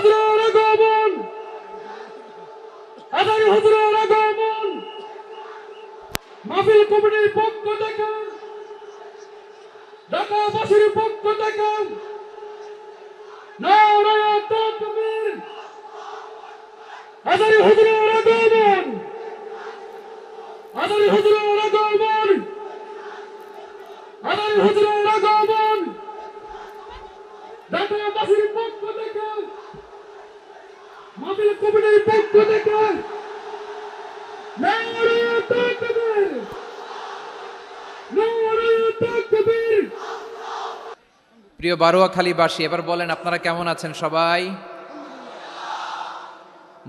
হাজরার আগমন, হাজারি হুজুরের আগমন, মাহফিল কমিটির পক্ষ থেকে, ঢাকাবাসীর পক্ষ থেকে নারায়ে তাকবীর। হাজারি হুজুরের আগমন, হাজারি হুজুরের আগমন, হাজারি হুজুরের আগমন, ঢাকাবাসীর পক্ষ থেকে, মাহফিল কমিটির পক্ষ থেকে নারায়ে তাকবীর, নারায়ে তাকবীর। প্রিয় বারুয়াখালীবাসী, এবার বলেন আপনারা কেমন আছেন সবাই?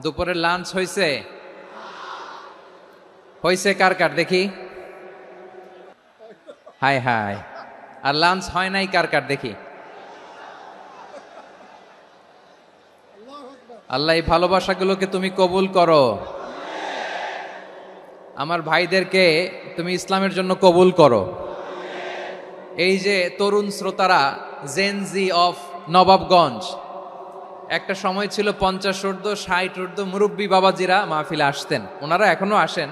দুপুরের লাঞ্চ হয়েছে? হয়েছে কার কার দেখি? High high. আর লাঞ্চ হয় নাই কার কার দেখি? আল্লাহ এই ভালোবাসাগুলোকে তুমি কবুল করো। আমার ভাইদেরকে তুমি ইসলামের জন্য কবুল করো। এই যে তরুণ শ্রোতারা, জেনজি অফ নবাবগঞ্জ, একটা সময় ছিল 50 ঊর্ধ্ব 60 ঊর্ধ্ব মুরব্বী বাবাজিরা মাহফিলে আসতেন, ওনারা এখনো আসেন,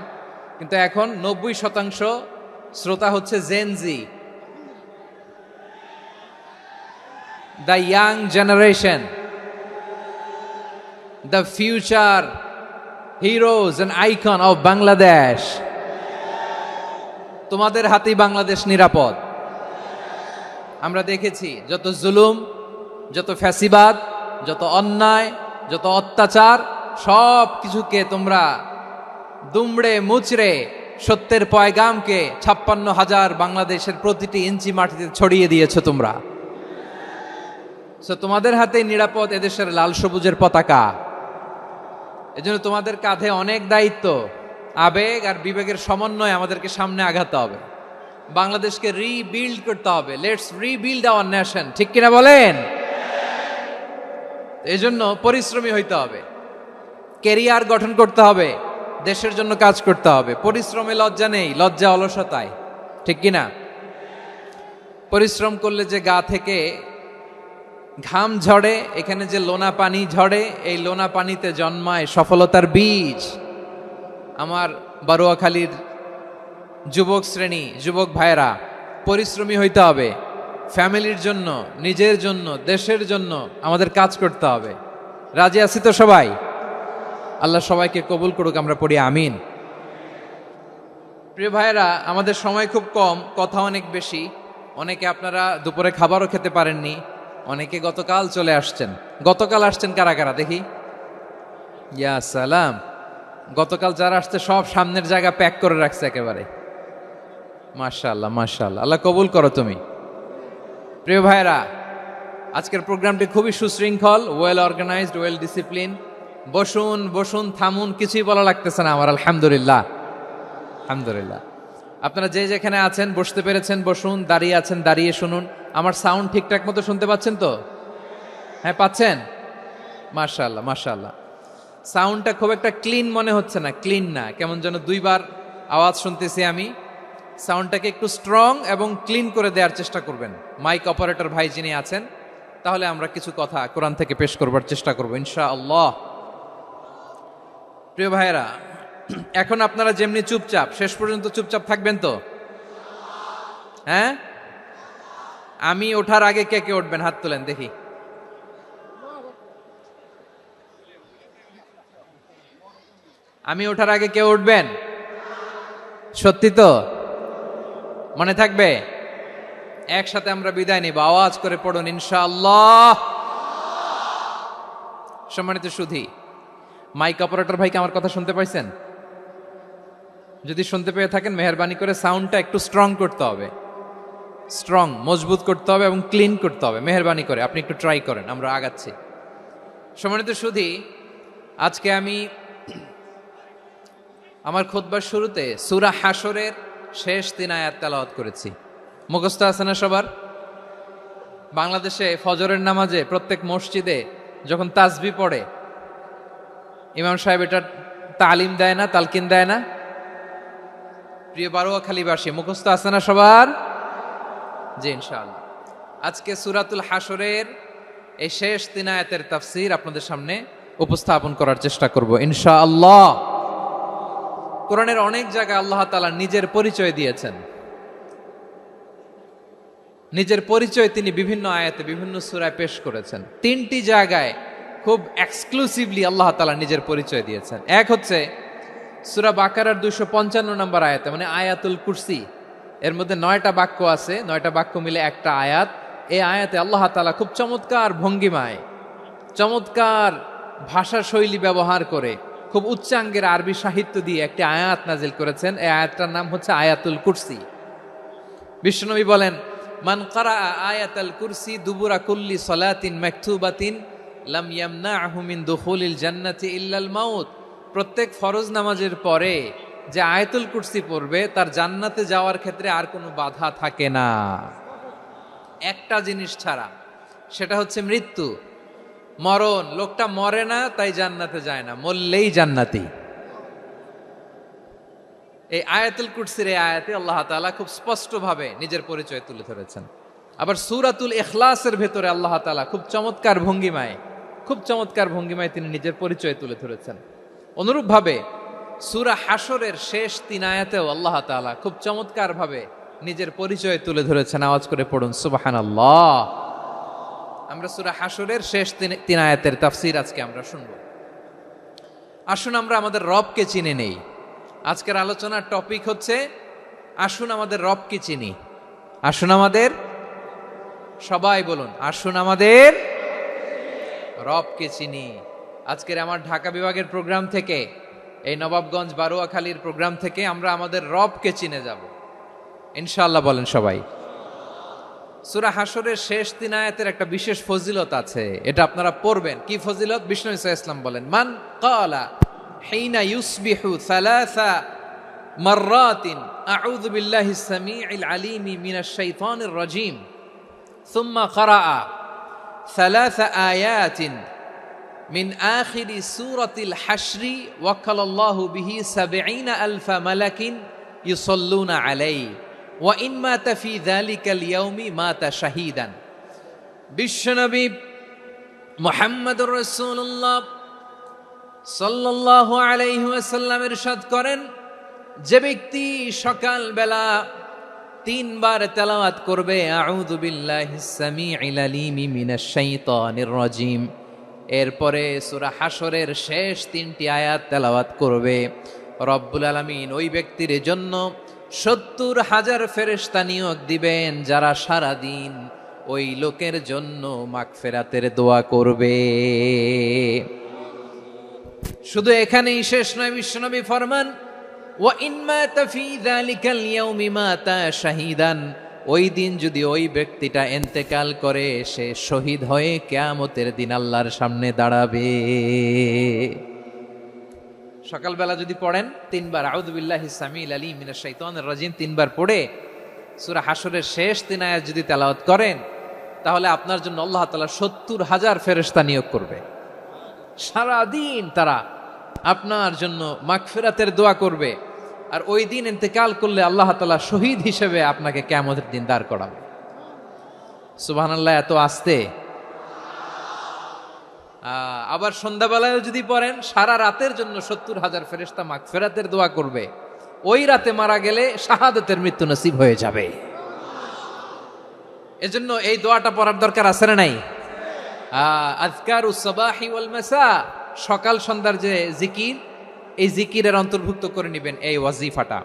কিন্তু এখন 90% শ্রোতা হচ্ছে Gen Z, the young generation, the future heroes and icon of Bangladesh. তোমাদের হাতেই বাংলাদেশ নিরাপদ। আমরা দেখেছি যত জুলুম, যত ফ্যাসিবাদ, যত অন্যায়, যত অত্যাচার, সব কিছুকে তোমরা দুমড়ে মুচড়ে সত্যের পয়গামকে 56,000 বাংলাদেশের প্রতিটি ইঞ্চি মাটিতে ছড়িয়ে দিয়েছো তোমরা। তোমাদের হাতে নিরাপদ এদেশের লাল সবুজের পতাকা। এজন্য তোমাদের কাঁধে অনেক দায়িত্ব, আবেগ আর বিবেকের সমন্বয়ে আমাদেরকে সামনে আগাতে হবে। বাংলাদেশকে রিবিল্ড করতে হবে। লেটস রিবিল্ড আওয়ার নেশন, ঠিক কিনা বলেন? এজন্য পরিশ্রমী হইতে হবে, ক্যারিয়ার গঠন করতে হবে, দেশের জন্য কাজ করতে হবে। পরিশ্রমে লজ্জা নেই, লজ্জা অলসতায়, ঠিক কিনা? পরিশ্রম করলে যে গা থেকে ঘাম ঝরে, এখানে যে লোনা পানি ঝরে, এই লোনা পানিতে জন্মায় সফলতার বীজ। আমার বারুয়াখালীর যুবক শ্রেণী, যুবক ভাইয়েরা, পরিশ্রমী হইতে হবে। ফ্যামিলির জন্য, নিজের জন্য, দেশের জন্য আমাদের কাজ করতে হবে। রাজি আছি তো সবাই? আল্লাহ সবাইকে কবুল করুক, আমরা পড়ি আমিন। প্রিয় ভাইয়েরা, আমাদের সময় খুব কম, কথা অনেক বেশি। অনেকে আপনারা দুপুরে খাবারও খেতে পারেননি, অনেকে গতকাল চলে আসছেন। গতকাল আসছেন কারা কারা দেখি? ইয়া সালাম। গতকাল যারা আসছে সব সামনের জায়গা প্যাক করে রাখছে একেবারে। মাশাআল্লাহ, মাশাআল্লাহ, আল্লাহ কবুল করো তুমি। প্রিয় ভাইয়েরা, আজকের প্রোগ্রামটি খুবই সুশৃঙ্খল, ওয়েল অর্গানাইজড, ওয়েল ডিসিপ্লিন। বসুন বসুন, থামুন, কিছুই বলা লাগতেছে না আমার। আলহামদুলিল্লাহ, আলহামদুলিল্লাহ। আপনারা যে যেখানে আছেন বসতে পেরেছেন বসুন, দাঁড়িয়ে আছেন দাঁড়িয়ে শুনুন। আমার সাউন্ড ঠিকঠাক মতো শুনতে পাচ্ছেন তো? হ্যাঁ, পাচ্ছেন? মাশাআল্লাহ, মাশাআল্লাহ। সাউন্ডটা খুব একটা ক্লিন মনে হচ্ছে না, ক্লিন না, কেমন যেন দুইবার আওয়াজ শুনতেছি আমি। সাউন্ডটাকে একটু স্ট্রং এবং ক্লিন করে দেওয়ার চেষ্টা করবেন মাইক অপারেটর ভাই যিনি আছেন। তাহলে আমরা কিছু কথা কোরআন থেকে পেশ করবার চেষ্টা করবো ইনশাআল্লাহ। প্রিয় ভাইয়েরা, এখন আপনারা যেমনি চুপচাপ, শেষ পর্যন্ত চুপচাপ থাকবেন তো? হ্যাঁ, আমি ওঠার আগে কে কে উঠবেন হাত তোলেন দেখি। আমি ওঠার আগে কেউ উঠবেন? সত্যি তো? মনে থাকবে? একসাথে আমরা বিদায় নিব, আওয়াজ করে পড়ুন ইনশাআল্লাহ। সম্মানিত সুধী, মাইক অপারেটর ভাইকে আমার কথা শুনতে পাইছেন? যদি শুনতে পেয়ে থাকেন, মেহেরবানি করে সাউন্ডটা একটু স্ট্রং করতে হবে, স্ট্রং, মজবুত করতে হবে এবং ক্লিন করতে হবে। মেহেরবানি করে আপনি একটু ট্রাই করেন, আমরা আগাচ্ছি। সম্মানিত সুধী, আজকে আমি আমার খুতবার শুরুতে সূরা হাশরের শেষ 3 আয়াত তেলাওয়াত করেছি। মুখস্থ আছে না সবার? বাংলাদেশে ফজরের নামাজে প্রত্যেক মসজিদে যখন তাসবিহ পড়ে, ইমাম সাহেব এটা তালিম দেয় না, তালকিন দেয় না? প্রিয় বারুয়াখালীবাসী, মুখস্থ আছে না সবার? জি ইনশাআল্লাহ। আজকে সূরাতুল হাশরের এই শেষ 3 আয়াতের তাফসীর আপনাদের সামনে উপস্থাপন করার চেষ্টা করব ইনশাআল্লাহ। কোরআনের অনেক জায়গায় আল্লাহ তাআলা নিজের পরিচয় দিয়েছেন। নিজের পরিচয় তিনি বিভিন্ন আয়াতে বিভিন্ন সূরায় পেশ করেছেন। 3টি জায়গায় খুব এক্সক্লুসিভলি আল্লাহ তাআলা নিজের পরিচয় দিয়েছেন। এক হচ্ছে সূরা বাকারার 255 নম্বর আয়াতে, মানে আয়াতুল কুরসি। এর মধ্যে 9টা বাক্য আছে, 9টা বাক্য মিলে একটা আয়াত। এই আয়াতে আল্লাহ তাআলা খুব চমৎকার ভঙ্গিমায়, চমৎকার ভাষা শৈলী ব্যবহার করে, খুব উচ্চাঙ্গের আরবি সাহিত্য দিয়ে একটি আয়াত নাজিল করেছেন। এই আয়াতটার নাম হচ্ছে আয়াতুল কুরসি। বিশ্বনবী বলেন, মান ক্বারাআ আয়াতাল কুরসি দুবুরা কুল্লি সালাতিন মাকতুবাতিন লাম ইয়ামনাহু মিন দুখুলিল জান্নাতি ইল্লাল মাউত। প্রত্যেক ফরজ নামাজের পরে যে আয়াতুল কুরসি পড়বে তার জান্নাতে যাওয়ার ক্ষেত্রে আর কোনো বাধা থাকে না, একটা জিনিস ছাড়া, সেটা হচ্ছে মৃত্যু, মরণ। লোকটা মরে না তাই জান্নাতে যায় না, মরলেই জান্নাতি। এই আয়াতুল কুরসির এই আয়াতে আল্লাহ তাআলা খুব স্পষ্টভাবে নিজের পরিচয় তুলে ধরেছেন। আবার সূরাতুল ইখলাসের ভেতরে আল্লাহ তাআলা খুব চমৎকার ভঙ্গিমায় তিনি নিজের পরিচয় তুলে ধরেছেন। অনুরূপভাবে সূরা হাশরের শেষ 3 আয়াতেও আল্লাহ তাআলা খুব চমৎকার ভাবে নিজের পরিচয় তুলে ধরেছেন। আওয়াজ করে পড়ুন সুবহানাল্লাহ। আমরা সূরা হাশরের শেষ 3 আয়াতের তাফসীর আজকে আমরা শুনব। আসুন আমরা আমাদের রবকে চিনে নেই। আজকের আলোচনার টপিক হচ্ছে আসুন আমাদের রবকে চিনি। আসুন আমাদের, সবাই বলুন, আসুন আমাদের রবকে চিনি। আজকের আমার ঢাকা বিভাগের প্রোগ্রাম থেকে, এই নবাবগঞ্জ বারুয়াখালীর প্রোগ্রাম থেকে আমরা আমাদের রবকে চিনে যাব ইনশাআল্লাহ। বলেন সবাই। সূরা হাশরের শেষ 3 আয়াতের একটা বিশেষ ফজিলত আছে, এটা আপনারা পড়বেন। কি ফজিলত? বিষ্ণু ঈসা ইসলাম বলেন, মান ক্বালা হিনা ইউসবিহু সালাসা মাররাতিন আউযু বিল্লাহিস সামিউল আলিম মিনাশ শাইতানির রাজীম সুম্মা ক্বারাআ সালাসা আয়াতিন মিন আখিরি সূরাতিল হাশরি ওয়াক্কালাল্লাহু বিহি ৭০,০০০ মালাকিন ইউসাল্লুনা আলাইহি ওয়া ইন মাতা ফি যালিকাল ইয়াউমি মাতা শাহীদান। বিশ্বনবী মুহাম্মদুর রাসূলুল্লাহ সাল্লাল্লাহু আলাইহি ওয়াসাল্লাম ইরশাদ করেন, যে ব্যক্তি সকাল বেলা 3 বার তেলাওয়াত করবে আউযু বিল্লাহিস সামিউল আলিম মিনাশ শাইতানির রাজীম, এরপরে সূরা হাশরের শেষ 3টি আয়াত তেলাওয়াত করবে, রব্বুল আলামিন ওই ব্যক্তির জন্য ৭০,০০০ ফেরেশতা নিয়োগ দিবেন যারা সারা দিন ওই লোকের জন্য মাগফিরাতের দোয়া করবে। শুধু এখানেই শেষ নয়, বিশ্বনবী ফরমান, ওয়া ইন মাতা ফি যালিকাল ইয়াউমি মাতা শাহীদান, ওই দিন যদি ওই ব্যক্তিটা ইন্তেকাল করে সে শহীদ হয়ে কিয়ামতের দিন আল্লাহর সামনে দাঁড়াবে। সকালবেলা যদি পড়েন 3 বার আউযু বিল্লাহিস সামিউল আলিম মিনাশ শাইতানির রাজীম 3 বার পড়ে সূরা হাশরের শেষ 3 আয়াত যদি তেলাওয়াত করেন, তাহলে আপনার জন্য আল্লাহ তাআলা ৭০,০০০ ফেরেশতা নিয়োগ করবে। সারা দিন তারা আপনার জন্য মাগফিরাতের দোয়া করবে। আর ওই দিন ইন্তেকাল করলে আল্লাহ তাআলা শহীদ হিসেবে আপনাকে কিয়ামতের দিন দাঁড় করাবে। সুবহানাল্লাহ। এত আস্তে। আবার সন্ধ্যাবেলায় যদি পড়েন, সারা রাতের জন্য ৭০,০০০ ফেরেশতা মাগফিরাতের দোয়া করবে। ওই রাতে মারা গেলে শাহাদাতের মৃত্যু নসিব হয়ে যাবে। এজন্য এই দোয়াটা পড়ার দরকার আছে না নাই? আযকারুস সাবাহি ওয়াল মাসা, সকাল সন্ধ্যার যে জিকির, এই জিকিরের অন্তর্ভুক্ত করে নেবেন এই ওয়াজিফাটা।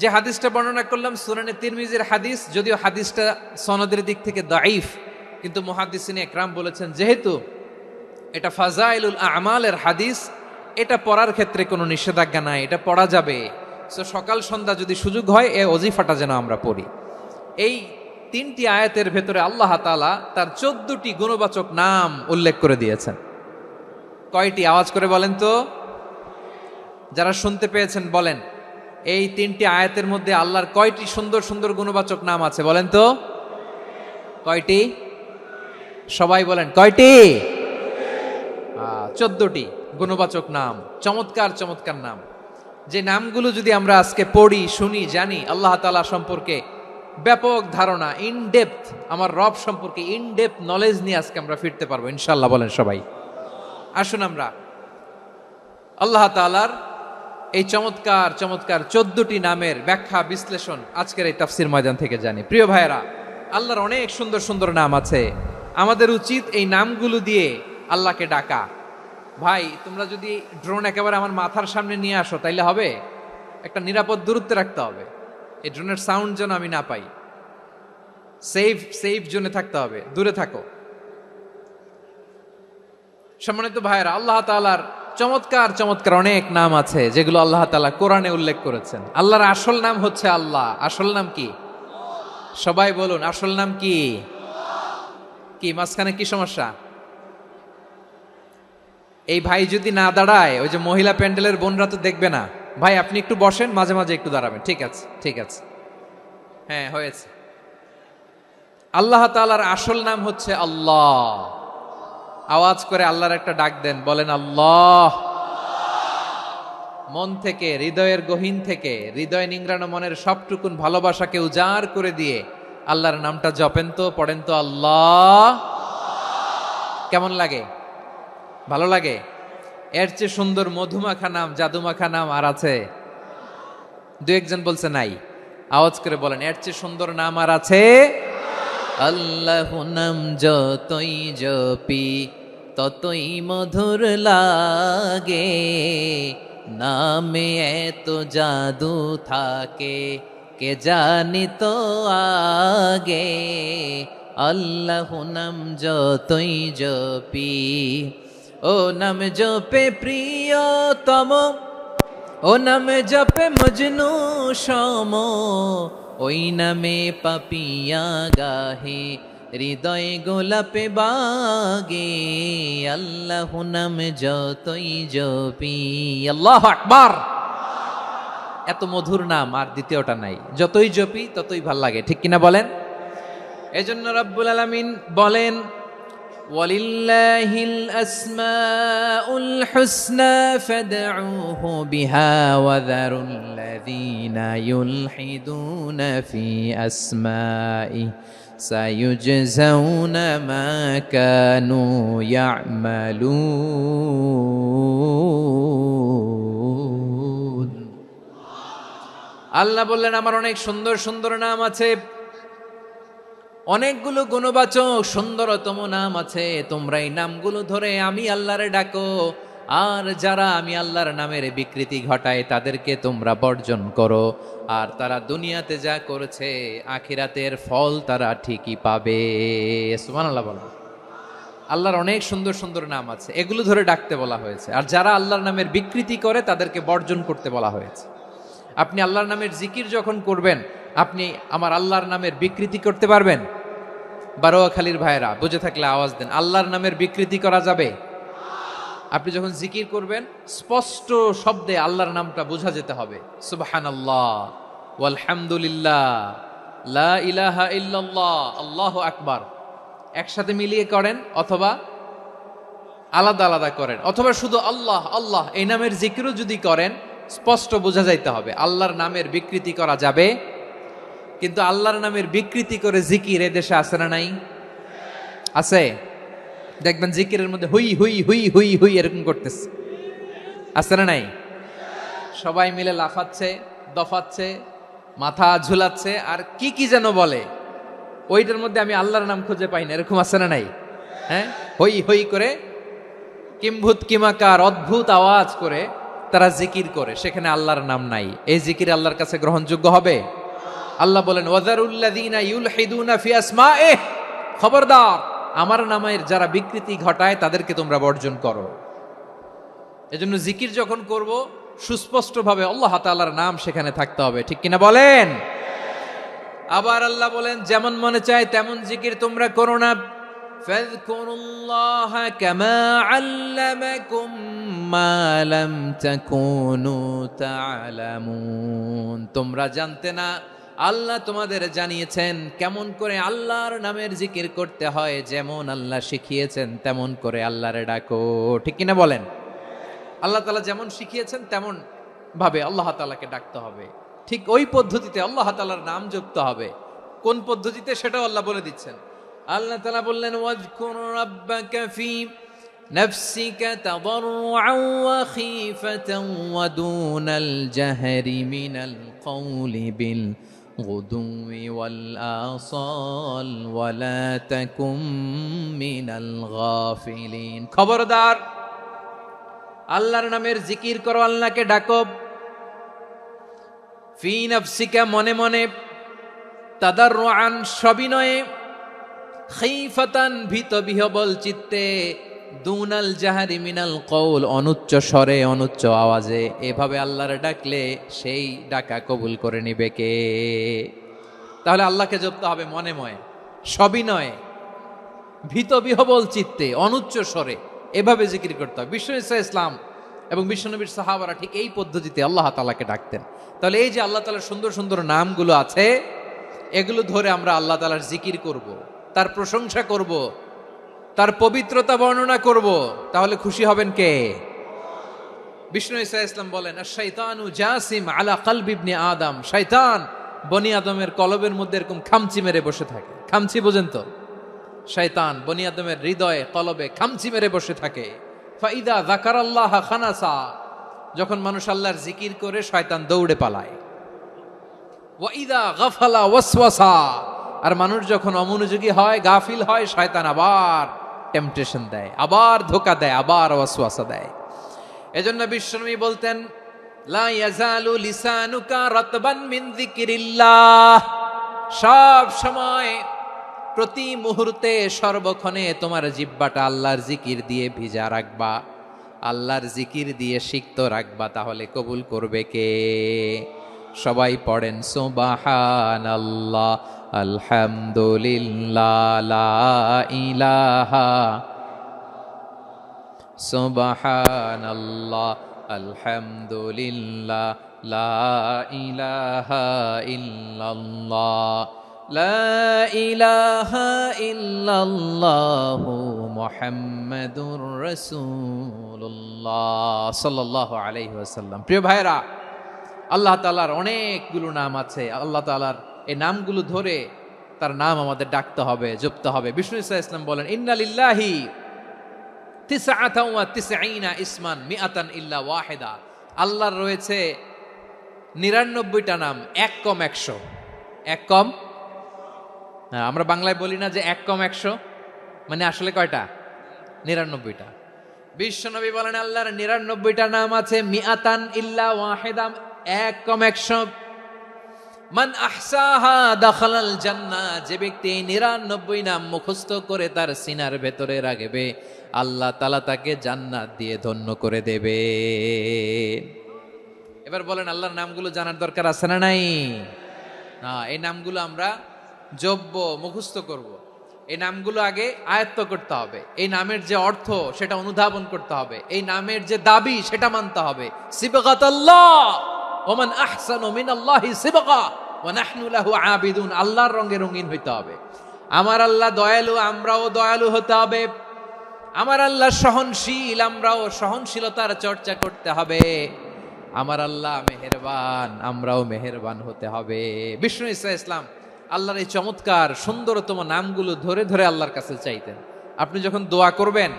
যে হাদিসটা বর্ণনা করলাম সুনানে তিরমিজির হাদিস, যদিও হাদিসটা সনদের দিক থেকে দাঈফ, কিন্তু মুহাদ্দিসিনে একরাম বলেছেন যেহেতু এটা ফাজাইলুল আমালের হাদিস, এটা পড়ার ক্ষেত্রে কোনো নিষেধাজ্ঞা নাই, এটা পড়া যাবে। সো সকাল সন্ধ্যা যদি সুযোগ হয় এই ওয়াজিফাটা যেন আমরা পড়ি। এই 3টি আয়াতের ভেতরে আল্লাহ তাআলা তার 14টি গুণবাচক নাম উল্লেখ করে দিয়েছেন। কয়টি? আওয়াজ করে বলেন তো, যারা শুনতে পেয়েছেন বলেন, এই 3টি আয়াতের মধ্যে আল্লাহর কয়টি সুন্দর সুন্দর গুণবাচক নাম আছে বলেন তো? কয়টি? সবাই বলেন কয়টি? 14টি গুণবাচক নাম, চমৎকার চমৎকার নাম। যে নামগুলো যদি আমরা আজকে পড়ি, শুনি, জানি, আল্লাহ তাআলা সম্পর্কে ব্যাপক ধারণা, ইন ডেপথ আমার রব সম্পর্কে ইন ডেপথ নলেজ নিয়ে আজকে আমরা ফিরতে পারবো ইনশাআল্লাহ। বলেন সবাই। আসুন আমরা আল্লাহ তাআলার এই চমৎকার চমৎকার 14টি নামের ব্যাখ্যা বিশ্লেষণ আজকের এই তাফসীর ময়দান থেকে জানি। প্রিয় ভাইয়েরা, আল্লাহর অনেক সুন্দর সুন্দর নাম আছে। আমাদের উচিত এই নামগুলো দিয়ে আল্লাহকে ডাকা। ভাই, তোমরা যদি ড্রোন একেবারে আমার মাথার সামনে নিয়ে আসো তাইলে হবে? একটা নিরাপদ দূরত্বে রাখতে হবে, এই ড্রোনের সাউন্ড যেন আমি না পাই। সেফ জোনে থাকতে হবে, দূরে থাকো। সম্মানিত ভাইয়েরা, আল্লাহ তাআলার চমৎকার চমৎকার অনেক নাম আছে যেগুলো আল্লাহ তাআলা কোরআনে উল্লেখ করেছেন। আল্লাহর আসল নাম হচ্ছে আল্লাহ। আসল নাম কি? সবাই বলুন, আসল নাম কি? কি মাঝখানে কি সমস্যা? এই ভাই যদি না দাঁড়ায়, ওই যে মহিলা প্যান্ডেলের বোনরা তো দেখবে না। ভাই আপনি একটু বসেন, মাঝে মাঝে একটু দাঁড়াবেন। ঠিক আছে, ঠিক আছে, হ্যাঁ হয়েছে। আল্লাহ তাআলার আসল নাম হচ্ছে আল্লাহ। আওয়াজ করে আল্লাহর একটা ডাক দেন, বলেন আল্লাহ। মন থেকে, হৃদয়ের গহীন থেকে, হৃদয় নিংড়ানো মনের সবটুকুন ভালোবাসাকে উজাড় করে দিয়ে আল্লাহর নামটা জপেন তো, পড়েন তো আল্লাহ। কেমন লাগে? ভালো লাগে? এর চেয়ে সুন্দর মধুমাখা নাম, জাদুমাখা নাম আর আছে? দু একজন বলছে নাই। আওয়াজ করে বলেন, এর চেয়ে সুন্দর নাম আর আছে? আল্লাহ নাম যতই জপি ততই মধুর লাগে, নামে এত জাদু থাকে কে জানি তো আগে। আল্লাহ নাম যতই জপি, ও নাম জপে প্রিয়তম, ও নামে জপে মজনু সম, ওই নামে পাপিয়া গাহে হৃদয় গোলাপে বাগে। আল্লাহ নাম যতই জপি। আল্লাহু আকবার। এত মধুর নাম আর দ্বিতীয়টা নাই। যতই জপি ততই ভাল লাগে, ঠিক কিনা বলেন? এজন্য রব্বুল আলামিন বলেন, ওয়ালিল্লাহিল আসমাউল হুসনা ফাদউহু বিহা ওয়া যারুল্লাযীনা ইউলহিদুনা ফি আসমাই সায়ুজজাউনা মা কানু ইয়ামালুন। আল্লাহ বললেন, আমার অনেক সুন্দর সুন্দর নাম আছে, অনেকগুলো গুণবাচক সুন্দরতম নাম আছে। তোমরা এই নামগুলো ধরে আমি আল্লাহরে ডাকো, আর যারা আমি আল্লাহর নামের বিকৃতি ঘটায় তাদেরকে তোমরা বর্জন করো। আর তারা দুনিয়াতে যা করেছে আখিরাতের ফল তারা ঠিকই পাবে। সুবহানাল্লাহ বলো। আল্লাহর অনেক সুন্দর সুন্দর নাম আছে, এগুলো ধরে ডাকতে বলা হয়েছে। আর যারা আল্লাহর নামের বিকৃতি করে তাদেরকে বর্জন করতে বলা হয়েছে। আপনি আল্লাহর নামের জিকির যখন করবেন, আপনি আমার আল্লাহর নামের বিকৃতি করতে পারবেন? বারোয়াখালীর ভাইরা বুঝে থাকলে আওয়াজ দেন, আল্লাহর নামের বিকৃতি করা যাবে? আপনি যখন জিকির করবেন স্পষ্ট শব্দে আল্লাহর নামটা বোঝা যেতে হবে। সুবহানাল্লাহ, ওয়ালহামদুলিল্লাহ, লা ইলাহা ইল্লাল্লাহ, আল্লাহু আকবার। একসাথে মিলিয়ে করেন অথবা আলাদা আলাদা করেন, অথবা শুধু আল্লাহ আল্লাহ এই নামের জিকিরও যদি করেন স্পষ্ট বোঝা যাইতে হবে। আল্লাহর নামের বিকৃতি করা যাবে, কিন্তু আল্লাহর নামের বিকৃতি করে জিকির এদেশে আছে না নাই? আছে। দেখবেন জিকিরের মধ্যে হুই হুই হুই হুই হুই এরকম করতেছে, আছে না নাই? সবাই মিলে লাফাচ্ছে, দফাচ্ছে, মাথা ঝুলাচ্ছে, আর কি কি যেন বলে, ওইটার মধ্যে আমি আল্লাহর নাম খুঁজে পাই না, এরকম আছে না নাই? হ্যাঁ, হই হই করে কিম্ভূত কিমাকার অদ্ভুত আওয়াজ করে তারা জিকির করে, সেখানে আল্লাহর নাম নাই। এই জিকির আল্লাহর কাছে গ্রহণযোগ্য হবে? আল্লাহ বলেন, ওয়াযারুল্লাযীনা ইউলহিদুনা ফি আসমাইহি, খবরদার আমার নামের যারা বিকৃতি ঘটায় তাদেরকে তোমরা বর্জন করো। এজন্য জিকির যখন করব সুস্পষ্টভাবে আল্লাহ তাআলার নাম সেখানে থাকতে হবে, ঠিক কিনা বলেন? আবার আল্লাহ বলেন, যেমন মনে চায় তেমন জিকির তোমরা করো না। ফাযকুরুল্লাহা কামা আল্লামাকুম মা লাম তাকুনু তা'লামুন। তোমরা জানতে না, আল্লাহ তোমাদের জানিয়েছেন কেমন করে আল্লাহর নামের জিকির করতে হয়। যেমন আল্লাহ শিখিয়েছেন তেমন করে আল্লাহরে ডাকো, ঠিক কিনা বলেন? আল্লাহ তাআলা যেমন শিখিয়েছেন তেমন ভাবে আল্লাহ তাআলাকে ডাকতে হবে, ঠিক ওই পদ্ধতিতে আল্লাহ তাআলার নাম জপতে হবে। কোন পদ্ধতিতে সেটাও আল্লাহ বলে দিচ্ছেন। আল্লাহ তাআলা বললেন ওয়াজকুর রাব্বাকা ফি নাফসিকা তাদাররুআন ওয়া খীফাতান ওয়া দুনাল জাহরি মিনাল কওলি বিল গুদুই ওয়াল আসাল ওয়া লা তাকুম মিনাল গাফিলিন। খবরদার, আল্লাহর নামের জিকির করো, আল্লাহকে ডাকো। ফি নাফসিকা, মনে মনে, তাদাররুআন, সবিনয়ে, খীফাতান, ভীত বিহবল চিত্তে, দুনাল জাহারি মিনাল কওল, অনুচ্চ স্বরে, অনুচ্চ আওয়াজে। এভাবে আল্লাহর ডাকলে সেই ডাকা কবুল করে নিবে কে? তাহলে আল্লাহকে জপতে হবে মনে মনে, সবিনয়ে, ভীত বিহবল চিত্তে, অনুচ্চ স্বরে, এভাবে জিকির করতে হবে। বিষ্ণু ইসলাম এবং বিশ্বনবীর সাহাবারা ঠিক এই পদ্ধতিতে আল্লাহ তাআলাকে ডাকতেন। তাহলে এই যে আল্লাহ তাআলার সুন্দর সুন্দর নামগুলো আছে, এগুলো ধরে আমরা আল্লাহ তাআলার জিকির করব, তার প্রশংসা করব, তার পবিত্রতা বর্ণনা করব, তাহলে খুশি হবেন কে? বিষ্ণু ইসলাম বলেন আশ-শাইতানু জাসিম আলা কলবি ইবনে আদম, শয়তান বনি আদমের কলবের মধ্যে এরকম খামচি মেরে বসে থাকে। খামচি বোঝেন তো? শয়তান বনি আদমের হৃদয়ে, কলবে খামচি মেরে বসে থাকে। ফাইদা যাকারাল্লাহ খানাসা, যখন মানুষ আল্লাহর জিকির করে শয়তান দৌড়ে পালায়। ওয়াইদা গাফালা ওয়াসওয়াসা, আর মানুষ যখন অমনোযোগী হয়, গাফিল হয়, শয়তান আবার টেম্পটেশন দেয়, আবার ধোঁকা দেয়, আবার ওয়াসওয়াসা দেয়। এজন্য বিশ্বনবী বলতেন লা ইয়াজালু লিসানুকা রাতবান মিন যিকিরিল্লাহ, সব সময়, প্রতি মুহূর্তে, সর্বক্ষণে তোমার জিহ্বাটা আল্লাহর জিকির দিয়ে ভিজা রাখবা, আল্লাহর জিকির দিয়ে সিক্ত রাখবা, তাহলে কবুল করবে কে? সবাই পড়েন সুবহানাল্লাহ, আলহামদুলিল্লাহ, লা ইলাহা, সুবহানাল্লাহ, আলহামদুলিল্লাহ, লা ইলাহা ইল্লাল্লাহ, লা ইলাহা ইল্লাল্লাহু মুহাম্মাদুর রাসূলুল্লাহ সাল্লাল্লাহু আলাইহি ওয়াসাল্লাম। প্রিয় ভাইরা, আল্লাহ তাআলার অনেকগুলো নাম আছে। আল্লাহ তাআলার এই নামগুলো ধরে তার নাম আমাদের ডাকতে হবে, জপতে হবে। বিষ্ণু ইসলাম বলেন ইন্না লিল্লাহি তিসআতান ওয়া তিসঈনা ইসমান মিআতান ইল্লা ওয়াহিদা, আল্লাহর রয়েছে 99টা নাম, এক কম 100। এক কম, আমরা বাংলায় বলি না যে এক কম 100, মানে আসলে কয়টা? 99টা। বিশ্বনবী বলেন আল্লাহর 99টা নাম আছে, মিআতান ইল্লা ওয়াহিদা, এক কম 100। মান আহসাহা দাখালাল জান্নাহ, যে ব্যক্তি 99 নাম মুখস্থ করে তার সিনার ভেতরে রাখবে, আল্লাহ তাআলা তাকে জান্নাত দিয়ে ধন্য করে দেবে। এবার বলেন আল্লাহর নামগুলো জানার দরকার আছে না নাই? এই নামগুলো আমরা জপব, মুখস্থ করব। এই নামগুলো আগে আয়ত্ত করতে হবে। এই নামের যে অর্থ সেটা অনুধাবন করতে হবে। এই নামের যে দাবি সেটা মানতে হবে। সিবগাতাল্লাহ ওয়া মান আহসানু মিনাল্লাহি সিবগা ওয়া নাহনু লাহু আবিদুন, আল্লাহর রঙে রঙিন হইতে হবে। আমার আল্লাহ দয়ালু, আমরাও দয়ালু হতে হবে। আমার আল্লাহ সহনশীল, আমরাও সহনশীলতার চর্চা করতে হবে। আমার আল্লাহ মেহেরবান, আমরাও মেহেরবান হতে হবে। বিষ্ণু ইসলাম আল্লাহর এই চমৎকার সুন্দরতম নামগুলো ধরে ধরে আল্লাহর কাছে চাইতেন। আপনি যখন দোয়া করবেন,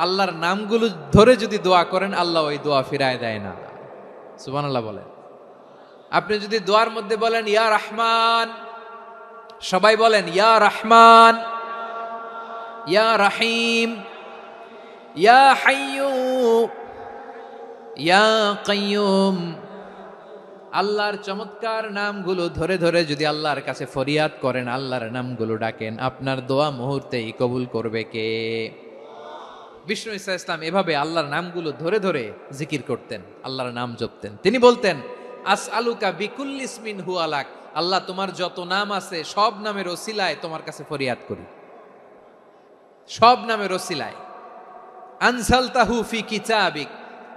আল্লাহর নামগুলো ধরে যদি দোয়া করেন, আল্লাহ ওই দোয়া ফিরায় দেয় না। সুবহানাল্লাহ বলেন। আপনি যদি দোয়ার মধ্যে বলেন ইয়া রহমান, সবাই বলেন ইয়া রহমান, ইয়া রহিম, ইয়া হাইয়্যু, ইয়া কাইয়্যুম, আল্লাহর চমৎকার নামগুলো ধরে ধরে যদি আল্লাহর কাছে ফরিয়াদ করেন, আল্লাহর নামগুলো ডাকেন, আপনার দোয়া মুহূর্তেই কবুল করবে কে? বিষ্ণু ইসলাম এভাবে আল্লাহর নামগুলো ধরে ধরে জিকির করতেন, আল্লাহর নাম জপতেন। তিনি বলতেন আসআলুকা বিকুল্লি ইসমিন হুয়া লাক, আল্লাহ তোমার যত নাম আছে সব নামের ওসিলায় তোমার কাছে ফরিয়াদ করি, সব নামের ওসিলায়। আনজালতাহু ফি কিতাবিক,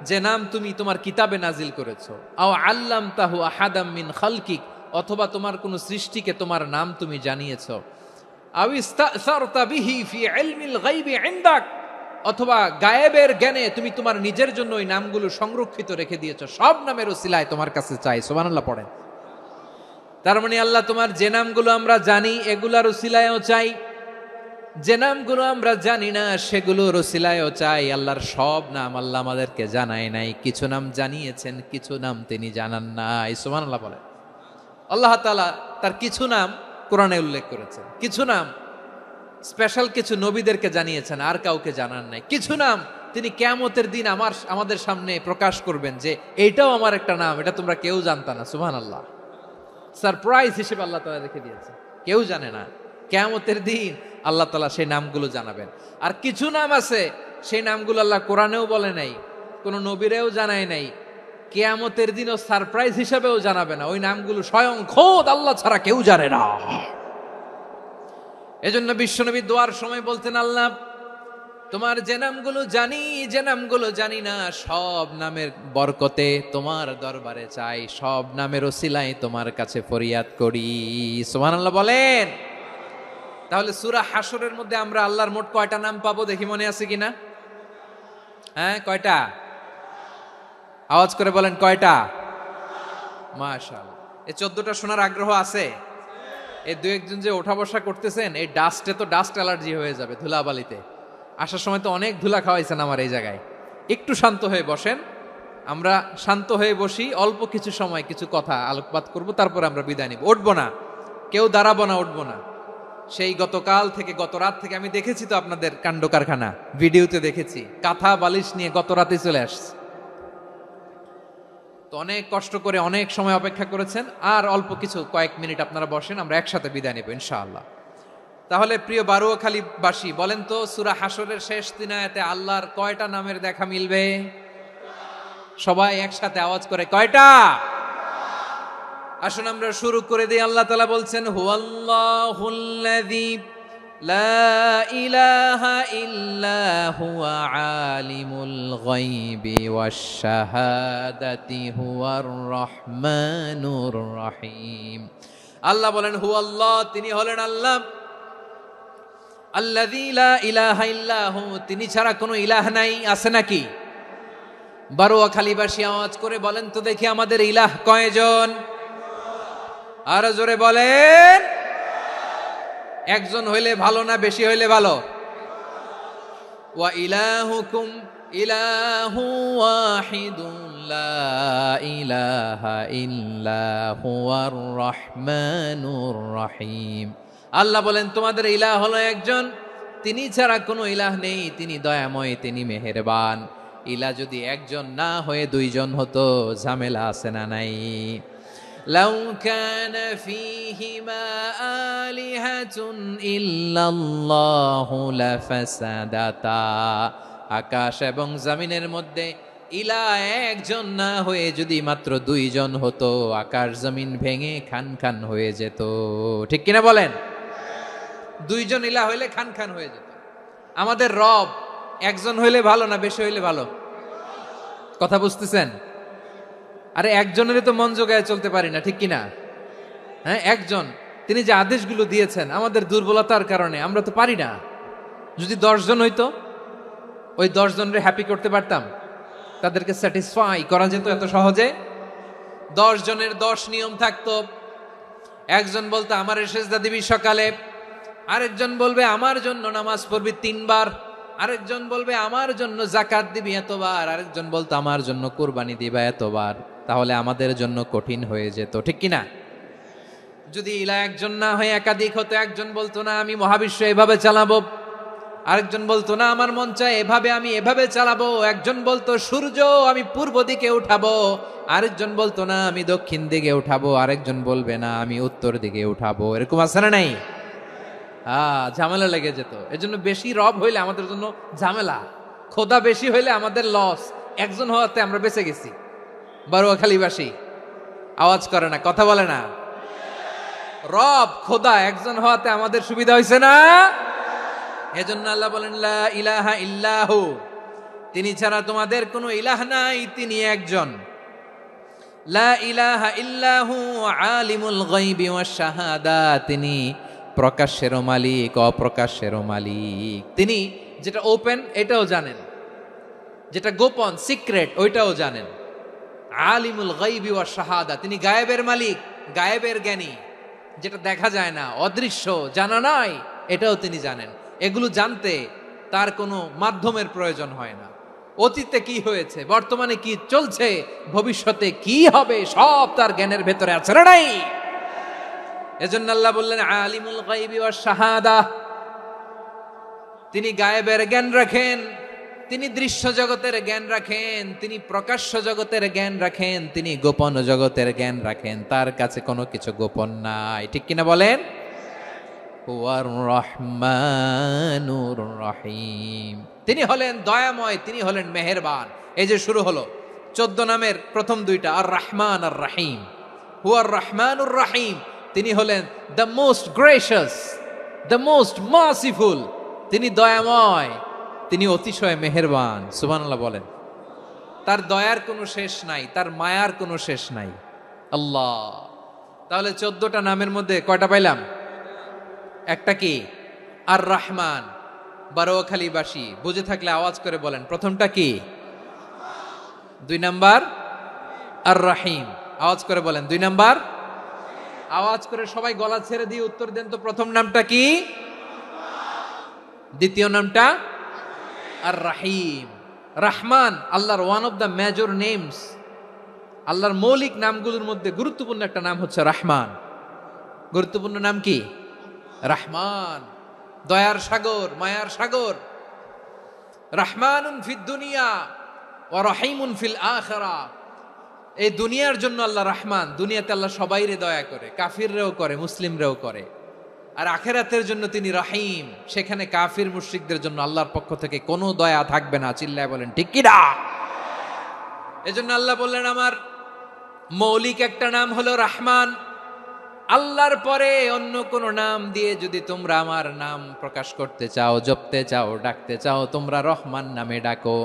যে নাম তুমি তোমার কিতাবে নাজিল করেছো। আও আল্লামতাহু আহাদাম মিন খালকিক, অথবা তোমার কোন সৃষ্টিকে তোমার নাম তুমি জানিয়েছো। আও ইস্তাসারতা বিহি ফি ইলমিল গায়বি ইনদাক, অথবা গায়েবের জ্ঞানে তুমি তোমার নিজের জন্য ওই নামগুলো সংরক্ষিত রেখে দিয়েছো। সব নামের ওসিলায় তোমার কাছে চাই। সুবহানাল্লাহ পড়েন। তার মানে আল্লাহ তোমার যে নামগুলো আমরা জানি এগুলার উসিলায়ও চাই, যে নামগুলো আমরা জানি না সেগুলোর উসিলায়ও চাই। আল্লাহর সব নাম আল্লাহ আমাদেরকে জানায় নাই, কিছু নাম জানিয়েছেন, কিছু নাম তিনি জানান নাই। সুবহানাল্লাহ বলে। আল্লাহ তাআলা তার কিছু নাম কোরআনে উল্লেখ করেছেন, কিছু নাম স্পেশাল কিছু নবীদেরকে জানিয়েছেন, আর কাউকে জানান নাই। কিছু নাম তিনি কিয়ামতের দিন আমাদের সামনে প্রকাশ করবেন যে এইটাও আমার একটা নাম, এটা তোমরা কেউ জানতা না। সুবহানাল্লাহ, সারপ্রাইজ হিসেবে আল্লাহ তাআলা রেখে দিয়েছে, কেউ জানে না। কিয়ামতের দিন আল্লাহ তাআলা সেই নামগুলো জানাবেন। আর কিছু নাম আছে সেই নামগুলো আল্লাহ কোরআনেও বলে নাই, কোনো নবীরেও জানায় নাই, কিয়ামতের দিনও সারপ্রাইজ হিসেবেও জানাবে না। ওই নামগুলো স্বয়ং খোদ আল্লাহ ছাড়া কেউ জানে না। এজন্য বিশ্বনবী দোয়ার সময় বলতেন, আল্লাহ তোমার যে নামগুলো জানি, যে নামগুলো জানি না, সব নামের বরকতে তোমার দরবারে চাই, সব নামের ওসিলায় তোমার কাছে ফরিয়াদ করি। সুবহানাল্লাহ বলেন। তাহলে সূরা হাশরের মধ্যে আমরা আল্লাহর মোট কয়টা নাম পাবো দেখি, মনে আছে কিনা? হ্যাঁ, কয়টা? আওয়াজ করে বলেন, কয়টা? মাশাআল্লাহ। এই 14টা শোনার আগ্রহ আছে? এই দু একজন যে ওঠা বসা করতেছেন, এই ডাস্টে তো ডাস্ট অ্যালার্জি হয়ে যাবে, ধুলাবালিতে আসার সময় তো অনেক ধুলা খাওয়াইছেন আমার এই জায়গায়। একটু শান্ত হয়ে বসেন, আমরা শান্ত হয়ে বসি, অল্প কিছু সময় কিছু কথা আলোকপাত করব, তারপর আমরা বিদায় নিব। উঠবো না, কেউ দাঁড়াবো না, উঠবো না। সেই গতকাল থেকে, গত রাত থেকে আমি দেখেছি তো আপনাদের কাণ্ড কারখানা, ভিডিওতে দেখেছি, কাঁথা বালিশ নিয়ে গত রাতে চলে আসছে। তো অনেক কষ্ট করে অনেক সময় অপেক্ষা করেছেন, আর অল্প কিছু কয়েক মিনিট আপনারা বসেন, আমরা একসাথে বিদায় নেব ইনশাআল্লাহ। তাহলে প্রিয় বারুয়াখালীবাসী, বলেন তো সূরা হাশরের শেষ 3 আয়াতে আল্লাহর কয়টা নামের দেখা মিলবে? সবাই একসাথে আওয়াজ করে, কয়টা? আসুন আমরা শুরু করে দিই। আল্লাহ তাআলা বলছেন, হুয়াল্লাহুল্লাযী লা ইলাহা ইল্লা হুয়া আলিমুল গায়বি ওয়াশ শাহাদাতি হুয়ার রহমানুর রহিম। আল্লাহ বলেন, হুয়াল্লাহ, তিনি হলেন আল্লাহ, আল্লাযী লা ইলাহা ইল্লা হু, তিনি ছাড়া কোনো ইলাহ নাই। আছে নাকি? বারুয়াখালীবাসী আওয়াজ করে বলেন তো দেখি, আমাদের ইলাহ কয়জন? আর জোরে বলেন। একজন হইলে ভালো না বেশি হইলে ভালো? ওয়া ইলাহুকুম ইলাহু ওয়াহিদুন লা ইলাহা ইল্লা হুয়ার রহমানুর রহিম। আল্লাহ বলেন, তোমাদের ইলাহ হলো একজন, তিনি ছাড়া কোনো ইলাহ নেই, তিনি দয়াময়, তিনি মেহেরবান। ইলাহ যদি একজন না হয়ে দুইজন হতো, ঝামেলা আছে না নাই? লাউ কানা ফীহিমা আলিহাতুন ইল্লাল্লাহু লাফাসাদাতা। আকাশ এবং জমিনের মধ্যে ইলাহ একজন না হয়ে যদি মাত্র দুইজন হতো, আকাশ জমিন ভেঙে খান খান হয়ে যেত। ঠিক কিনা বলেন? দুইজন ইলাহ হইলে খান খান হয়ে যেত। আমাদের রব একজন হইলে ভালো না বেশি হইলে ভালো? কথা বুঝতেছেন? আরে একজনের তো মন জোগায় চলতে পারি না, ঠিক কিনা? হ্যাঁ, একজন, তিনি যে আদেশগুলো দিয়েছেন আমাদের দুর্বলতার কারণে আমরা তো পারি না। যদি 10 জন হইতো, ওই 10 জনের হ্যাপি করতে পারতাম, তাদেরকে স্যাটিসফাই করা যেত এত সহজে। 10 জনের 10 নিয়ম থাকতো। একজন বলতো আমার সেজদা দিবি সকালে, আরেকজন বলবে আমার জন্য নামাজ পড়বি 3 বার, আরেকজন বলবে আমার জন্য যাকাত দিবি এতবার, আরেকজন বলতো আমার জন্য কুরবানি দিবা এতবার। তাহলে আমাদের জন্য কঠিন হয়ে যেত, ঠিক কিনা? যদি ইলাহ একজন না হয়ে একাধিক হতো, একজন বলতো না আমি মহাবিশ্ব এভাবে চালাবো, আরেকজন বলতো না আমার মন চায় এভাবে, আমি এভাবে চালাবো, একজন বলতো সূর্য আমি পূর্ব দিকে উঠাবো, আরেকজন বলতো না আমি দক্ষিণ দিকে উঠাবো, আরেকজন বলবে না আমি উত্তর দিকে উঠাবো। এরকম আছে না নাই? ঝামেলা লেগে যেত। এজন্য বেশি রব হইলে আমাদের জন্য ঝামেলা, খোদা বেশি হইলে আমাদের লস। একজন হওয়াতে আমরা বেঁচে গেছি। বারুয়াখালীবাসী আওয়াজ করে না, কথা বলে না। রব খোদা একজন হওয়াতে আমাদের সুবিধা হয়েছে না? এজন্য আল্লাহ বলেন, লা ইলাহা ইল্লাহু, তিনি ছাড়া তোমাদের কোনো ইলাহ নাই, তিনি একজন। লা ইলাহা ইল্লাহু আলিমুল গায়বি ওয়াশ শাহাদা, তিনি প্রকাশ্যেরও মালিক, অপ্রকাশ্যেরও মালিক। তিনি যেটা ওপেন এটাও জানেন, যেটা গোপন সিক্রেট ওইটাও জানেন। আলিমুল গায়বি ওয়াশ শাহাদা, তিনি গায়েবের মালিক, গায়েবের জ্ঞানী, যেটা দেখা যায় না, অদৃশ্য, জানা নাই, এটাও তিনি জানেন। এগুলো জানতে তার কোনো মাধ্যমের প্রয়োজন হয় না। অতীতে কি হয়েছে, বর্তমানে কি চলছে, ভবিষ্যতে কি হবে, সব তার জ্ঞানের ভেতরে আছে না নাই? এজন্য আল্লাহ বললেন আলিমুল গায়বি ওয়াশ শাহাদা, তিনি গায়েবের জ্ঞান রাখেন, তিনি দৃশ্য জগতের জ্ঞান রাখেন, তিনি প্রকাশ্য জগতের জ্ঞান রাখেন, তিনি গোপন জগতের জ্ঞান রাখেন। তার কাছে কোনো কিছু গোপন নাই, ঠিক কিনা বলেন? হুয়ার রহমানুর রহিম, তিনি হলেন দয়াময়, তিনি হলেন মেহেরবান। এই যে শুরু হলো 14 নামের প্রথম দুইটা, আর রহমান আর রহিম। হুয়ার রহমানুর রহিম, তিনি হলেন the most gracious, the most merciful, তিনি দয়াময়, তিনি অতিশয় মেহেরবান। সুবহানাল্লাহ বলেন। তার দয়ার কোনো শেষ নাই, তার মায়ার কোনো শেষ নাই। আল্লাহ, তাহলে 14টা নামের মধ্যে কয়টা পাইলাম? একটা কি? আর রহমান। বারোয়াখালীবাসী বুঝে থাকলে আওয়াজ করে বলেন, প্রথমটা কি? 2 নাম্বার আর রহিম। আওয়াজ করে বলেন 2 নাম্বার। আওয়াজ করে সবাই গলা ছেড়ে দিয়ে উত্তর দেন তো, প্রথম নামটা কি? দ্বিতীয় নামটা? আর রাহিম। রহমান আল্লাহর one of the major names, আল্লাহর মৌলিক নামগুলোর মধ্যে গুরুত্বপূর্ণ একটা নাম হচ্ছে রহমান। গুরুত্বপূর্ণ নাম কি? রহমান, দয়ার সাগর, মায়ার সাগর। রহমানুন ফিদ দুনিয়া ওয়া রহিমুন ফিল আখিরা। এই দুনিয়ার জন্য আল্লাহ রহমান, দুনিয়াতে আল্লাহ সবাইরে দয়া করে, কাফিররেও করে, মুসলিমরেও করে। আর আখিরাতের জন্য তিনি রহিম, সেখানে কাফির মুশরিকদের জন্য আল্লাহর পক্ষ থেকে কোনো দয়া থাকবে না। চিল্লায় বলেন ঠিক কি না? এজন্য আল্লাহ বললেন আমার মৌলিক একটা নাম হলো রহমান। আল্লাহর পরে অন্য কোন নাম দিয়ে যদি তোমরা আমার নাম প্রকাশ করতে চাও, জপতে চাও, ডাকতে চাও, তোমরা রহমান নামে ডাকো।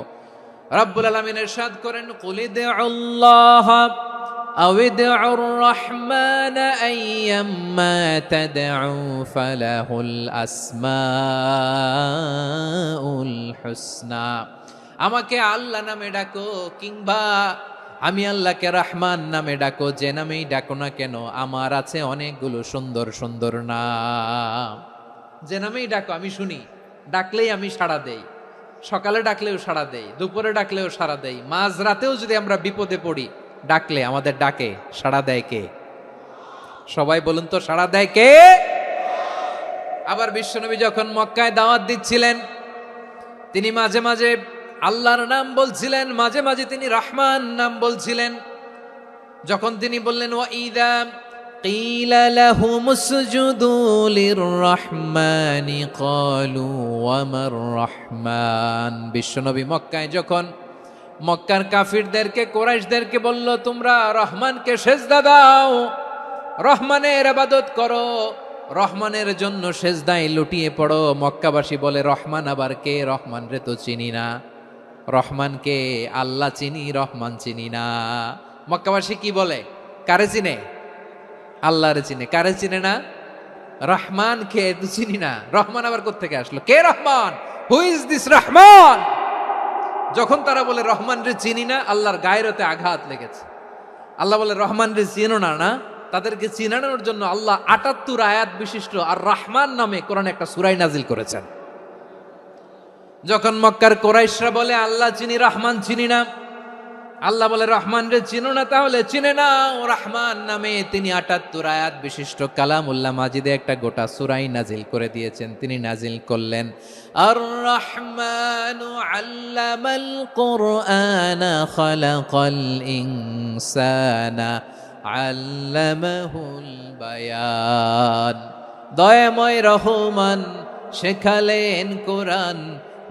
রব্বুল আলামিন ইরশাদ করেন, কুলিদুল্লাহ আউদিউর রহমান আইয়াম্মা তাদউ ফালাহুল আসমাউল হুসনা। আমাকে আল্লাহ নামে ডাকো, কিংবা আমি আল্লাহকে রহমান নামে ডাকো, যে নামেই ডাকো না কেন আমার আছে অনেকগুলো সুন্দর সুন্দর নাম। যে নামেই ডাকো আমি শুনি, ডাকলেই আমি সাড়া দেই। সকালে ডাকলেও সাড়া দেই, দুপুরে ডাকলেও সাড়া দেই, মাঝ রাতেও যদি আমরা বিপদে পড়ি, ডাকলে আমাদের ডাকে সাড়া দেয় কে? সবাই বলুন তো, সাড়া দেয় কে? আবার বিশ্বনবী যখন মক্কায় দাওয়াত দিচ্ছিলেন, তিনি মাঝে মাঝে আল্লাহর নাম বলছিলেন, মাঝে মাঝে তিনি রহমান নাম বলছিলেন। যখন তিনি বললেন ওয়াইদা কিলা লাহুমুসজুদু লিররহমানি ক্বালু ওয়ামার রহমান। বিশ্বনবী মক্কায় যখন মক্কার কাফিরদেরকে, কুরাইশদেরকে বলল তোমরা রহমানকে সেজদা দাও, রহমানের ইবাদত করো, রহমানের জন্য সেজদায় লুটিয়ে পড়ো, মক্কাবাসী বলে রহমান আবার কে? রহমান রে তো চিনি না। রহমানকে আল্লাহ চিনি, রহমান চিনি না। মক্কাবাসী কি বলে? কারে চিনে? আল্লাহরে চিনে। কারে চিনে না? রহমান কে তো চিনি না। রহমান আবার কোত্থেকে আসলো? কে Rahman? Who is this Rahman? যখন তারা বলে রহমান রে চিনি না, আল্লাহর গায়রতে আঘাত লেগেছে। আল্লাহ বলে রহমান রে চিনো না, না? তাদেরকে চিনানোর জন্য আল্লাহ ৭৮ আয়াত বিশিষ্ট আর রহমান নামে কোরআনে একটা সূরা নাজিল করেছেন। যখন মক্কার কুরাইশরা বলে আল্লাহ চিনি, রহমান চিনি না, আল্লাহ বলে রহমান রে চিনো না, তাহলে চিনে নাও রহমান নামে। তিনি ৭৮ আয়াত বিশিষ্ট কালামুল্লাহ মাজিদে একটা গোটা সূরা নাজিল করে দিয়েছেন। তিনি নাজিল করলেন, আর রহমানু আল্লামাল কুরআনা খালাকাল ইনসানা আল্লামাহুল বায়ান। দয়াময় রহমান শেখালেন কোরআন,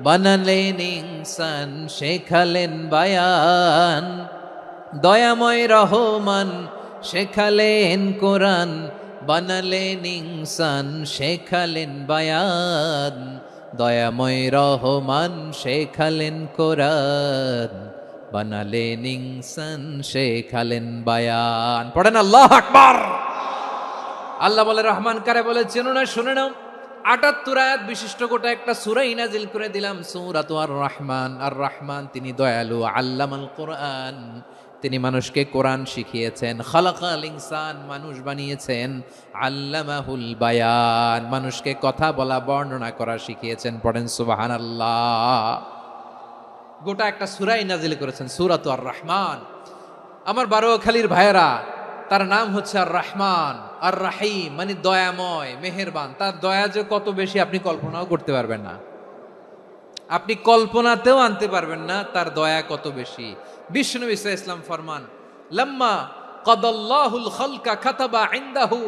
বানালেন ইনসান, শেখালেন বায়ান। দয়াময় রহমান শেখালেন কোরআন, বানালেন ইনসান, শেখালেন বায়ান। দয়াময় রহমান শেখালেন কোরআন, বানালেন ইনসান, শেখালেন বায়ান। পড়েন আল্লাহু আকবার। আল্লাহ বলে রহমান কারে বলে চেনো না? শুনে নাও, ৭৮ আয়াত বিশিষ্ট গোটা একটা সূরা নাজিল করে দিলাম, সূরাতু আর রহমান। আর রহমান তিনি দয়ালু, আল্লামাল কোরআন, তিনি মানুষকে কোরআন শিখিয়েছেন। খালাকাল ইনসান, মানুষ বানিয়েছেন। আল্লামাহুল বায়ান, মানুষকে কথা বলা বর্ণনা করা শিখিয়েছেন। পড়েন সুবহানাল্লাহ। গোটা একটা সূরাই নাজিল করেছেন, সূরাতু আর রহমান। আমার বারোখালীর ভাইয়েরা, তার নাম হচ্ছে আর রহমান আর রাহিম, মানে দয়াময়, মেহেরবান। তার দয়া যে কত বেশি আপনি কল্পনাও করতে পারবেন না, আপনি কল্পনাতেও আনতে পারবেন না তার দয়া কত বেশি। বিষ্ণু ঈসা ইসলাম ফরমান, লাম্মা কাদাল্লাহুল খালকা কাতাবা ইনদাহু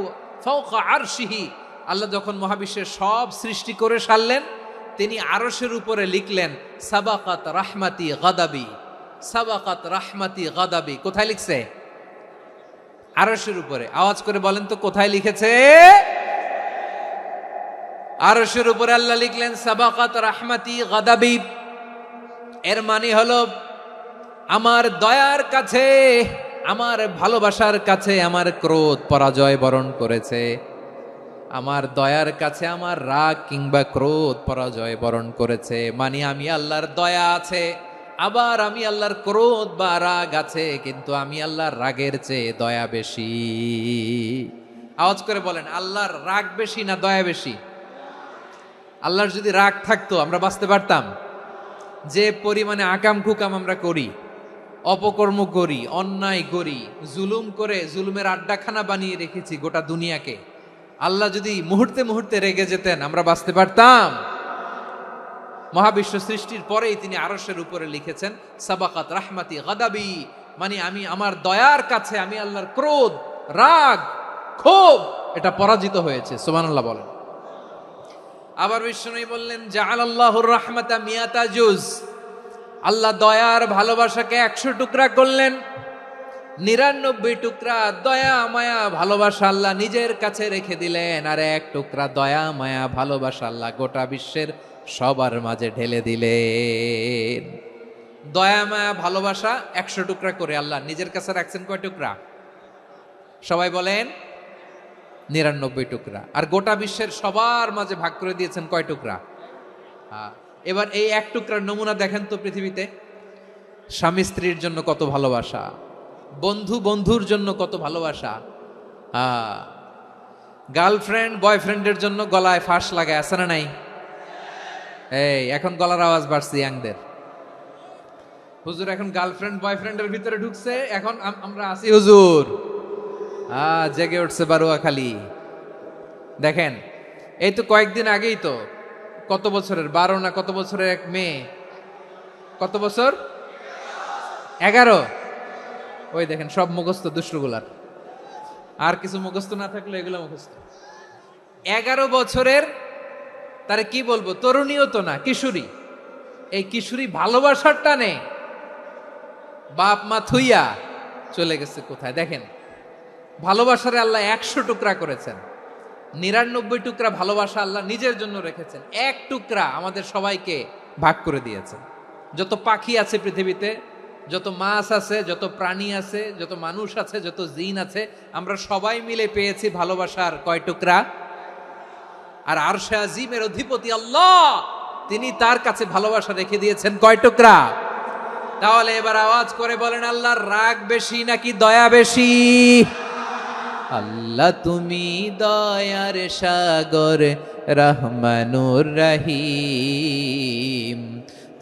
ফাওকা আরশিহি, আল্লাহ যখন মহাবিশ্বের সব সৃষ্টি করে সারলেন, তিনি আরশের উপরে লিখলেন সাবাকাত রাহমাতি গাদাবি, সাবাকাত রাহমাতি গাদাবি। কোথায় লিখছে? আরশের উপরে। আওয়াজ করে বলেন তো কোথায় লিখেছে? আরশের উপরে আল্লাহ লিখলেন সাবাকাত রাহমাতি গাদাবি। এর মানে হলো আমার দয়ার কাছে, আমার ভালোবাসার কাছে আমার ক্রোধ পরাজয় বরণ করেছে। আমার দয়ার কাছে আমার রাগ কিংবা ক্রোধ পরাজয় বরণ করেছে। মানে আমি আল্লাহর দয়া আছে, আবার আমি আল্লাহর ক্রোধ বা রাগ আছে, কিন্তু আমি আল্লাহর রাগের চেয়ে দয়া বেশি। আওয়াজ করে বলেন, আল্লাহর রাগ বেশি না দয়া বেশি? আল্লাহর যদি রাগ থাকতো আমরা বাঁচতে পারতাম? যে পরিমাণে আকাম কুকাম আমরা করি, অপকর্ম করি, অন্যায় করি, জুলুম করে জুলুমের আড্ডাখানা বানিয়ে রেখেছি গোটা দুনিয়াকে, আল্লাহ যদি মুহূর্তে মুহূর্তে রেগে যেতেন আমরা বাঁচতে পারতাম? মহাবিশ্ব সৃষ্টির পরেই তিনি আরশের উপরে লিখেছেন সাবাকাত রাহমাতি গাদাবি, মানে আমি আমার দয়ার কাছে আমি আল্লাহর ক্রোধ, রাগ, ক্ষোভ এটা পরাজিত হয়েছে। সুবহানাল্লাহ বলেন। আবার বিষ্ণু বললেন জাআলাল্লাহুর রাহমাতা মিয়াতা জুজ, আল্লাহ দয়ার ভালোবাসাকে 100 টুকরা করলেন। 99 টুকরা দয়া মায়া ভালোবাসা আল্লাহ নিজের কাছে রেখে দিলেন, আর 1 টুকরা দয়া মায়া ভালোবাসা আল্লাহ গোটা বিশ্বের সবার মাঝে ঢেলে দিলেন। দয়া মায়া ভালোবাসা 100 টুকরা করে আল্লাহ নিজের কাছে রাখছেন। কয় টুকরা? সবাই বলেন 99 টুকরা। আর গোটা বিশ্বের সবার মাঝে ভাগ করে দিয়েছেন কয় টুকরা? এবার এই 1 টুকরার নমুনা দেখেন তো পৃথিবীতে। স্বামী স্ত্রীর জন্য কত ভালোবাসা, বন্ধু বন্ধুর জন্য কত ভালোবাসা, গার্লফ্রেন্ড বয়ফ্রেন্ডের জন্য গলায় ফাঁস লাগায়, আছে না নাই? এই এখন গলার আওয়াজ বাড়ছে ইয়াংদের। হুজুর এখন গার্লফ্রেন্ড বয়ফ্রেন্ডের ভিতরে ঢুকছে, এখন আমরা আছি হুজুর। জেগে উঠছে বারোয়াখালী। দেখেন এই তো কয়েকদিন আগেই তো, কত বছরের 12 না কত বছরের এক মেয়ে, কত বছর? 11। ওই দেখেন সব মুখস্থ দুষ্টগুলার, আর কিছু মুখস্থ না থাকলে এগুলো মুখস্থ। 11 বছরের, তারে কি বলবো, তরুণীও তো না, কিশোরী। এই কিশোরী ভালোবাসার টানে বাপ মা থুইয়া চলে গেছে কোথায়? দেখেন ভালোবাসারে আল্লাহ 100 টুকরা করেছেন, 99 টুকরা ভালোবাসা আল্লাহ নিজের জন্য রেখেছেন, 1 টুকরা আমাদের সবাইকে ভাগ করে দিয়েছেন। যত পাখি আছে পৃথিবীতে, যত মাছ আছে, যত প্রাণী আছে, যত মানুষ আছে, যত জিন আছে, আমরা সবাই মিলে পেয়েছি ভালোবাসার কয় টুকরা? আর আরশে আজিমের অধিপতি আল্লাহ, তিনি তার কাছে ভালোবাসা রেখে দিয়েছেন কয় টুকরা? তাহলে এবার আওয়াজ করে বলেন, আল্লাহর রাগ বেশি নাকি দয়া বেশি? আল্লাহ তুমি দয়ার সাগর রহমানুর রহিম,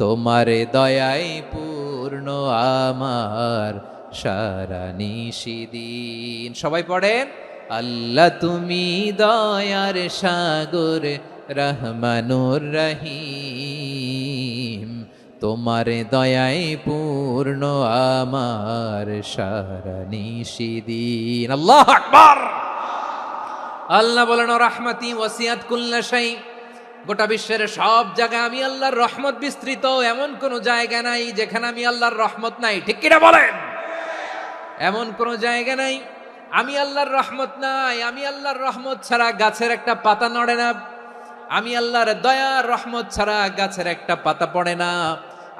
তোমার দয়ায় পূর্ণ আমার সারা নিশিদিন। সবাই পড়েন, আল্লাহ তুমি দয়ার সাগর রহমানুর রহিম, তোমার দয়ায় পূর্ণ আমার সারা নিশিদিন। আল্লাহু আকবার। আল্লাহ বলেন রাহমাতি ওয়াসিয়াত কুল্লা শাই, গোটা বিশ্বের সব জায়গায় আমি আল্লাহর রহমত বিস্তৃত, এমন কোন জায়গা নাই যেখানে আমি আল্লাহর রহমত নাই। ঠিক কিনা বলেন? এমন কোন জায়গা নাই আমি আল্লাহর রহমত নাই। আমি আল্লাহর রহমত ছাড়া গাছের একটা পাতা নড়ে না, আমি আল্লাহর দয়ার রহমত ছাড়া গাছের একটা পাতা পড়ে না,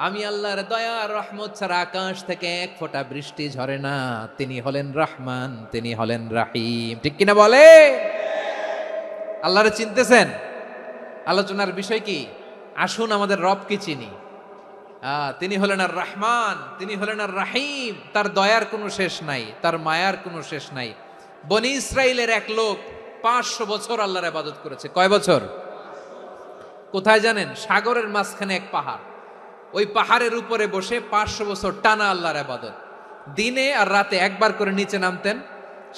আমি আল্লাহর দয়ার রহমত ছাড়া আকাশ থেকে 1 ফোঁটা বৃষ্টি ঝরে না। তিনি হলেন রহমান, তিনি হলেন রাহিম। ঠিক কিনা বলে? আল্লাহরে চিনতেছেন? আলোচনার বিষয় কি? আসুন আমাদের রবকে চিনি। তিনি হলেন আর রহমান, তিনি হলেন আর রাহিম। তার দয়ার কোনো শেষ নাই, তার মায়ার কোনো শেষ নাই। বনি ইসরাইলের এক লোক 500 বছর আল্লাহর ইবাদত করেছে। কয় বছর? কোথায় জানেন? সাগরের মাঝখানে এক পাহাড়, ওই পাহাড়ের উপরে বসে 500 বছর টানা আল্লাহর ইবাদত। দিনে আর রাতে একবার করে নিচে নামতেন।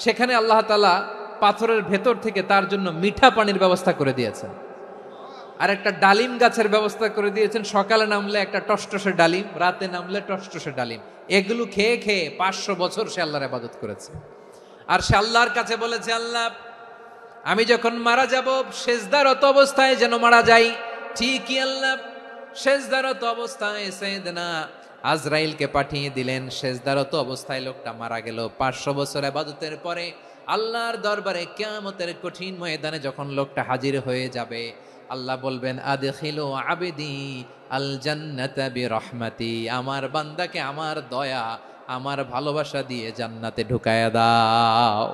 সেখানে আল্লাহ তাআলা পাথরের ভেতর থেকে তার জন্য মিঠা পানির ব্যবস্থা করে দিয়েছেন, আর একটা ডালিম গাছের ব্যবস্থা করে দিয়েছেন। সকালে নামলে একটা টসটসে ডালিম, রাতে নামলে টসটসে ডালিম। এগুলো খেয়ে খেয়ে 500 বছর সে আল্লাহর ইবাদত করেছে। আর সে আল্লাহর কাছে বলেছে, আল্লাহ আমি যখন মারা যাব সেজদারত অবস্থায় যেন মারা যাই। ঠিকই আল্লাহ সেজদারত অবস্থায় সাইয়েদনা আজরাইলকে পাঠিয়ে দিলেন। সেজদারত অবস্থায় লোকটা মারা গেল। 500 বছর ইবাদতের পরে আল্লাহর দরবারে কিয়ামতের কঠিন ময়দানে যখন লোকটা হাজির হয়ে যাবে, আল্লাহ বলবেন, আদখিলু আবদি আল জান্নাতা বিরহমাতি, আমার বান্দাকে আমার দয়া, আমার ভালোবাসা দিয়ে জান্নাতে ঢুকায়া দাও।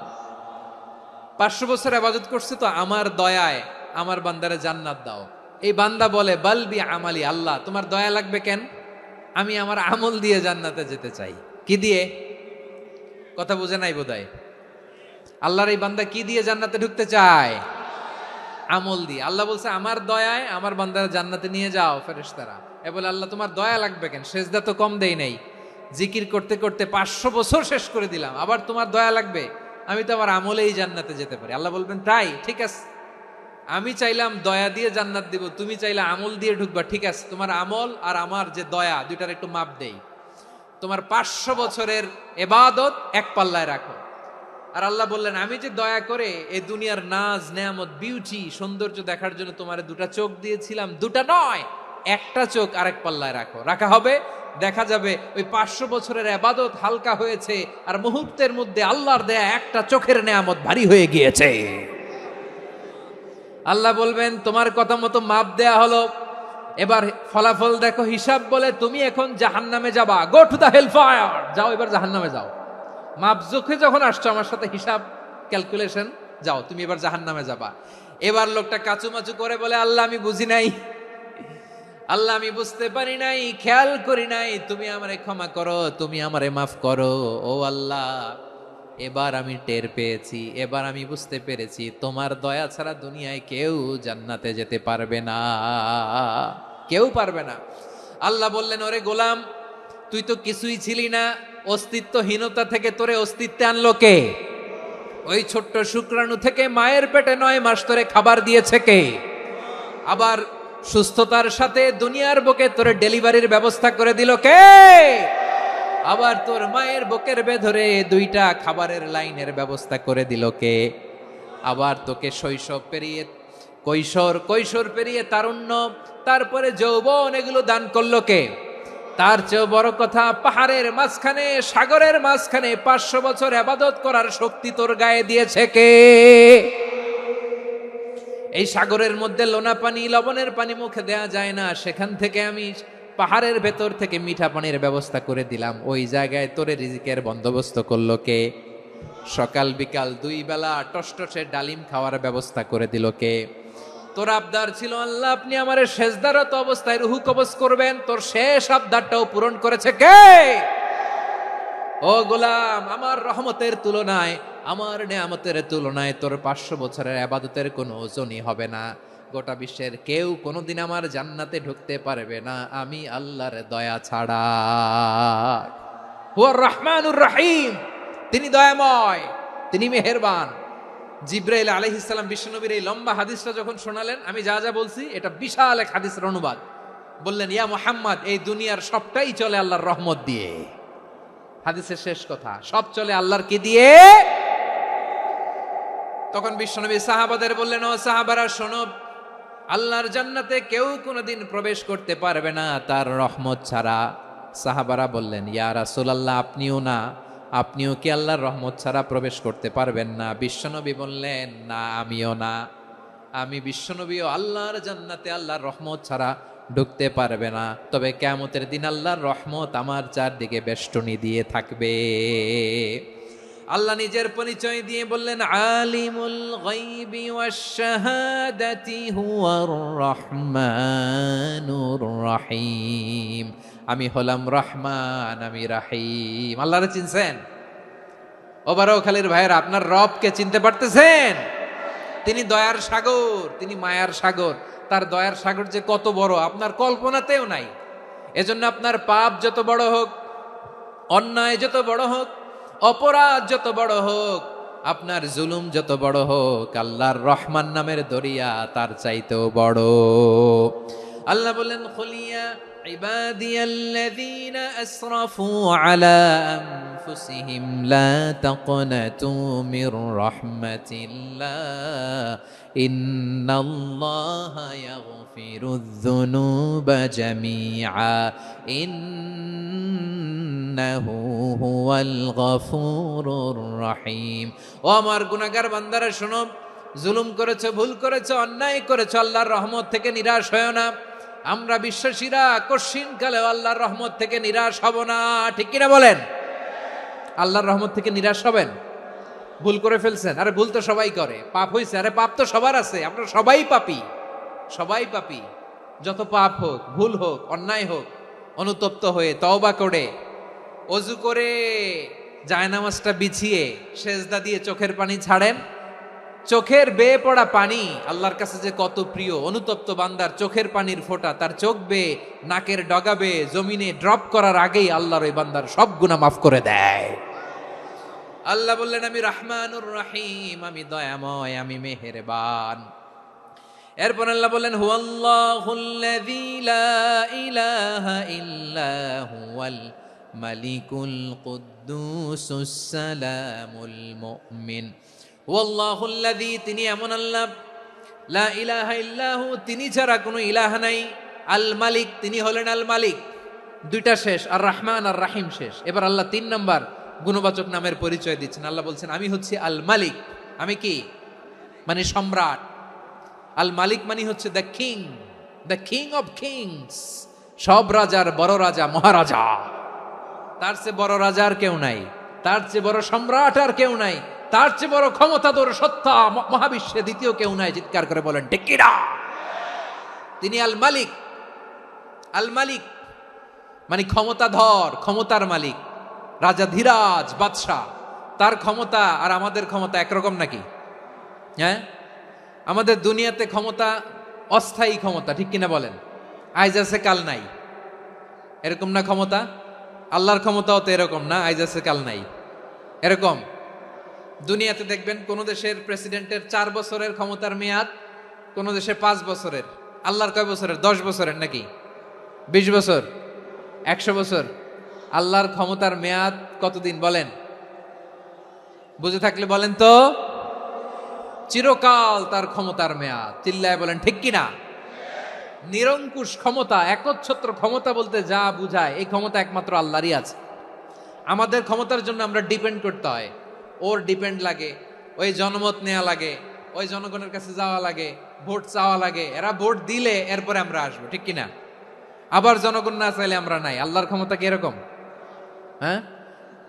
500 বছর ইবাদত করছে তো আমার দয়ায় আমার বান্দারে জান্নাত দাও। এই বান্দা বলে, বালবি আমালি, আল্লাহ তোমার দয়া লাগবে কেন? আমি আমার আমল দিয়ে জান্নাতে যেতে চাই। কি দিয়ে? কথা বুঝে নাই বোধহয়। আল্লাহর এই বান্দা কি দিয়ে জান্নাতে ঢুকতে চায়? আমল দিয়ে। আল্লাহ বলছে, আমার দয়ায় আমার বান্দারা জান্নাতে নিয়ে যাও। ফেরেশতারা এ বলে, আল্লাহ তোমার দয়া লাগবে কেন? সেজদা তো কম দেই নাই, জিকির করতে করতে 500 বছর শেষ করে দিলাম, আবার তোমার দয়া লাগবে? আমি তো আমার আমলেই জান্নাতে যেতে পারি। আল্লাহ বলবেন, তাই ঠিক আছে, আমি চাইলাম দয়া দিয়ে জান্নাত দিব, তুমি চাইলে আমল দিয়ে ঢুকবা। ঠিক আছে, তোমার আমল আর আমার যে দয়া, দুইটার একটু মাপ দেই। তোমার 500 বছরের ইবাদত এক পাল্লায় রাখো। আর আল্লাহ বললেন, আমি যে দয়া করে এই দুনিয়ার নাজ নেয়ামত বিউটি সৌন্দর্য দেখার জন্য তোমার দুটা চোখ দিয়েছিলাম, দুটা নয় একটা চোখ আরেক পাল্লায় রাখো। রাখা হবে, দেখা যাবে ওই 500 বছরের ইবাদত হালকা হয়েছে, আর মুহূর্তের মধ্যে আল্লাহর দেয়া একটা চোখের নেয়ামত ভারী হয়ে গিয়েছে। আল্লাহ বলবেন, তোমার কথা মতো মাপ দেয়া হলো, এবার ফলাফল দেখো। হিসাব বলে, তুমি এখন জাহান্নামে যাবা। Go to the hell fire, যাও এবার জাহান্নামে যাও। মাপ চোখে যখন আসছো আমার সাথে হিসাব ক্যালকুলেশন, যাও তুমি এবার জাহান্নামে যাবা। এবার লোকটা কাচুমাচু করে বলে, আল্লাহ আমি বুঝি নাই, আল্লাহ আমি বুঝতে পারি নাই, খেয়াল করি নাই, তুমি আমারে ক্ষমা করো, তুমি আমারে মাফ করো। ও আল্লাহ, এবার আমি টের পেয়েছি, এবার আমি বুঝতে পেরেছি, তোমার দয়া ছাড়া দুনিয়ায় কেউ জান্নাতে যেতে পারবে না, কেউ পারবে না। আল্লাহ বললেন, ওরে গোলাম, তুই তো কিছুই ছিলি না, অস্তিত্বহীনতা থেকে তোরে অস্তিত্বে আনলো কে? ওই ছোট্ট শুক্রাণু থেকে মায়ের পেটে 9 মাস ধরে খাবার দিয়েছে কে? আবার সুস্থতার সাথে দুনিয়ার বুকে তোরে ডেলিভারির ব্যবস্থা করে দিল কে? আবার তোর মায়ের বুকের ভেতরে 2টা খাবারের লাইনের ব্যবস্থা করে দিল কে? আবার তোকে শৈশব পেরিয়ে কৈশোর পেরিয়ে তারুণ্য, তারপরে যৌবন, এগুলো দান করলো কে? তার চেয়েও বড় কথা, পাহাড়ের মাঝখানে সাগরের মাঝখানে 500 বছর ইবাদত করার শক্তি তোর গায়ে দিয়েছে কে? এই সাগরের মধ্যে লোনা পানি, লবণের পানি মুখে দেয়া যায় না, সেখান থেকে আমি পাহাড়ের ভেতর থেকে মিঠা পানির ব্যবস্থা করে দিলাম। ওই জায়গায় তোরে রিজিকের বন্দোবস্ত করলো কে? সকাল বিকাল 2 বেলা টসটসে ডালিম খাওয়ার ব্যবস্থা করে দিল কে? তোর আবদার ছিল, আল্লাহ আপনি আমারে সেজদারত অবস্থায় রুহু কবজ করবেন, তোর শেষ আবদারটাও পূরণ করেছে কে? ও গোলাম, আমার রহমতের তুলনায়, আমার নেয়ামতের তুলনায় তোর 500 বছরের ইবাদতের কোনো ওজনই হবে না। গোটা বিশ্বের কেউ কোনোদিন আমার জান্নাতে ঢুকতে পারবে না আমি আল্লাহর দয়া ছাড়া। হুয়ার রহমানুর রহিম, তিনি দয়াময়, তিনি মেহেরবান। জিব্রাইল আলাইহিস সালাম বিশ্বনবীর এই লম্বা হাদিসটা যখন শোনালেন, আমি যা যা বলছি এটা বিশাল এক হাদিসের অনুবাদ। বললেন, ইয়া মুহাম্মদ, এই দুনিয়ার সবটাই চলে আল্লাহর রহমত দিয়ে। হাদিসের শেষ কথা, সব চলে আল্লাহর কি দিয়ে? তখন বিশ্বনবী সাহাবাদের বললেন, ও সাহাবারা শোনো, আল্লাহর জান্নাতে কেউ কোনোদিন প্রবেশ করতে পারবে না তার রহমত ছাড়া। সাহাবারা বললেন, ইয়া রাসূলুল্লাহ, আপনিও না? আপনিও কি আল্লাহর রহমত ছাড়া প্রবেশ করতে পারবেন না? বিশ্বনবী বললেন, না আমিও না, আমি বিশ্বনবীও আল্লাহর জান্নাতে আল্লাহর রহমত ছাড়া ঢুকতে পারবে না। তবে কিয়ামতের দিন আল্লাহর রহমত আমার চারদিকে বেষ্টনী দিয়ে থাকবে। আল্লাহ নিজের পরিচয় দিয়ে বললেন, আলিমুল গায়বি ওয়াশ শাহাদাতি হুয়ার রহমানুর রহিম। আমি হলাম রহমান, আমি রাহিম। আল্লাহরে চিনছেন? ওবারও খালির ভাইয়ের, আপনার রবকে চিনতে পারতেছেন? তিনি দয়ার সাগর, তিনি মায়ার সাগর। তার দয়ার সাগর যে কত বড় আপনার কল্পনাতেও নাই। এজন্য আপনার পাপ যত বড় হোক, অন্যায় যত বড় হোক, অপরাধ যত বড় হোক, আপনার জুলুম যত বড় হোক, আল্লাহর রহমান নামের দরিয়া তার চাইতেও বড়। আল্লাহ বলেন, খুলিয়া ইবাদিয়াল্লাযীনা আসরাফু আলা আনফুসিহিম লা তাকনাতু মির রাহমাতিল্লাহ ইন্নাল্লাহা ইয়াগফিরুয যুনুবা জামিআ ইন্নাহু হুয়াল গফুরুর রহিম। ও আমার গুনাহগার বান্দারা শোনো, জুলুম করেছো, ভুল করেছো, অন্যায় করেছো, আল্লাহর রহমত থেকে নিরাশ হয়ো না। আমরা বিশ্বাসীরা কশিনকালেও আল্লাহর রহমত থেকে নিরাশ হব না, ঠিক কিনা বলেন? আল্লাহর রহমত থেকে নিরাশ হবেন? ভুল করে ফেলছেন, আরে ভুল তো সবাই করে। পাপ হয়েছে, আরে পাপ তো সবার আছে, আমরা সবাই পাপী, সবাই পাপী। যত পাপ হোক, ভুল হোক, অন্যায় হোক, অনুতপ্ত হয়ে তওবা করে, অজু করে, জায়নামাজটা বিছিয়ে সেজদা দিয়ে চোখের পানি ছাড়েন। চোখের বেয়ে পড়া পানি আল্লাহর কাছে যে কত প্রিয়। অনুতপ্ত বান্দার চোখের পানির ফোঁটা তার চোখ বেয়ে, নাকের ডগা বেয়ে জমিনে ড্রপ করার আগেই আল্লাহর ওই বান্দার সব গুনাহ মাফ করে দেয়। আল্লাহ বললেন, আমি রহমানুর রহিম, আমি দয়াময়, আমি মেহেরবান। এরপর আল্লাহ বললেন, হুয়াল্লাহুল্লাযী লা ইলাহা ইল্লা হুয়াল মালিকুল কুদ্দুসুস সালামুল মুমিন। ওয়াল্লাহুল্লাযী, তিনি এমন আল্লাহ, লা ইলাহা ইল্লাহু, তিনি ছাড়া কোনো ইলাহ নাই, আল মালিক, তিনি হলেন আল মালিক। দুইটা শেষ, আর রহমান আর রাহিম শেষ। এবার আল্লাহ 3 নাম্বার গুণবাচক নামের পরিচয় দিচ্ছেন। আল্লাহ বলছেন, আমি হচ্ছি আল মালিক। আমি কি? মানে সম্রাট। আল মালিক মানে হচ্ছে the king, the king of kings, সব রাজার বড় রাজা, মহারাজা। তার চেয়ে বড় রাজা আর কেউ নাই, তার চেয়ে বড় সম্রাট আর কেউ নাই, তার চেয়ে বড় ক্ষমতাধর সত্তা মহাবিশ্বে দ্বিতীয় কেউ নাই। চিৎকার করে বলেন ঠিক কিনা? তিনি আল মালিক। আল মালিক মানে ক্ষমতাধর, ক্ষমতার মালিক, রাজা ধীরাজ বাদশাহ। তার ক্ষমতা আর আমাদের ক্ষমতা একরকম নাকি? হ্যাঁ, আমাদের দুনিয়াতে ক্ষমতা অস্থায়ী ক্ষমতা, ঠিক কিনা বলেন? আইজ আছে কাল নাই, এরকম না ক্ষমতা? আল্লাহর ক্ষমতাও তো এরকম না, আইজ আছে কাল নাই এরকম। দুনিয়াতে দেখবেন কোন দেশের প্রেসিডেন্টের 4 বছরের ক্ষমতার মেয়াদ, কোন দেশে 5 বছরের। আল্লাহর কয় বছরের? 10 বছরের নাকি 20 বছর, 100 বছর? আল্লাহর ক্ষমতার মেয়াদ কতদিন বলেন? বুঝে থাকলে বলেন তো। চিরকাল তার ক্ষমতার মেয়াদ। চিল্লায় বলেন ঠিক কিনা? নিরঙ্কুশ ক্ষমতা, একচ্ছত্র ক্ষমতা বলতে যা বুঝায়, এই ক্ষমতা একমাত্র আল্লাহরই আছে। আমাদের ক্ষমতার জন্য আমরা ডিপেন্ড করতে হয়, ওর ডিপেন্ড লাগে, ওই জনমত নেওয়া লাগে, ওই জনগণের কাছে যাওয়া লাগে, ভোট চাওয়া লাগে, এরা ভোট দিলে এরপরে আমরা আসবো, ঠিক কিনা? আবার জনগণ না চাইলে আমরা নাই। আল্লাহর ক্ষমতা কি এরকম? হ্যাঁ।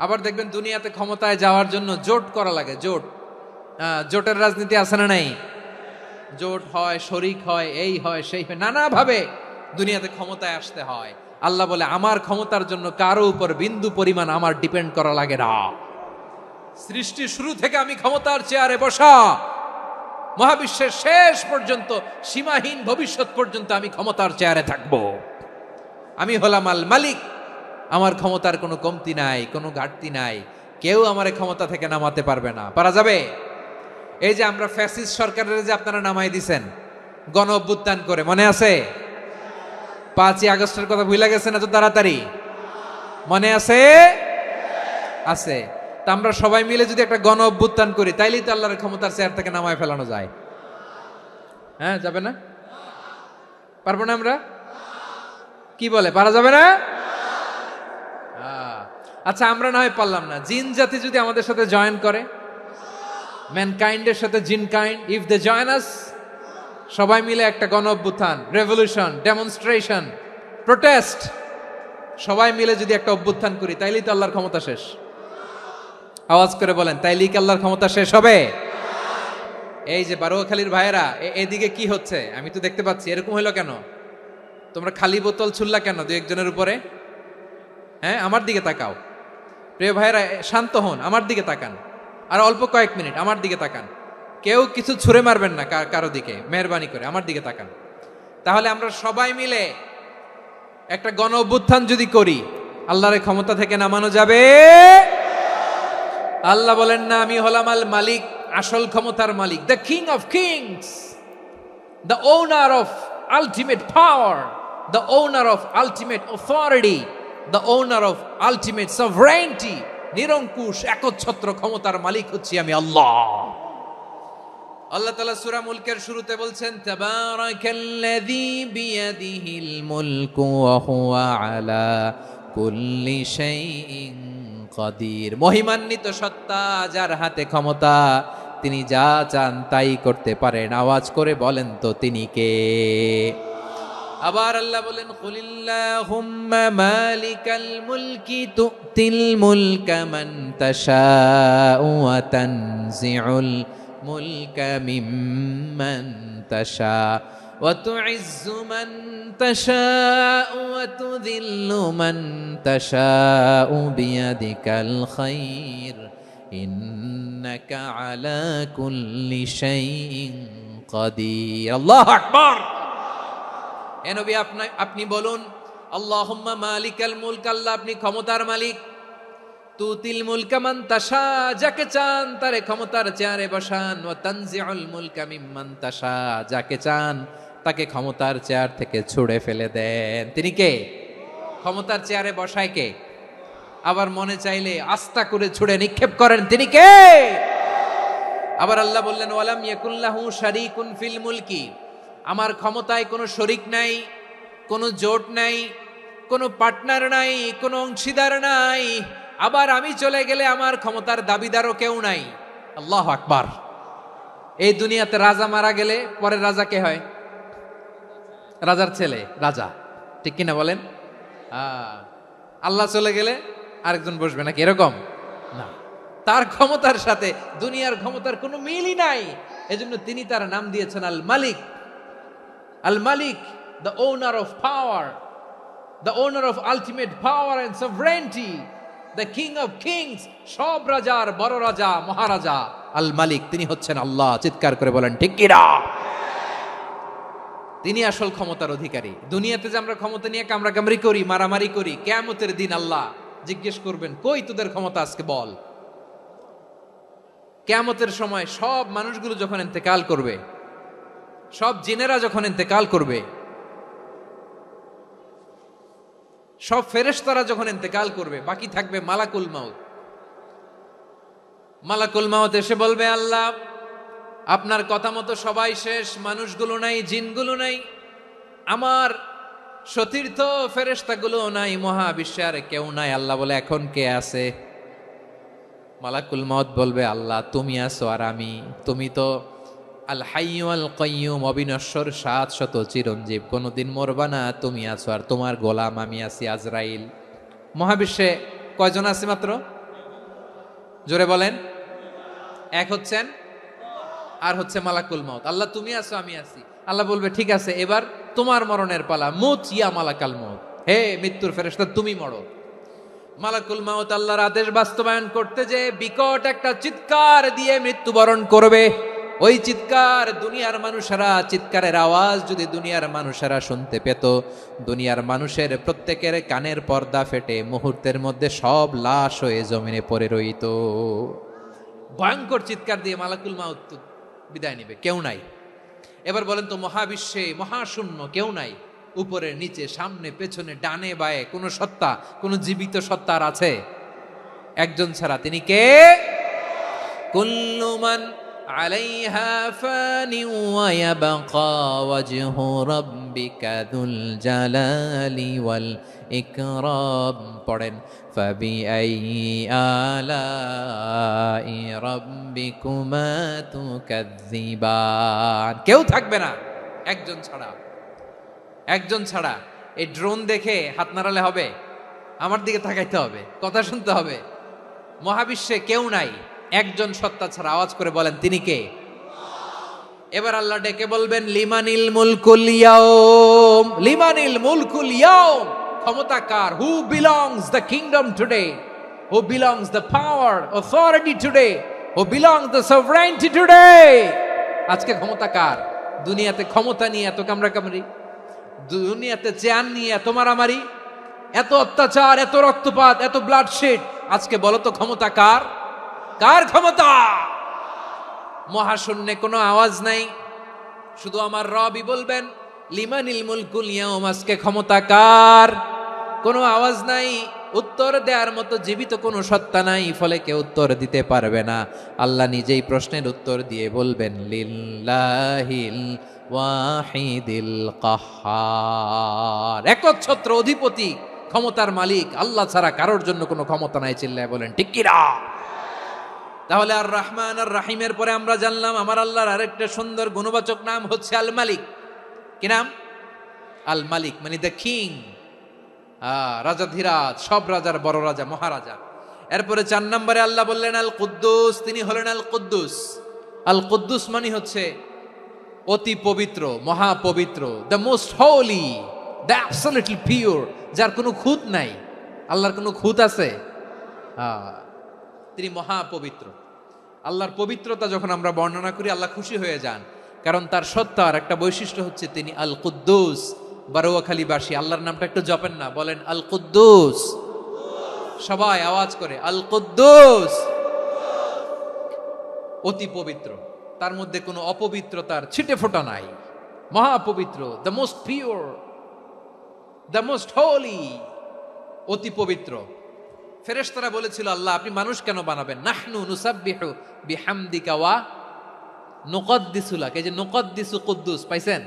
আবার দেখবেন দুনিয়াতে ক্ষমতায় যাওয়ার জন্য জোট করা লাগে, জোট। জোটের রাজনীতি আছে না নাই? জোট হয়, শরিক হয়, এই হয়, সেই হয়, নানাভাবে দুনিয়াতে ক্ষমতায় আসতে হয়। আল্লাহ বলে, আমার ক্ষমতার জন্য কারো উপর বিন্দু পরিমাণ আমার ডিপেন্ড করা লাগে না। সৃষ্টি শুরু থেকে আমি ক্ষমতার চেয়ারে বসা, মহাবিশ্বের শেষ পর্যন্ত, সীমাহীন ভবিষ্যৎ পর্যন্ত আমি ক্ষমতার চেয়ারে থাকবো। আমি হলাম আল মালিক। আমার ক্ষমতার কোনো কমতি নাই, কোনো ঘাটতি নাই। কেউ আমার ক্ষমতা থেকে নামাতে পারবে না। পারা যাবে? এই যে আমরা ফ্যাসিস্ট সরকারের যে আপনারা নামাই দিছেন গণ অভ্যুত্থান করে, মনে আছে? 5ই আগস্টের কথা ভুলে গেছেন এত তাড়াতাড়ি? মনে আছে? আছে। তা আমরা সবাই মিলে যদি একটা গণ অভ্যুত্থান করি, তাইলেই তো আল্লাহর ক্ষমতার চেয়ার থেকে নামায় ফেলানো যায়। হ্যাঁ, যাবে না? পারবো না আমরা? কি বলে, পারা যাবে না? আচ্ছা, আমরা না হয় পারলাম না, জিন জাতি যদি আমাদের সাথে জয়েন করে, ম্যানকাইন্ডের সাথে জিনকাইন্ড, ইফ দে জয়েন আস, সবাই মিলে একটা গণ অভ্যুত্থান, রেভলিউশন, ডেমনস্ট্রেশন, প্রোটেস্ট, সবাই মিলে যদি একটা অভ্যুত্থান করি, তাইলেই তো আল্লাহর ক্ষমতা শেষ। আওয়াজ করে বলেন, তাইলেই কি আল্লাহর ক্ষমতা শেষ হবে? এই যে বারোয়াখালীর ভাইয়েরা, এদিকে কি হচ্ছে আমি তো দেখতে পাচ্ছি। এরকম হলো কেন? তোমরা খালি বোতল ছুড়লা কেন 2-1 জনের উপরে? হ্যাঁ, আমার দিকে তাকাও। প্রিয় ভাইরা, শান্ত হন, আমার দিকে তাকান। আর অল্প কয়েক মিনিট আমার দিকে তাকান। কেউ কিছু ছুঁড়ে মারবেন না কারো দিকে, মেহরবানি করে আমার দিকে তাকান। তাহলে আমরা সবাই মিলে একটা গণ অভ্যুত্থান যদি করি, আল্লাহর ক্ষমতা থেকে নামানো যাবে। আল্লাহ বলেন না, আমি হলাম আল মালিক, আসল ক্ষমতার মালিক, the king of kings, the owner of ultimate power, the owner of ultimate authority, the owner of ultimate sovereignty. নিরঙ্কুশ একচ্ছত্র ক্ষমতার মালিক হচ্ছি আমি আল্লাহ। আল্লাহ তাআলা সূরা মুলকের শুরুতে বলছেন, তাবারাকাল্লাযী বিয়াদিহিল মুলকু ওয়া হুয়া আলা কুল্লি শাইইন কাদির। মহিমান্বিত সত্তা, যার হাতে ক্ষমতা, তিনি যা চান তাই করতে পারেন। আওয়াজ করে বলেন তো তিনি কে? আবার আল্লাহ বলেন, কুলিল্লাহুম্মা মালিকাল মুলকি তুতিল মুলকা মান তাশাউ ওয়া তানজিউল মুলকা মিম্মান তাশা ওয়া তুইজ্জু মান তাশাউ ওয়া তুযিল্লু মান তাশাউ বিয়াদিকাল খায়র ইন্নাকা আলা কুল্লি শাইইন কাদির। আল্লাহু আকবার। এ নবী, আপনি বলুন, আল্লাহুম্মা মালিকাল মুলক, আল্লাহ আপনি ক্ষমতার মালিক। তুতিল মুলকা মান তাশা, যাকে চান তারে ক্ষমতার চেয়ারে বসান। ওয়া তানজিউল মুলকা মিম্মান তাশা, যাকে চান তাকে ক্ষমতার চেয়ার থেকে ছুঁড়ে ফেলে দেন। তিনি কে? ক্ষমতার চেয়ারে বসায় কে? আবার মনে চাইলে আস্থা করে ছুঁড়ে নিক্ষেপ করেন, তিনি কে? আবার আল্লাহ বললেন, ওয়ালাম ইয়াকুল্লাহু শারীকুন ফিল মুলকি, আমার ক্ষমতায় কোনো শরিক নাই, কোনো জোট নাই, কোনো পার্টনার নাই, কোনো অংশীদার নাই। আবার আমি চলে গেলে আমার ক্ষমতার দাবিদারও কেউ নাই। আল্লাহু আকবার। এই দুনিয়াতে রাজা মারা গেলে পরে রাজা কে হয়? রাজার ছেলে রাজা, ঠিক কিনা বলেন? আল্লাহ চলে গেলে আরেকজন বসবে নাকি? এরকম না, তার ক্ষমতার সাথে দুনিয়ার ক্ষমতার কোনো মিলই নাই। এজন্য তিনি তার নাম দিয়েছেন আল মালিক। আল মালিক, the owner of power, the owner of ultimate power and sovereignty, the king of kings, সব রাজার বড় রাজা, মহারাজা আল মালিক, তিনি হচ্ছেন আল্লাহ। চিৎকার করে বলেন ঠিক কিনা? তিনি আসল ক্ষমতার অধিকারী। দুনিয়াতে যে আমরা ক্ষমতা নিয়ে কামড়াকামড়ি করি, মারামারি করি, কিয়ামতের দিন আল্লাহ জিজ্ঞেস করবেন, কই তোদের ক্ষমতা আজকে বল। কিয়ামতের সময় সব মানুষগুলো যখন ইন্তেকাল করবে, সব জিনেরা যখন ইন্তেকাল করবে, সব ফেরেশতারা যখন ইন্তেকাল করবে, বাকি থাকবে মালাকুল মাউত। মালাকুল মাউত এসে বলবে, আল্লাহ আপনার কথা মতো সবাই শেষ, মানুষগুলো নাই, জিনগুলো নাই, আমার সতীর্থ ফেরেশতাগুলো নাই, মহাবিশ্বে আর কেউ নাই। আল্লাহ বলে, এখন কে আছে? মালাকুল মাউত বলবে, আল্লাহ তুমি আছো আর আমি। তুমি তো আল হাইয়্যু আল কাইয়্যুম, অবিনশ্বর, শাশ্বত, চিরঞ্জীব, কোনোদিন মরবা না, তুমি আছো আর তোমার গোলাম আমি আছি আজরাইল। মহাবিশ্বে কয়জন আছে মাত্র? জোরে বলেন। এক হচ্ছেন, আর হচ্ছে মালাকুল মাউত। আল্লাহ তুমি আছো আমি আছি। আল্লাহ বলবে, ঠিক আছে, এবার তোমার মরণের পালা, মুত ইয়া মালাকাল মাউত, হে মৃত্যুর ফেরেশতা তুমি মরো। মালাকুল মাউত আল্লাহর আদেশ বাস্তবায়ন করতে যে বিকট একটা চিৎকার দিয়ে মৃত্যুবরণ করবে। ওই চিৎকার দুনিয়ার মানুষেরা, চিৎকারের আওয়াজ যদি দুনিয়ার মানুষেরা শুনতে পেত, দুনিয়ার মানুষের প্রত্যেকের কানের পর্দা ফেটে মুহূর্তের মধ্যে সব লাশ হয়ে জমিনে পড়ে রইত। ভয়ঙ্কর চিৎকার দিয়ে মালাকুল মাউত বিদায় নিবে, কেউ নাই। এবার বলেন তো, মহাবিশ্বে মহাশূন্য, কেউ নাই, উপরে নিচে, সামনে পেছনে, ডানে বায়ে কোন সত্তা, কোন জীবিত সত্তার আছে? একজন ছাড়া, তিনি কে? কুল্লু মান আলাইহা ফানি ওয়া ইয়াবকা ওয়াজহু রাব্বিকা যুল জালালি ওয়াল ইকরাম। পড়েন, ফাবিআইয়ি আলাই রাব্বিকুমা তুকাযযিবান। কেউ থাকবে না একজন ছাড়া, একজন ছাড়া। এই ড্রোন দেখে হাত নাড়ালে হবে? আমার দিকে তাকাইতে হবে, কথা শুনতে হবে। মহাবিশ্বে কেউ নাই, একজন সত্তা ছাড়া। আওয়াজ করে বলেন, তিনি কে? এবার আল্লাহ ডেকে বলবেন, লিমানিল মুলকুল ইয়াউম, লিমানিল মুলকুল ইয়াউম, ক্ষমতা কার? Who belongs the kingdom today, who belongs the power authority today, who belongs the sovereignty today. আজকে ক্ষমতা কার? দুনিয়াতে ক্ষমতা নিয়ে এত কামড়াকামড়ি, দুনিয়াতে চেয়ার নিয়ে এত মারামারি, এত অত্যাচার, এত রক্তপাত, এত ব্লাডশেড। আজকে বলো তো ক্ষমতা কার? কার ক্ষমতা? মহাশূন্যে কোনো আওয়াজ নাই, শুধু আমার রবই বলবেন লিমানিল মুলকুল ইয়াউম। আজকে ক্ষমতা কার? কোনো আওয়াজ নাই, উত্তর দেওয়ার মতো জীবিত কোনো সত্তা নাই, ফলে কেউ উত্তর দিতে পারবে না। আল্লাহ নিজেই প্রশ্নের উত্তর দিয়ে বলবেন লিল্লাহিল ওয়াহিদিল কাহ্হার। একচ্ছত্র অধিপতি, ক্ষমতার মালিক আল্লাহ ছাড়া কারোর জন্য কোনো ক্ষমতা নাই। চিল্লায় বলেন ঠিক কিনা? তাহলে আর রহমান আর রাহিমের পরে আমরা জানলাম আমার আল্লাহর আরেকটা সুন্দর গুণবাচক নাম হচ্ছে আল মালিক। কি নাম? আল মালিক, মানে দ্য কিং, রাজাধিরাজ, সব রাজার বড় রাজা, মহারাজা। এরপরে 4 নম্বরে আল্লাহ বললেন আল কুদ্দুস, তিনি হলেন আল কুদ্দুস। আল কুদ্দুস মানে হচ্ছে অতি পবিত্র, মহাপবিত্র, the most holy, the absolutely pure, যার কোনো খুঁত নাই। আল্লাহর কোনো খুঁত আছে? তিনি মহাপবিত্র। আল্লাহর পবিত্রতা যখন আমরা বর্ণনা করি আল্লাহ খুশি হয়ে যান, কারণ তার সত্তার একটা বৈশিষ্ট্য হচ্ছে তিনি আল কুদ্দুস। বারোয়াখালীবাসী আল্লাহর নামটা একটু জপেন না, বলেন আল কুদ্দুস, সবাই আওয়াজ করে আল কুদ্দুস। অতি পবিত্র, তার মধ্যে কোনো অপবিত্রতার ছিটে ফোঁটা নাই, মহাপবিত্র, the most pure, the most holy, অতি পবিত্র। ফেরেশতারা বলেছিল আল্লাহ আপনি মানুষ কেন বানাবেন? নাহনু নুসাব্বিহু বিহামদিকা ওয়া নুকদ্দিসু লাক। এই যে নুকদ্দিসু কুদ্দুস পাইছেন?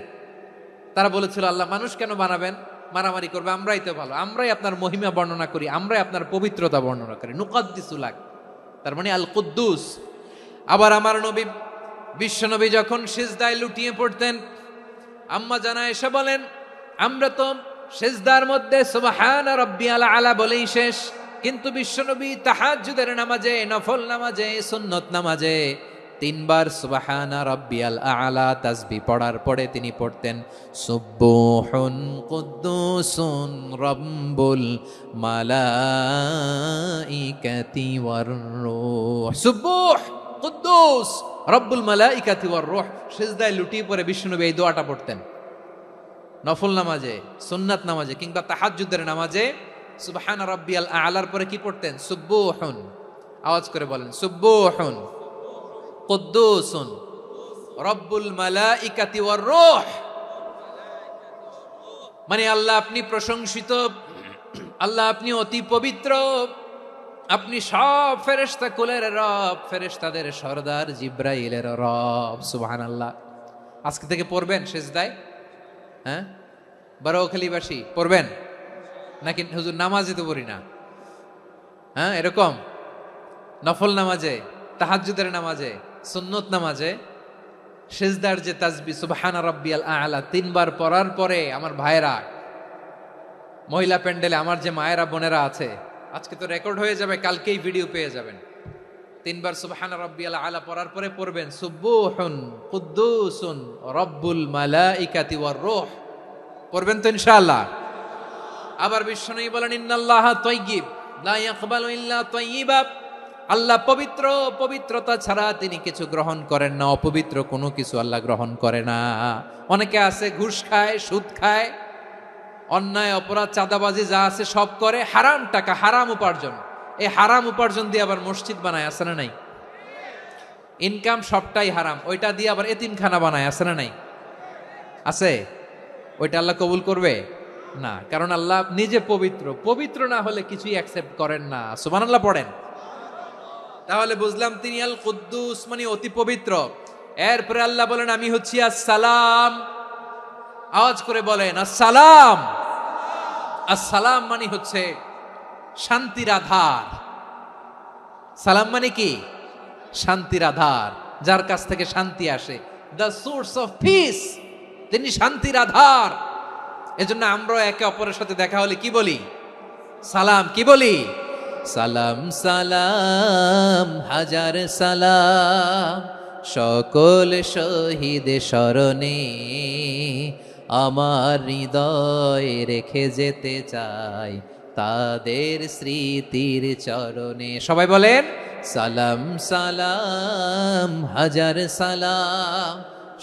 তারা বলেছিল আল্লাহ মানুষ কেন বানাবেন? মারামারি করবে, আমরাই তো ভালো, আমরাই আপনার মহিমা বর্ণনা করি, আমরাই আপনার পবিত্রতা বর্ণনা করি। নুকদ্দিসু লাক, তার মানে আল কুদ্দুস। আবার আমার নবী, বিশ্ব নবী যখন সিজদায় লুটিয়ে পড়তেন, আম্মা জানা এসে বলেন আমরা তো সিজদার মধ্যে সুবহান রাব্বিয়াল আলা বলেই শেষ, কিন্তু বিশ্বনবী তাহাজ্জুদের নামাজে, নফল নামাজে, সুন্নত নামাজে 3 বার সুবহানা রাব্বিয়াল আলা তাসবিহ পড়ার পরে তিনি পড়তেন সুবহুন কুদ্দুসুন রাব্বুল মালাইকাতি ওয়ার রূহ। সুবহ কুদ্দুস রব্বুল মালাইকাতি ওয়ার রূহ। সিজদায় লুটিয়ে পড়ে বিশ্বনবী এই দোয়াটা পড়তেন নফল নামাজে, সুন্নাত নামাজে কিংবা তাহাজ্জুদের নামাজে। সুবহান রাব্বিয়াল আলার পরে কি পড়তেন? সুবহুন, আওয়াজ করে বলেন সুবহুন কুদ্দুসুন রব্বুল মালাইকাতি ওয়ার রূহ। মানে আল্লাহ আপনি প্রশংসিত, আল্লাহ আপনি অতি পবিত্র, আপনি সব ফেরেশতা কুলের রব, ফেরেশতাদের সরদার জিব্রাইলের রব। সুবহানাল্লাহ। আজকে থেকে পড়বেন সিজদায়? হ্যাঁ, বারোখালীবাসী পড়বেন নাকি? হুজুর নামাজে তো পড়ি না। হ্যাঁ, এরকম নফল নামাজে, তাহাজ্জুদের নামাজে, সুন্নত নামাজে সিজদার যে তাসবিহ সুবহানা রাব্বিয়াল আলা 3 বার পড়ার পরে আমার ভাইরা, মহিলা প্যান্ডেলে আমার যে মায়েরা বোনেরা আছে, আজকে তো রেকর্ড হয়ে যাবে, কালকেই ভিডিও পেয়ে যাবেন। 3 বার সুবহানা রাব্বিয়াল আলা পড়ার পরে পড়বেন সুবহুন কুদ্দুসুন রব্বুল মালাইকাতি ওয়ার রূহ। পড়বেন তো ইনশাআল্লাহ? আবার বিশ্বনবী বলেন ইন্নাল্লাহা তাইয়্যিব লা ইয়াকবালু ইল্লা তাইয়্যিবা। আল্লাহ পবিত্র, পবিত্রতা ছাড়া তিনি কিছু গ্রহণ করেন না, অপবিত্র কোনো কিছু আল্লাহ গ্রহণ করে না। অনেকে আছে ঘুষ খায়, সুদ খায়, অন্যায় অপরাধ চাঁদাবাজি যা আছে সব করে, হারাম টাকা, হারাম উপার্জন। এই হারাম উপার্জন দিয়ে আবার মসজিদ বানায়, আছে না নাই? ইনকাম সবটাই হারাম, ওইটা দিয়ে আবার এতিমখানা বানায়, আছে না নাই? আছে। ওইটা আল্লাহ কবুল করবে না, কারণ আল্লাহ নিজে পবিত্র। পবিত্র না হলে কিছুই অ্যাকসেপ্ট করেন না। সুবহানাল্লাহ পড়েন। তাহলে বুঝলাম তিনি আল কুদ্দুস মানে অতি পবিত্র। এরপরে আল্লাহ বলেন আমি হচ্ছি আসসালাম। আওয়াজ করে বলেন আসসালাম। আসসালাম মানে হচ্ছে শান্তির আধার। সালাম মানে কি? শান্তির আধার, যার কাছ থেকে শান্তি আসে। দ্য সোর্স অফ পিস, তিনি শান্তির আধার। এজন্য আমরা একে অপরের সাথে দেখা হলে কি বলি? সালাম। কি বলি? সালাম সালাম হাজার সালাম সকল শহীদ স্মরণে আমার হৃদয় রেখে যেতে চাই তাদের স্মৃতির চরণে। সবাই বলেন সালাম সালাম হাজার সালাম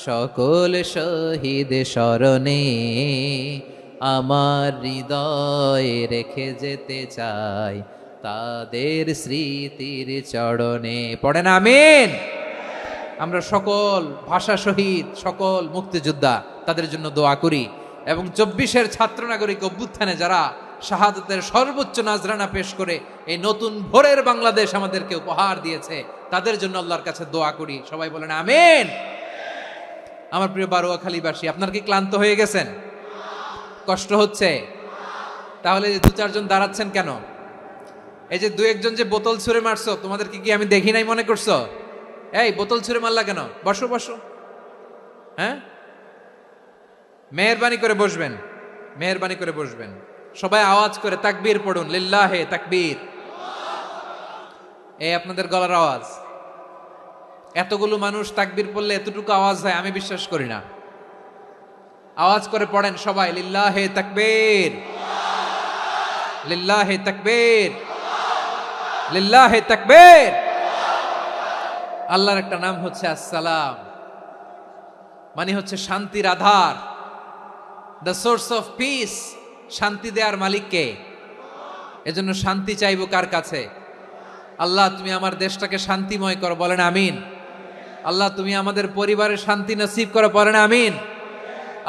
সকল শহীদ স্মরণে, আমার হৃদয় রেখে যেতে চাই তাদের স্মৃতির চরণে। পড়েন আমিন। আমরা সকল ভাষা শহীদ, সকল মুক্তিযোদ্ধা তাদের জন্য দোয়া করি, এবং 24-এর ছাত্র নাগরিক অভ্যুত্থানে যারা শাহাদাতের সর্বোচ্চ নাজরানা পেশ করে এই নতুন ভোরের বাংলাদেশ আমাদেরকে উপহার দিয়েছে, তাদের জন্য আল্লাহর কাছে দোয়া করি। সবাই বলেন আমিন। আমার প্রিয় বারোয়াখালীবাসী, আপনার কি ক্লান্ত হয়ে গেছেন? কষ্ট হচ্ছে? তাহলে 2-4 জন দাঁড়াচ্ছেন কেন? এই যে 2-1 জন যে বোতল ছুঁড়ে মারছো, তোমাদেরকে কি আমি দেখি নাই মনে করছো? এই বোতল ছুঁড়ে মারলা কেন? বসো বসো। হ্যাঁ, মেহেরবানি করে বসবেন, মেহেরবানি করে বসবেন। সবাই আওয়াজ করে তাকবীর পড়ুন, লিল্লাহে তাকবীর। এই আপনাদের গলার আওয়াজ, এতগুলো মানুষ তাকবীর পড়লে এতটুকু আওয়াজ হয় আমি বিশ্বাস করি না। আওয়াজ করে পড়েন সবাই, লিল্লাহে তাকবীর, লিল্লাহে তাকবীর, লিল্লাহে তাকবীর। আল্লাহর একটা নাম হচ্ছে আসসালাম, মানে হচ্ছে শান্তির আধার, দ্য সোর্স অফ পিস। শান্তি দেওয়ার মালিককে। এজন্য শান্তি চাইবো কার কাছে? আল্লাহ তুমি আমার দেশটাকে শান্তিময় করো, বলেন আমিন। আল্লাহ তুমি আমাদের পরিবারের শান্তি নসিব করো, পড়েন আমিন।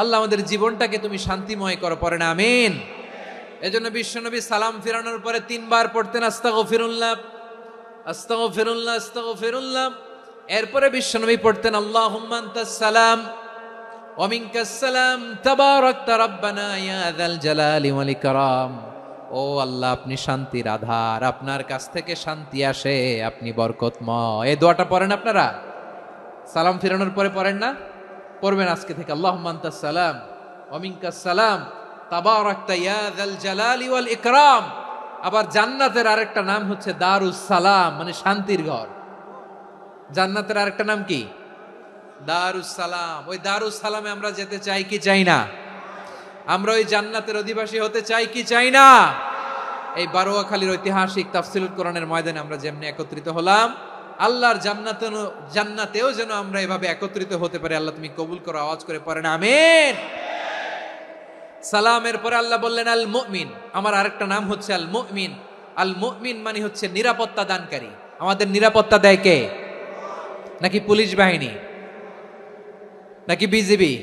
আল্লাহ আমাদের জীবনটাকে তুমি শান্তিময় করো, পড়েন আমিন। এজন্য বিশ্বনবী সালাম ফিরানোর পরে 3 বার পড়তেন আস্তাগফিরুল্লাহ, আস্তাগফিরুল্লাহ, আস্তাগফিরুল্লাহ। এরপরে বিশ্বনবী পড়তেন আল্লাহুম্মা আনতাস সালাম ওয়া মিনকাস সালাম তাবারাকতা রাব্বানা ইয়া যাল জালালি ওয়াল ইকরাম। ও আল্লাহ আপনি শান্তির আধার, আপনার কাছ থেকে শান্তি আসে, আপনি বরকতময়। এই দোয়াটা পড়েন আপনারা সালাম ফিরানোর পরে, পড়েন না? পড়বেন আজকে থেকে, আল্লাহুম্মা আনতাস সালাম ওয়া মিনকাস সালাম তাবারাকতা ইয়া যাল জালালি ওয়াল ইকরাম। আবার জান্নাতের আরেকটা নাম হচ্ছে দারুস সালাম, মানে শান্তির ঘর। জান্নাতের আরেকটা নাম কি? দারুস সালাম। ওই দারুস সালামে আমরা যেতে চাই কি চাই না? আমরা ওই জান্নাতের অধিবাসী হতে চাই কি চাই না? এই বারোয়াখালীর ঐতিহাসিক তাফসীরুল কোরআনের ময়দানে আমরা যেমনি একত্রিত হলাম, আল্লাহর জান্নাতেও যেন আমরা এভাবে একত্রিত হতে পারি। আল্লাহ তুমি কবুল করো। আওয়াজ করে পড়েন আমিন। সালামের পরে আল্লাহ বললেন আল মুমিন। আমার আরেকটা নাম হচ্ছে আল মুমিন। আল মুমিন মানে হচ্ছে নিরাপত্তা দানকারী। আমাদের নিরাপত্তা দেয় কে? নাকি পুলিশ বাহিনী, নাকি বিজিবি,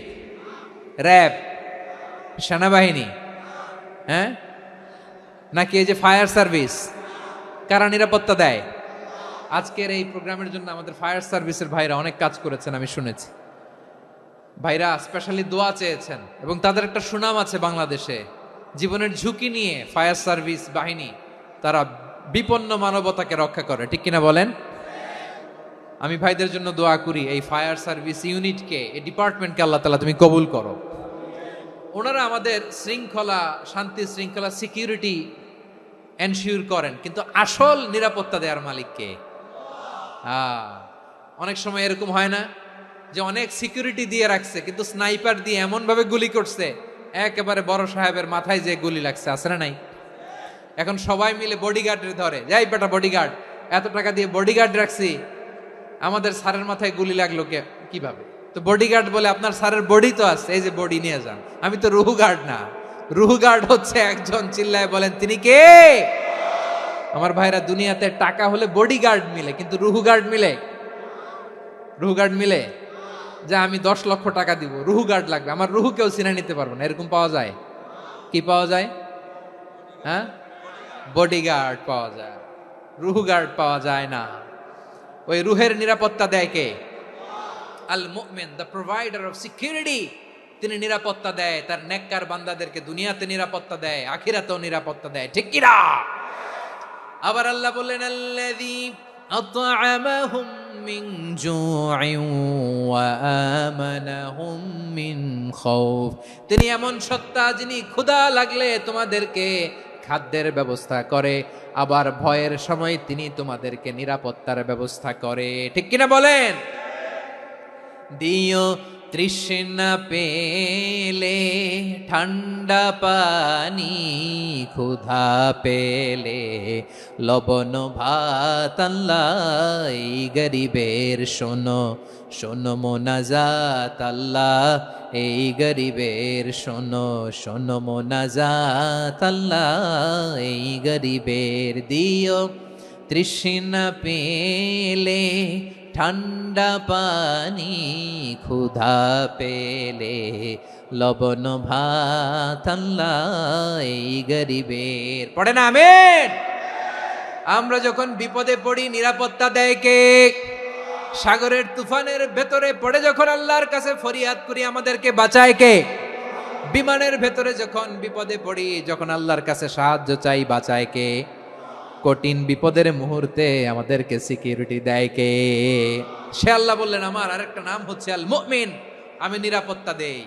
র্যাব, সেনাবাহিনী, হ্যাঁ, নাকি এই যে ফায়ার সার্ভিস? কারা নিরাপত্তা দেয়? আজকের এই প্রোগ্রামের জন্য আমাদের ফায়ার সার্ভিসের ভাইরা অনেক কাজ করেছেন, আমি শুনেছি। ভাইরা স্পেশালি দোয়া চেয়েছেন, এবং তাদের একটা সুনাম আছে বাংলাদেশে। জীবনের ঝুঁকি নিয়ে ফায়ার সার্ভিস বাহিনী তারা বিপন্ন মানবতাকে রক্ষা করে, ঠিক কিনা বলেন? আমি ভাইদের জন্য দোয়া করি, এই ফায়ার সার্ভিস ইউনিটকে, এই ডিপার্টমেন্টকে আল্লাহ তাআলা তুমি কবুল করো। ওনারা আমাদের শৃঙ্খলা, শান্তি শৃঙ্খলা, সিকিউরিটি এনশিওর করেন, কিন্তু আসল নিরাপত্তা দেওয়ার মালিককে। অনেক সময় এরকম হয় না যে অনেক সিকিউরিটি দিয়ে রাখছে, কিন্তু স্নাইপার দিয়ে এমন ভাবে গুলি করছে একেবারে বড় সাহেবের মাথায় যে গুলি লাগছে, আছে না নাই? এখন সবাই মিলে বডিগার্ডের ধরে, যাই বেটা বডিগার্ড, এত টাকা দিয়ে বডিগার্ড রাখছি, আমাদের স্যারের মাথায় গুলি লাগলো কিভাবে? তো বডিগার্ড বলে আপনার স্যারের বডি তো আছে, এই যে বডি নিয়ে যান। আমি তো রুহু গার্ড না, রুহু গার্ড হচ্ছে একজন। চিল্লায় বলেন তিনি কে? আমার ভাইরা, দুনিয়াতে টাকা হলে বডিগার্ড মিলে, কিন্তু রুহু গার্ড মিলে? রুহু গার্ড মিলে? যে আমি 10 লক্ষ টাকা দিব, রুহু গার্ড লাগবে, আমার রুহু কেউ চিনে নিতে পারবো না, এরকম পাওয়া যায়? কি পাওয়া যায়? হ্যাঁ, বডিগার্ড পাওয়া যায়, রুহু গার্ড পাওয়া যায় না। ওই রুহের নিরাপত্তা দেয় কে? আল মুমিন, দ্য প্রোভাইডার অফ সিকিউরিটি। তিনি নিরাপত্তা দেয় তার নেককার বান্দাদেরকে, দুনিয়াতে নিরাপত্তা দেয়, আখিরাতেও নিরাপত্তা দেয়, ঠিক কি না? আবার আল্লাহ বললেন আল্লাযী আত'আমাহুম মিন জু'ইন ওয়া আমানাহুম মিন খাউফ। তিনি এমন সত্তা যিনি ক্ষুধা লাগলে তোমাদেরকে খাদ্যের ব্যবস্থা করে, আবার ভয়ের সময় তিনি তোমাদেরকে নিরাপত্তার ব্যবস্থা করে, ঠিক কিনা বলেন? দিও তৃষ্ণা পেলে ঠান্ডা পানি, ক্ষুধা পেলে লবণ ভাত, আল্লাহ এই গরিবের শোনো শোনো মোনাজাত, আল্লাহ এই গরিবের শোনো শোনো মোনাজাত, আল্লাহ এই গরিবের দিও তৃষ্ণা পেলে ঠান্ডা পানি, ক্ষুধা পেলে লবণ ভাত, আল্লাহ এই গরিবের। পড়ে না আমিন? আমরা যখন বিপদে পড়ি নিরাপত্তা দেয় কে? সাগরের তুফানের ভেতরে পড়ে যখন আল্লাহর কাছে ফরিয়াদ করি আমাদেরকে বাঁচায় কে? বিমানের ভেতরে যখন বিপদে পড়ি, যখন আল্লাহর কাছে সাহায্য চাই, বাঁচায় কে? কঠিন বিপদের মুহূর্তে আমাদেরকে সিকিউরিটি দেয় কে? সে আল্লাহ বললেন আমার আরেকটা নাম হচ্ছে আল মুমিন, আমি নিরাপত্তা দেই।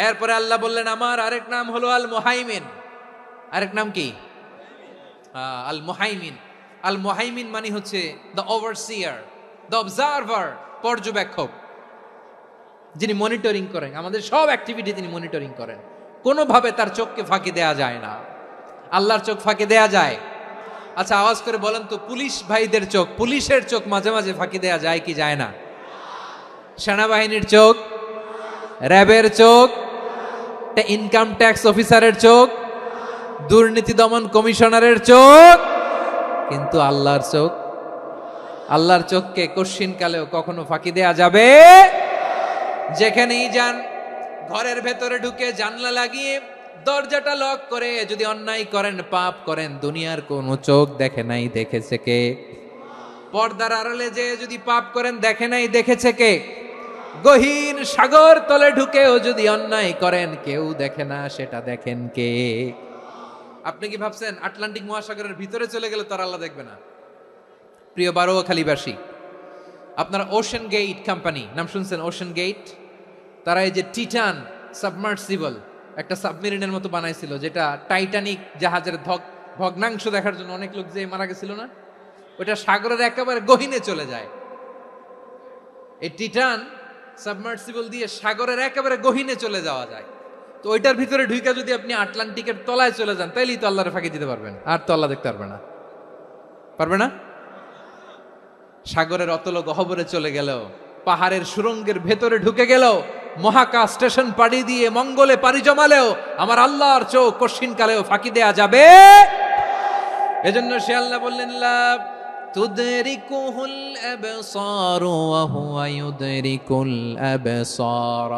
এরপরে আল্লাহ বললেন আমার আরেক নাম হলো আল মুহাইমিন। আরেক নাম কি? আল মুহাইমিন। আল মুহাইমিন মানে হচ্ছে দ্য ওভারসিয়ার, দ্য অবজারভার, পর্যবেক্ষক, যিনি মনিটরিং করেন আমাদের সব অ্যাক্টিভিটি, তিনি মনিটরিং করেন। কোনোভাবে তার চোখকে ফাঁকি দেয়া যায় না। আল্লাহর চোখ ফাঁকি দেয়া যায়? আচ্ছা আওয়াজ করে বলেন তো, পুলিশ ভাইদের চোখ, পুলিশের চোখ মাঝে মাঝে ফাঁকি দেয়া যায় কি যায় না? সেনাবাহিনীর চোখ, র্যাবের চোখ, ইনকাম ট্যাক্স অফিসারের চোখ, দুর্নীতি দমন কমিশনারের চোখ, কিন্তু আল্লাহর চোখ, আল্লাহর চোখকে কশ্চিনকালেও কখনো ফাঁকি দেয়া যাবে? যেখানেই যান, ঘরের ভেতরে ঢুকে জানলা লাগিয়ে দরজাটা লক করে যদি অন্যায় করেন, পাপ করেন, দুনিয়ার কোনো চোখ দেখে নাই, দেখেছে কে? পর্দার আড়ালে যে যদি পাপ করেন, দেখে নাই, দেখেছে কে? গহীন সাগর তলে ঢুকেও যদি অন্যায় করেন, কেউ দেখে না, সেটা দেখেন কে? আপনি কি ভাবছেন আটলান্টিক মহাসাগরের ভিতরে চলে গেলে তার আল্লাহ দেখবে না? প্রিয় বারোয়াখালীবাসী, আপনারা ওশেন গেট কোম্পানি নাম শুনছেন? ওশেন গেট, তারা এই যে টিটান সাবমার্সিবল একটা সাবমেরিনের মতো বানাইছিল, যেটা টাইটানিক জাহাজের ভগ্নাংশ দেখার জন্য অনেক লোক যে মারা গেছিল না, ওটা সাগরের একেবারে গহীনে চলে যায়। এই টিটান সাবমার্সিবল দিয়ে সাগরের একেবারে গহীনে চলে যাওয়া যায়। তো ওইটার ভিতরে ঢুকে যদি আপনি আটলান্টিকের তলায় চলে যান, তাইলেই তো আল্লাহরে ফাঁকি দিতে পারবেন, আর তো আল্লাহ দেখতে পারবে না। পারবে না? সাগরের অতল গহ্বরে চলে গেল, পাহাড়ের সুরঙ্গের ভেতরে ঢুকে গেল, মহাকাশ স্টেশন পাড়ি দিয়ে মঙ্গলে পাড়ি জমালেও আমার আল্লাহর চোখ কশিনকালেও ফাঁকি দেয়া যাবে? এজন্য সে আল্লাহ বললেন লা তুদরিকুহুল আবসার ওয়া হুয়া ইউদরিকুল আবসার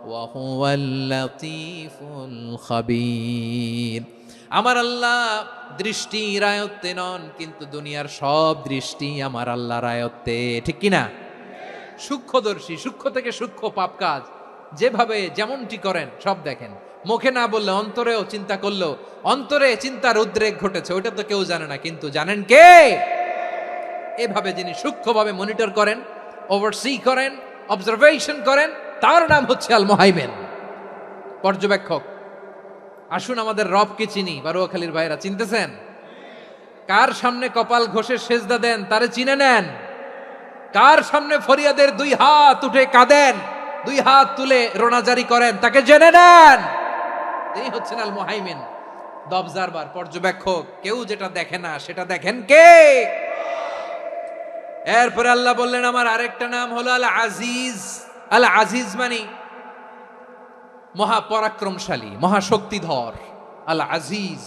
ওয়া হুয়াল লাতীফুল খাবীর। আমার আল্লাহ দৃষ্টির আয়ত্তে নন, কিন্তু দুনিয়ার সব দৃষ্টি আমার আল্লাহর আয়ত্তে, ঠিক কিনা? সূক্ষ্মদর্শী, সূক্ষ্ম থেকে সূক্ষ্ম পাপ কাজ যেভাবে যেমনটি করেন সব দেখেন। মুখে না বললে অন্তরেও চিন্তা করলেও অন্তরে চিন্তার উদ্রেক ঘটেছে, ওইটা তো কেউ জানে না, কিন্তু জানেন কে? এভাবে যিনি সূক্ষ্মভাবে মনিটর করেন, ওভারসি করেন, অবজারভেশন করেন, তার নাম হচ্ছে আল মুহাইমিন, পর্যবেক্ষক। আসুন আমাদের রবকে চিনি। বারোয়াখালীর ভাইরা চিনতেছেন? কার সামনে কপাল ঘষে সেজদা দেন তারে চিনে নেন। কার সামনে ফরিয়াদের দুই হাত উঠে কাঁদেন, দুই হাত তুলে রোনাজারি করেন, তাকে জেনে নেন। তিনি হচ্ছেন আল মুহাইমিন, দ্য অবজারভার, পর্যবেক্ষক। কেউ যেটা দেখে না সেটা দেখেন কে? এরপরে আল্লাহ বললেন আমার আরেকটা নাম হলো আল আজিজ। আল আজিজ মানে মহাপরাক্রমশালী, মহাশক্তিধর। আল আজিজ,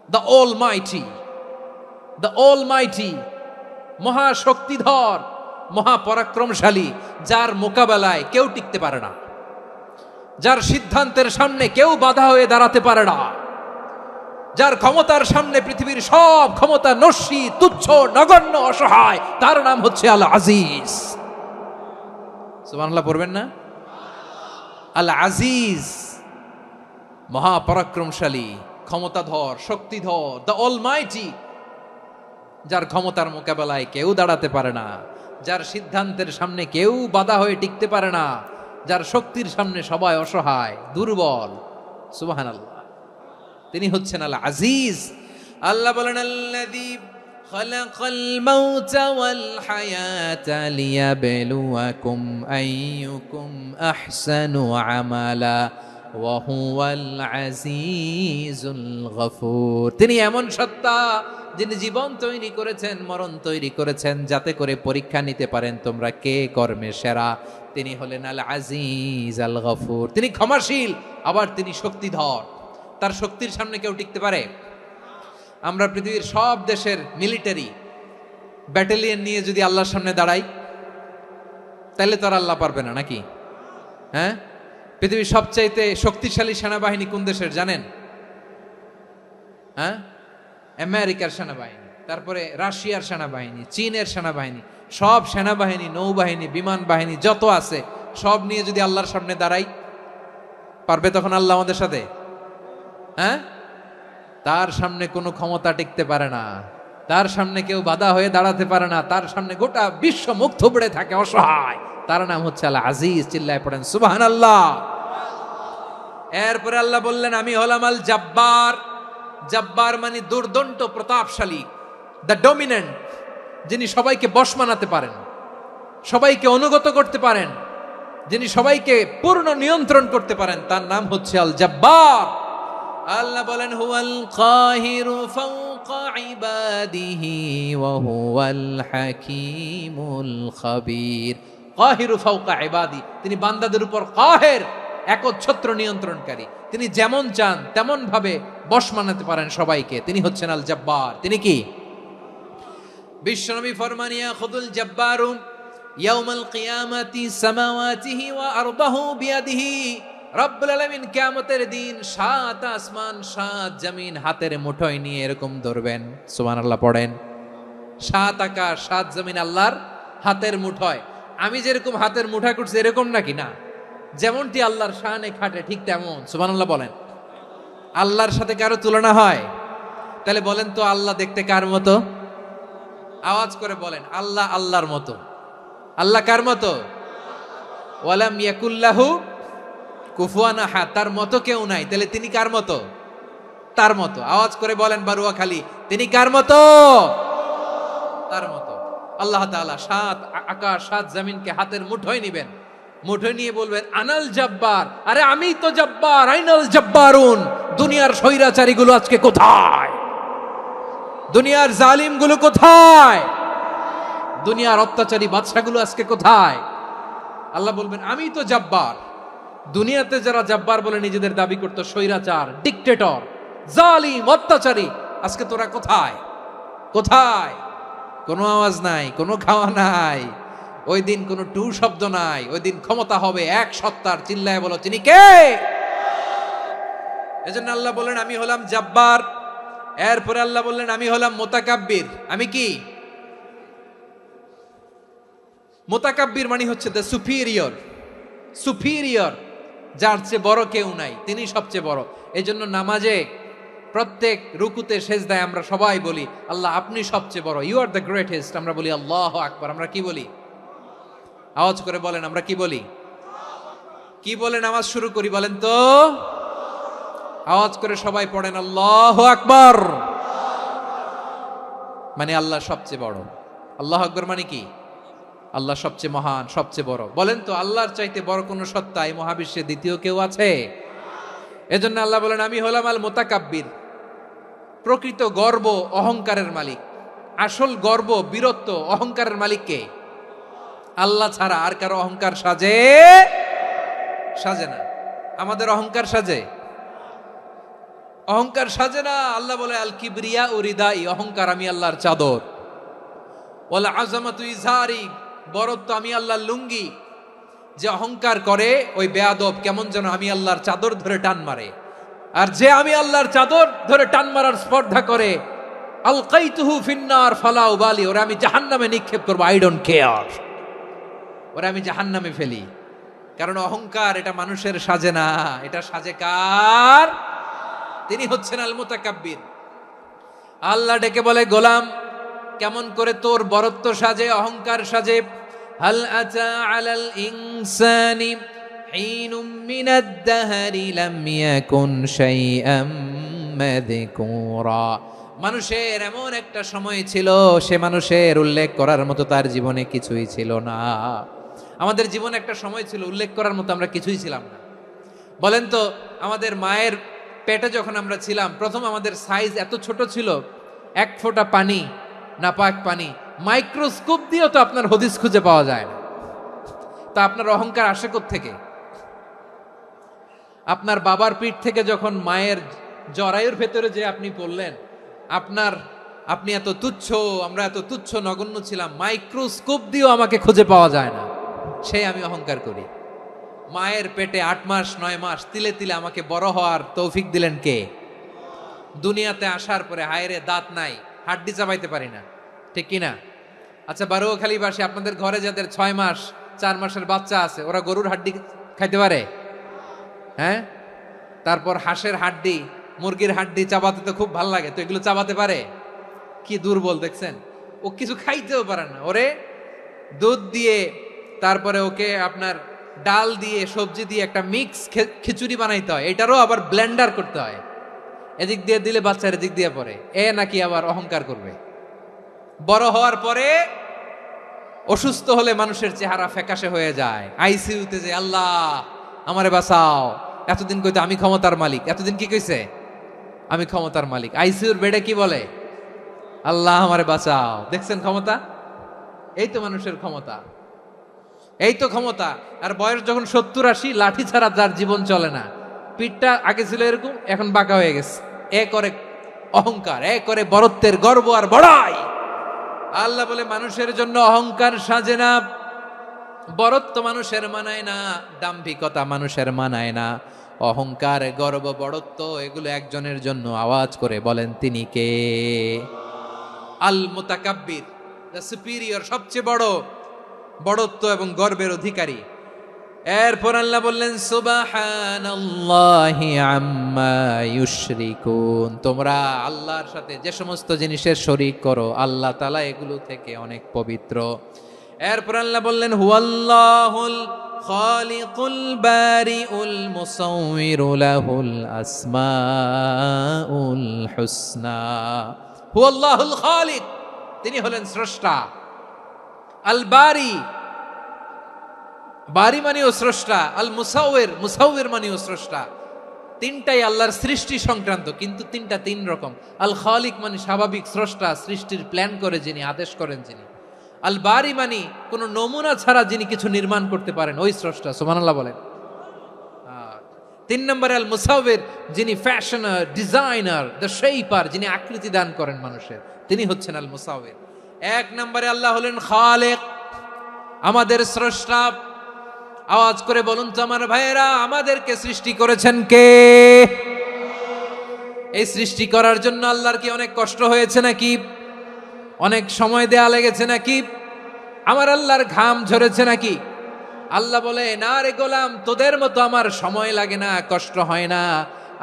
দ্য অলমাইটি, দ্য অলমাইটি, মহাশক্তিধর, মহাপরাক্রমশালী, যার মোকাবেলায় কেউ টিকতে পারে না, যার সিদ্ধান্তের সামনে কেউ বাধা হয়ে দাঁড়াতে পারে না, যার ক্ষমতার সামনে পৃথিবীর সব ক্ষমতা নস্যি, তুচ্ছ, নগণ্য, অসহায়, তার নাম হচ্ছে আল আজিজ। সুবহানাল্লাহ পড়বেন না? আল আজিজ, মহাপরাক্রমশালী, ক্ষমতাধর, শক্তিধর, দ্য অলমাইটি, যার ক্ষমতার মোকাবেলায় কেউ দাঁড়াতে পারে না, যার সিদ্ধান্তের সামনে কেউ বাধা হয়ে টিকতে পারে না, যার শক্তির সামনে সবাই অসহায়, দুর্বল। সুবহানাল্লাহ, তিনি হচ্ছেন আল আজিজ। আল্লাহ বলেন আল্লাযী খালাকাল মাউতা ওয়াল হায়াতা লিয়াবলুয়াকুম আইয়ুকুম আহসানু আমালা ওয়া হুয়াল আজিজুল গফুর। তিনি এমন সত্তা যিনি জীবন তৈরি করেছেন, মরণ তৈরি করেছেন, যাতে করে পরীক্ষা নিতে পারেন তোমরা কে কর্মে সেরা। তিনি হলেন আল আজিজ আল গফুর। তিনি ক্ষমাশীল, আবার তিনি শক্তিধর। তার শক্তির সামনে কেউ টিকতে পারে? আমরা পৃথিবীর সব দেশের মিলিটারি ব্যাটালিয়ন নিয়ে যদি আল্লাহর সামনে দাঁড়াই, তাহলে তো আর আল্লাহ পারবে না নাকি? হ্যাঁ, পৃথিবীর সবচাইতে শক্তিশালী সেনাবাহিনী কোন দেশের জানেন? হ্যাঁ, আমেরিকার সেনাবাহিনী, তারপরে রাশিয়ার সেনাবাহিনী, চীনের সেনাবাহিনী, সব সেনাবাহিনী, নৌবাহিনী, বিমান বাহিনী যত আছে সব নিয়ে যদি আল্লাহর সামনে দাঁড়াই, পারবে তখন আল্লাহ আমাদের সাথে? হ্যাঁ, তার সামনে কোনো ক্ষমতা টিকতে পারে না, তার সামনে কেউ বাধা হয়ে দাঁড়াতে পারে না, তার সামনে গোটা বিশ্ব মুখ থুবড়ে থাকে অসহায়। তার নাম হচ্ছে আল আজিজ। চিল্লায় পড়েন সুবহানাল্লাহ। এরপরে আল্লাহ বললেন আমি হলাম আল জাব্বার। জাব্বার মানে দুর্দন্ত প্রতাপশালী, দ্য ডমিনেন্ট, যিনি সবাইকে বশ মানাতে পারেন, সবাইকে অনুগত করতে পারেন, যিনি সবাইকে পূর্ণ নিয়ন্ত্রণ করতে পারেন, তার নাম হচ্ছে আল জাব্বার। আল্লাহ বলেন হুয়াল কাহিরু ফাওকা ইবাদিহি ওয়া হুয়াল হাকীমুল খাবীর। কাহিরু ফাওকা ইবাদি, তিনি বান্দাদের উপর কাহের, একচ্ছত্র নিয়ন্ত্রণকারী। তিনি যেমন চান তেমন ভাবে বশ মানাতে পারেন সবাইকে। তিনি হচ্ছেন আল জাব্বার। তিনি কি? বিশ্বনবী ফরমান ইয়াখুদুল জাব্বারু ইয়াউমাল কিয়ামাতি সামাওয়াতিহি ওয়া আরদাহু বিয়াদিহি। রব্বুল আলামিন কিয়ামতের দিন 7 আসমান 7 জমিন হাতের মুঠোয় নিয়ে এরকম ধরবেন। সুবহানাল্লাহ পড়েন। 7 আকাশ 7 জমিন আল্লাহর হাতের মুঠোয়। আমি যেরকম হাতের মুঠা করছি এরকম নাকি? না, যেমনটি আল্লাহর শানে খাটে ঠিক তেমন। সুবহানাল্লাহ বলেন। আল্লাহর সাথে কারো তুলনা হয়? তাহলে বলেন তো আল্লাহ দেখতে কার মতো? আওয়াজ করে বলেন আল্লাহ আল্লাহর মতো। আল্লাহ কার মতো? ওয়ালাম ইয়াকুল্লাহু কুফুয়ান আহাদ, তার মতো কেউ নাই। তাহলে তিনি কার মতো? তার মতো। আওয়াজ করে বলেন বারুয়াখালী, তিনি কার মতো? তার মতো। আল্লাহ তাআলা 7 আকাশ 7 জমিনকে হাতের মুঠোয় নিবেন, মুঠোয় নিয়ে বলবেন আনাল জাব্বার। আরে আমি তো জাব্বার, আইনাল জাব্বারুন। দুনিয়ার স্বৈরাচারীগুলো আজকে কোথায়? দুনিয়ার জালিমগুলো কোথায়? দুনিয়ার অত্যাচারী বাদশাগুলো আজকে কোথায়? আল্লাহ বলবেন আমি তো জাব্বার। দুনিয়াতে যারা জাব্বার বলে নিজেদের দাবি করতো, স্বৈরাচার, ডিক্টেটর, জালিম, অত্যাচারী, আজকে তোরা কোথায়? কোথায়? কোনো আওয়াজ নাই, কোনো খাওয়া নাই, ওই দিন কোনো টু শব্দ নাই। ওই দিন ক্ষমতা হবে এক সত্তার। চিল্লায় বলো তিনি কে? এজন্য আল্লাহ বললেন আমি হলাম জাব্বার। এরপরে আল্লাহ বললেন আমি হলাম মুতাকাব্বির। আমি কি? মুতাকাব্বির মানে হচ্ছে দ্য সুপিরিয়র। সুপিরিয়র, যার চেয়ে বড় কেউ নাই, তিনি সবচেয়ে বড়। এজন্য নামাজে প্রত্যেক রুকুতে সেজদায় আমরা সবাই বলি আল্লাহ আপনি সবচেয়ে বড়, ইউ আর দ্য গ্রেটেস্ট। আমরা বলি আল্লাহু আকবার। আমরা কি বলি? আওয়াজ করে বলেন আমরা কি বলি? কি বলে নামাজ শুরু করি বলেন তো? আওয়াজ করে সবাই পড়েন আল্লাহু আকবার। মানে আল্লাহ সবচেয়ে বড়। আল্লাহু আকবার মানে কি? আল্লাহ সবচেয়ে মহান, সবচেয়ে বড়। বলেন তো আল্লাহর চাইতে বড় কোন সত্তা এই মহাবিশ্বে দ্বিতীয় কেউ আছে? এজন্য আল্লাহ বলেন আমি হলাম আল মুতাকাব্বির। প্রকৃত গর্ব অহংকারের মালিক। আসল গর্ব, বীরত্ব, অহংকারের মালিক কে? আল্লাহ ছাড়া আর কারো অহংকার সাজে? সাজে না। আমাদের অহংকার সাজে? অহংকার সাজে না। আল্লাহ বলে আল কিবরিয়া উরিদাই, অহংকার আমি আল্লাহর চাদর। ওয়ালা আযামাতু ইজারি, বড়ত্ব আমি আল্লাহর লুঙ্গি। যে অহংকার করে ওই বেয়াদব কেমন যেন আমি আল্লাহর চাদর ধরে টান মারে। আর যে আমি আল্লাহর চাদর ধরে টান মারার স্পর্ধা করে, আলকাইতুহু ফিন্নার ফালা উবালি, ওরা আমি জাহান্নামে নিক্ষেপ করবো, আই ডোন্ট কেয়ার। ওরা আমি জাহান্নামে ফেলি। কারণ অহংকার এটা মানুষের সাজে না, এটা সাজে কার? তিনি হচ্ছেন আল মুতাকাব্বির। আল্লাহ ডেকে বলে গোলাম কেমন করে তোর বরত্ব সাজে, অহংকার সাজে? হাল আতা আলাল ইনসানি হিনুম মিনাদ দাহরি লাম ইয়াকুন শাইআম মাযকুরা। মানুষের এমন একটা সময় ছিল, সে মানুষের উল্লেখ করার মতো তার জীবনে কিছুই ছিল না। আমাদের জীবনে একটা সময় ছিল উল্লেখ করার মতো আমরা কিছুই ছিলাম না। বলেন তো, আমাদের মায়ের পেটে যখন আমরা ছিলাম, প্রথম আমাদের সাইজ এত ছোট ছিল, এক ফোঁটা পানি, নাপাক পানি, মাইক্রোস্কোপ দিয়েও তো আপনার হদিস খুঁজে পাওয়া যায় না। তা আপনার অহংকার আসে থেকে? আপনার বাবার পিঠ থেকে যখন মায়ের জরায়ুর ভেতরে যে আপনি পড়লেন, আপনি এত তুচ্ছ, আমরা এত তুচ্ছ নগণ্য ছিলাম, মাইক্রোস্কোপ দিয়েও আমাকে খুঁজে পাওয়া যায় না, সেই আমি অহংকার করি। মায়ের পেটে 8 মাস 9 মাস তিলে তিলে আমাকে বড় হওয়ার তৌফিক দিলেন কে? দুনিয়াতে আসার পরে হায়রে দাঁত নাই, হাড্ডি চাবাইতে পারি না, ঠিক কিনা? আচ্ছা, বারুয়াখালীবাসী, আপনাদের ঘরে যাদের 6 মাস 4 মাসের বাচ্চা আছে, ওরা গরুর হাড্ডি খাইতে পারে? হ্যাঁ। তারপর হাঁসের হাড্ডি, মুরগির হাড্ডি চাবাতে তো খুব ভাল লাগে, তো এগুলো চাবাতে পারে? কি দুর্বল দেখছেন, ও কিছু খাইতেও পারে না। ওরে দুধ দিয়ে, তারপরে ওকে আপনার ডাল দিয়ে, সবজি দিয়ে একটা মিক্স খিচুড়ি বানাইতে হয়, এটারও আবার ব্লেন্ডার করতে হয়। এদিক দিয়ে দিলে বাচ্চার এদিক দিয়ে পড়ে, এ নাকি আবার অহংকার করবে। বড় হওয়ার পরে অসুস্থ হলে মানুষের চেহারা ফ্যাকাশে হয়ে যায়, আইসিইউতে যে আল্লাহ আমারে বাঁচাও, এতদিন কইতো আমি ক্ষমতার মালিক, এতদিন কি কইছে? আমি ক্ষমতার মালিক। আইসিইউর বেডে কি বলে? আল্লাহ আমারে বাঁচাও। দেখছেন ক্ষমতা? এই তো মানুষের ক্ষমতা, এই তো ক্ষমতা। আর বয়স যখন 70-80, লাঠি ছাড়া যার জীবন চলে না। পিঠটা আগে ছিল এরকম, এখন বাঁকা হয়ে গেছে। এ করে অহংকার, এ করে বড়ত্বের গর্ব আর বড়াই। আল্লাহ বলে মানুষের জন্য অহংকার সাজে না, বড়ত্ব মানুষের মানায় না, দাম্ভিকতা মানুষের মানায় না, অহংকার গর্ব বড়ত্ব এগুলো একজনের জন্য। আওয়াজ করে বলেন তিনি কে? আল মুতাকাব্বির, দ্য সুপিরিয়র, সবচেয়ে বড়, বড়ত্ব এবং গর্বের অধিকারী। এরপর আল্লাহ বললেন সুবহানাল্লাহি আম্মা ইউশরিকুন, তোমরা আল্লাহর সাথে যে সমস্ত জিনিসের শরীক করো, আল্লাহ তাআলা এগুলো থেকে অনেক পবিত্র। এরপর আল্লাহ বললেন হুয়াল্লাহুল খালিকুল বারিউল মুসাউবিরু লাহুল আসমাউল হুসনা। হুয়াল্লাহুল খালিক, তিনি হলেন স্রষ্টা। আল বারি, বারি মানেও স্রষ্টা। আল মুসাউবির, মুসাউবির মানেও স্রষ্টা। তিনটাই আল্লাহর সৃষ্টি সংক্রান্ত, কিন্তু তিনটা তিন রকম। আল খালিক মানে স্বাভাবিক স্রষ্টা, সৃষ্টির প্ল্যান করে যিনি, আদেশ করেন যিনি। আল বারি মানে কোন নমুনা ছাড়া যিনি কিছু নির্মাণ করতে পারেন, ওই স্রষ্টা। সুবহানাল্লাহ বলেন। 3 নম্বরে আল মুসাউবির, যিনি ফ্যাশনার, ডিজাইনার, দ্য শেপার, যিনি আকৃতি দান করেন মানুষের, তিনি হচ্ছেন আল মুসাউবির। 1 নম্বরে আল্লাহ হলেন খালেক, আমাদের স্রষ্টা। আওয়াজ করে বলুন তো আমার ভাইয়েরা, আমাদেরকে সৃষ্টি করেছেন কে? এই সৃষ্টি করার জন্য আল্লাহর কি অনেক কষ্ট হয়েছে নাকি? অনেক সময় দেয়া লেগেছে নাকি? আমার আল্লাহর ঘাম ঝরেছে নাকি? আল্লাহ বলে, না রে গোলাম, তোদের মতো আমার সময় লাগে না, কষ্ট হয় না।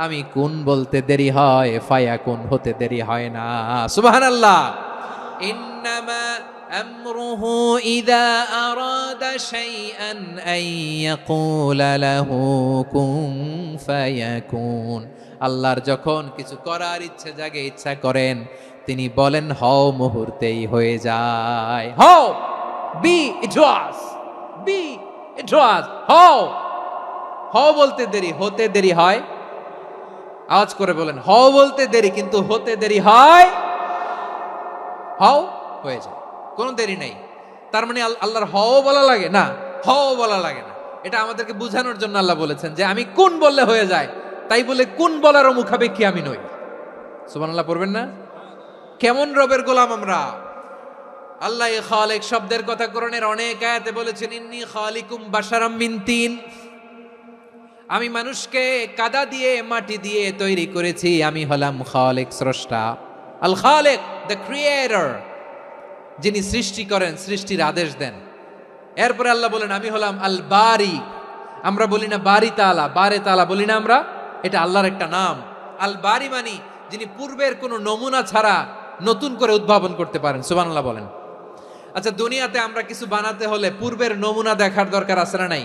আমি কোন বলতে দেরি হয়, ফায়াকুন হতে দেরি হয় না। সুবহানাল্লাহ। ইন্নামা আমরুহু ইযা আরাদা শাইআন আন ইয়াকুলা লাহু কুন ফায়াকুন। আল্লাহর যখন কিছু করার ইচ্ছে জাগে, ইচ্ছা করেন, তিনি বলেন হও, মুহূর্তেই হয়ে যায়। হও, বি ইট ওয়াজ, বি ইট ওয়াজ। হও, হও বলতে দেরি, হতে দেরি হয়। আওয়াজ করে বলেন, হও বলতে দেরি, কিন্তু হতে দেরি হয়। হও, হয়ে যায়, কোনো দেরি নেই। তার মানে আল্লাহর হও বলা লাগে না, হও বলা লাগে না। এটা আমাদেরকে বোঝানোর জন্য আল্লাহ বলেছেন যে আমি কোন বললে হয়ে যায়, তাই বলে কোন বলারও মুখাপেক্ষী আমি নই। সুবহানাল্লাহ পড়বেন না? কেমন রবের গোলাম আমরা! আল্লাহ খালিক শব্দের কথা কোরআনের অনেক আয়াতে বলেছেন, ইন্নী খালিকুম বাশারাম মিন তিন, আমি মানুষকে কাদা দিয়ে, মাটি দিয়ে তৈরি করেছি। আমি হলাম খালিক, স্রষ্টা। আল খালিক, দ্য ক্রিয়েটর, যিনি সৃষ্টি করেন, সৃষ্টির আদেশ দেন। এরপরে আল্লাহ বলেন আমি হলাম আল বারি। আমরা বলি না বারি তাআলা, বারে তাআলা বলি না আমরা, এটা আল্লাহর একটা নাম। আল বারি মানি যিনি পূর্বের কোনো নমুনা ছাড়া নতুন করে উদ্ভাবন করতে পারেন। সুবহানাল্লাহ বলেন। আচ্ছা, দুনিয়াতে আমরা কিছু বানাতে হলে পূর্বের নমুনা দেখার দরকার আছে না নাই?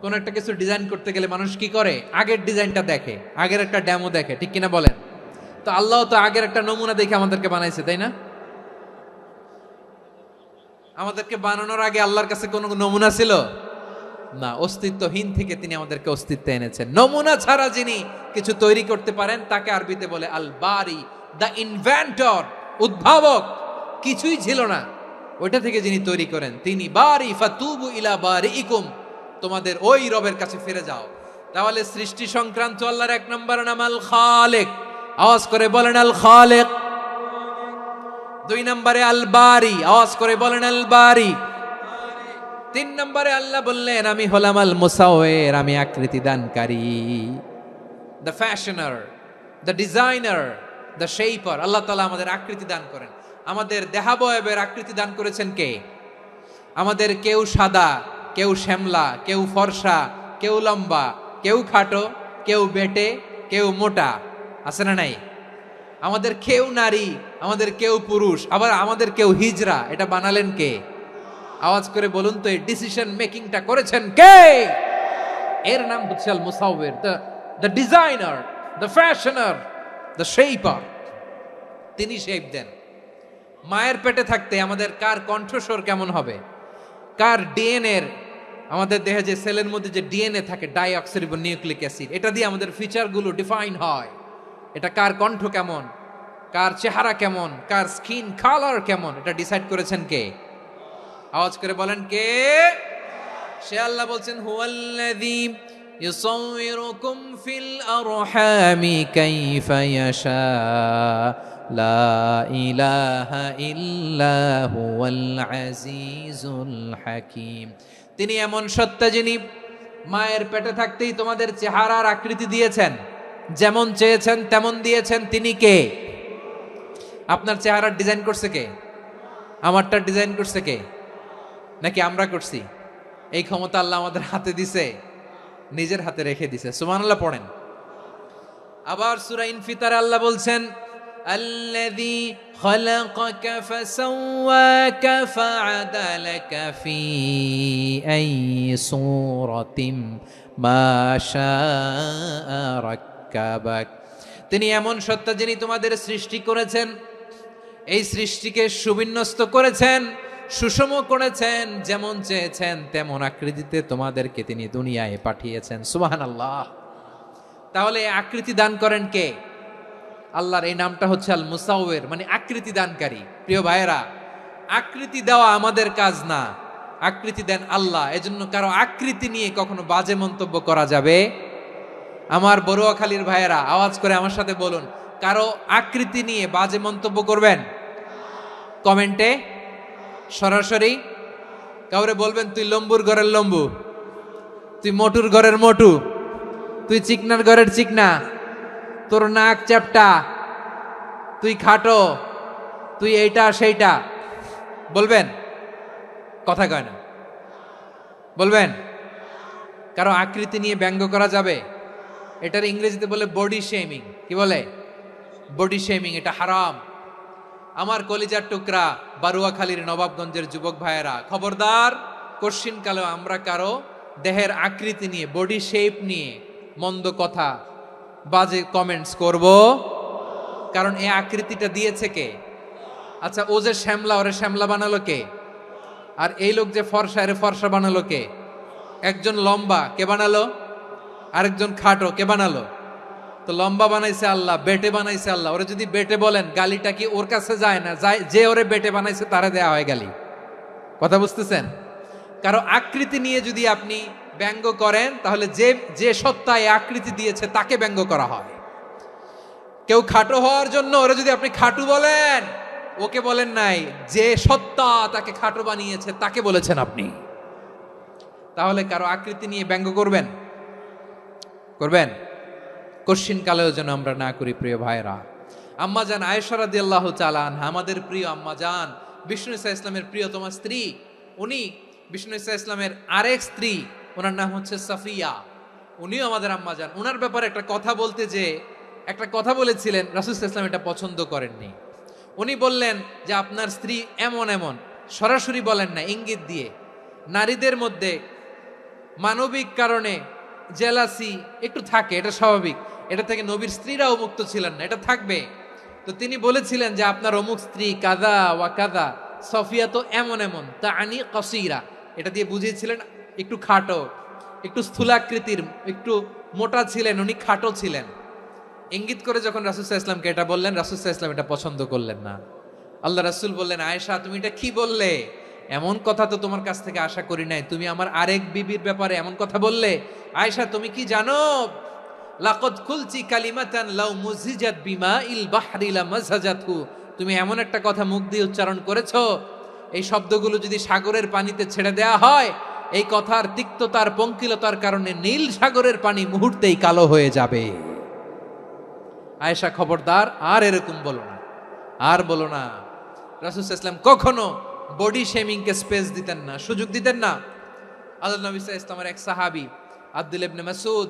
কোন একটা কিছু ডিজাইন করতে গেলে মানুষ কি করে? আগের ডিজাইনটা দেখে, আগের একটা ডেমো দেখে, ঠিক কিনা বলেন? তো আল্লাহ তো আগের একটা নমুনা দেখে আমাদেরকে বানাইছে, তাই না? আমাদেরকে বানানোর আগে আল্লাহর কাছে কোনো নমুনা ছিল না, অস্তিত্বহীন থেকে তিনি আমাদেরকে অস্তিত্বে এনেছেন। নমুনা ছাড়া যিনি কিছু তৈরি করতে পারেন তাকে আরবিতে বলে আল বারি, দ্য ইনভেন্টর, উদ্ভাবক। কিছুই ছিল না, ওইটা থেকে যিনি তৈরি করেন তিনি বারি। ফাতুবু ইলা বারিইকুম, তোমাদের ওই রবের কাছে ফিরে যাও। তাহলে সৃষ্টি সংক্রান্ত আল্লাহর এক নম্বর নাম আল খালেক, আওয়াজ করে বলেন আল খালেক। দুই নম্বরে আল বারি, আওয়াজ করে বলেন আল বারি। তিন নম্বরে আল্লাহ বললেন আমি হলাম আল মুসাওয়ির, আমি আকৃতি দানকারী, the fashioner, the designer, the shaper. Allah তাআলা আমাদের আকৃতি দান করেন। আমাদের দেহাবয়বের আকৃতি দান করেছেন কে? আমাদের কেউ সাদা, কেউ শ্যামলা, কেউ ফর্সা, কেউ লম্বা, কেউ খাটো, কেউ বেটে, কেউ মোটা, আছে না নাই? আমাদের কেউ নারী, আমাদের কেউ পুরুষ, আবার আমাদের কেউ হিজড়া। এটা বানালেন কে? আওয়াজ করে বলুন তো, এই ডিসিশন মেকিংটা করেছেন কে? এর নাম হচ্ছে আল মুসাওয়ির, the designer, the fashioner, the shaper. তিনি শেপ দেন। মায়ের পেটে থাকতে আমাদের কার কণ্ঠস্বর কেমন হবে, কার ডিএনএ, আমাদের দেহে যে সেলের মধ্যে যে ডিএনএ থাকে, ডাইঅক্সিরিবো নিউক্লিক অ্যাসিড, এটা দিয়ে আমাদের ফিচারগুলো ডিফাইন হয়। এটা কার কণ্ঠ কেমন, কার চেহারা কেমন, কার স্কিন কালার কেমন, এটা ডিসাইড করেছেন কে? আওয়াজ করে বলেন কে? সে আল্লাহ বলছেন হুয়াল্লাযী ইউসাউয়িরুকুম ফিল আরহামি কাইফা ইয়াশা লা ইলাহা ইল্লা হুয়াল আজিজুল হাকীম। তিনি এমন সত্তা যিনি মায়ের পেটে থাকতেই তোমাদের চেহারার আকৃতি দিয়েছেন, যেমন চেয়েছেন তেমন দিয়েছেন। তিনি কে? আপনার চেহারার ডিজাইন করছে কে? আমারটা ডিজাইন করছে কে? নাকি আমরা করছি? এই ক্ষমতা আল্লাহ আমাদের হাতে দিছে, নিজের হাতে রেখে দিছে। সুবহানাল্লাহ পড়েন। আবার সূরা ইনফিতারে আল্লাহ বলছেন আল্লাযী খালাকাকা ফাসাওয়াকা ফাআদালাকা ফি আইয়ি সূরাতিন মা শাআ রাক্কাবাক। তিনি এমন সত্তা যিনি তোমাদের সৃষ্টি করেছেন, এই সৃষ্টিকে সুবিন্যস্ত করেছেন, সুষম করেছেন, যেমন চেয়েছেন তেমন আকৃতিতে তোমাদেরকে তিনি দুনিয়ায় পাঠিয়েছেন। সুবহানাল্লাহ। তাহলে আকৃতি দান করেন কে? আল্লাহর এই নামটা হচ্ছে আল মুসাওয়ির, মানে আকৃতি দানকারী। প্রিয় ভাইয়েরা, আকৃতি দেওয়া আমাদের কাজ না, আকৃতি দেন আল্লাহ। এজন্য কারো আকৃতি নিয়ে কখনো বাজে মন্তব্য করা যাবে? আমার বড়ুয়াখালীর ভাইয়েরা আওয়াজ করে আমার সাথে বলুন, কারো আকৃতি নিয়ে বাজে মন্তব্য করবেন? কমেন্টে সরাসরি কাউরে বলবেন তুই লম্বুর ঘরের লম্বু, তুই মোটুর ঘরের মোটু, তুই চিকনার ঘরের চিকনা, তোর নাক চ্যাপটা, তুই খাটো, তুই এইটা সেইটা বলবেন? কথা কয় না, বলবেন? কারো আকৃতি নিয়ে ব্যঙ্গ করা যাবে? এটার ইংরেজিতে বলে বডি শেমিং। কি বলে? Body shaming. এটা হারাম। আমার কলিজার টুকরা বারুয়াখালীর নবাবগঞ্জের যুবক ভাইয়েরা, খবরদার, কোশ্চিনকালেও আমরা কারো দেহের আকৃতি নিয়ে, বডি শেপ নিয়ে মন্দ কথা, বাজে কমেন্টস করব? কারণ এই আকৃতিটা দিয়েছে কে? আচ্ছা, ও যে শ্যামলা, ওরে শ্যামলা বানালো কে? আর এই লোক যে ফর্সা, এরে ফর্সা বানালো কে? একজন লম্বা, কে বানালো? আরেকজন খাটো, কে বানালো? তো লম্বা বানাইছে আল্লাহ, বেটে বানাইছে আল্লাহ। ওরে যদি বেটে বলেন, গালিটা কি ওর কাছে যায় না? যায়। যে ওরে বেটে বানাইছে তারে দেয়া হয় গালি। কথা বুঝতেছেন? কারো আকৃতি নিয়ে যদি আপনি ব্যঙ্গ করেন, তাহলে যে সত্তা এই আকৃতি দিয়েছে তাকে ব্যঙ্গ করা হয়। কেউ খাটো হওয়ার জন্য ওরে যদি আপনি খাটু বলেন, ওকে বলেন নাই, যে সত্তা তাকে খাটো বানিয়েছে তাকে বলেছেন আপনি। তাহলে কারো আকৃতি নিয়ে ব্যঙ্গ করবেন? করবেন? কোশ্চিন কালেও যেন আমরা না করি। প্রিয় ভাইরা, আম্মাজান আয়েশা রাদিয়াল্লাহু তাআলা আনহা, আমাদের প্রিয় আম্মাজান, বিষ্ণু ইসা ইসলামের প্রিয়তমা স্ত্রী। উনি বিষ্ণু ইসা ইসলামের আরেক স্ত্রী, ওনার নাম হচ্ছে সাফিয়া। উনিও আমাদের আম্মাজান। ওনার ব্যাপারে একটা কথা বলতে যে একটা কথা বলেছিলেন, রাসূল সাল্লাল্লাহু আলাইহি ওয়াসাল্লাম এটা পছন্দ করেননি। উনি বললেন যে আপনার স্ত্রী এমন এমন, সরাসরি বলেন না, ইঙ্গিত দিয়ে। নারীদের মধ্যে মানবিক কারণে জেলাসি একটু থাকে, এটা স্বাভাবিক। এটা থেকে নবীর স্ত্রীরাও মুক্ত ছিলেন না, এটা থাকবে। তো তিনি বলেছিলেন যে আপনার অমুক স্ত্রী কাদা ওয়া কাদা, সফিয়া তো এমন এমন, তা আনি কসিরা, এটা দিয়ে বুঝিয়েছিলেন একটু খাটো, একটু স্থূলাকৃতির, একটু মোটা ছিলেন, উনি খাটো ছিলেন। ইঙ্গিত করে যখন রাসূল সাল্লাল্লাহু আলাইহি ওয়াসাল্লামকে এটা বললেন, রাসূল সাল্লাল্লাহু আলাইহি ওয়াসাল্লাম এটা পছন্দ করলেন না। আল্লাহ রাসূল বললেন, আয়েশা তুমি এটা কি বললে? এমন কথা তো তোমার কাছ থেকে আশা করি নাই, তুমি আমার আরেক বিবির ব্যাপারে এমন কথা বললে। আয়েশা তুমি কি জানো, লাকাদ কুলতি কালিমাতান লাউ মুজিজাত বিমাইল বাহরি লামাজাজাতহু, তুমি এমন একটা কথা মুখ দিয়ে উচ্চারণ করেছো, এই শব্দগুলো যদি সাগরের পানিতে ছেড়ে দেয়া হয়, এই কথার তিক্ততার পঙ্কিলতার কারণে নীল সাগরের পানি মুহূর্তেই কালো হয়ে যাবে। আয়েশা খবরদার, আর এরকম বলো না, আর বলো না। রাসূল সাল্লাল্লাহু আলাইহি ওয়াসাল্লাম কখনো বডি শেমিং কে স্পেস দিতেন না, সুযোগ দিতেন না। আল্লাহ নবী সাল্লাল্লাহু আলাইহি ওয়াসাল্লামের এক সাহাবী আব্দুল্লাহ ইবনে মাসউদ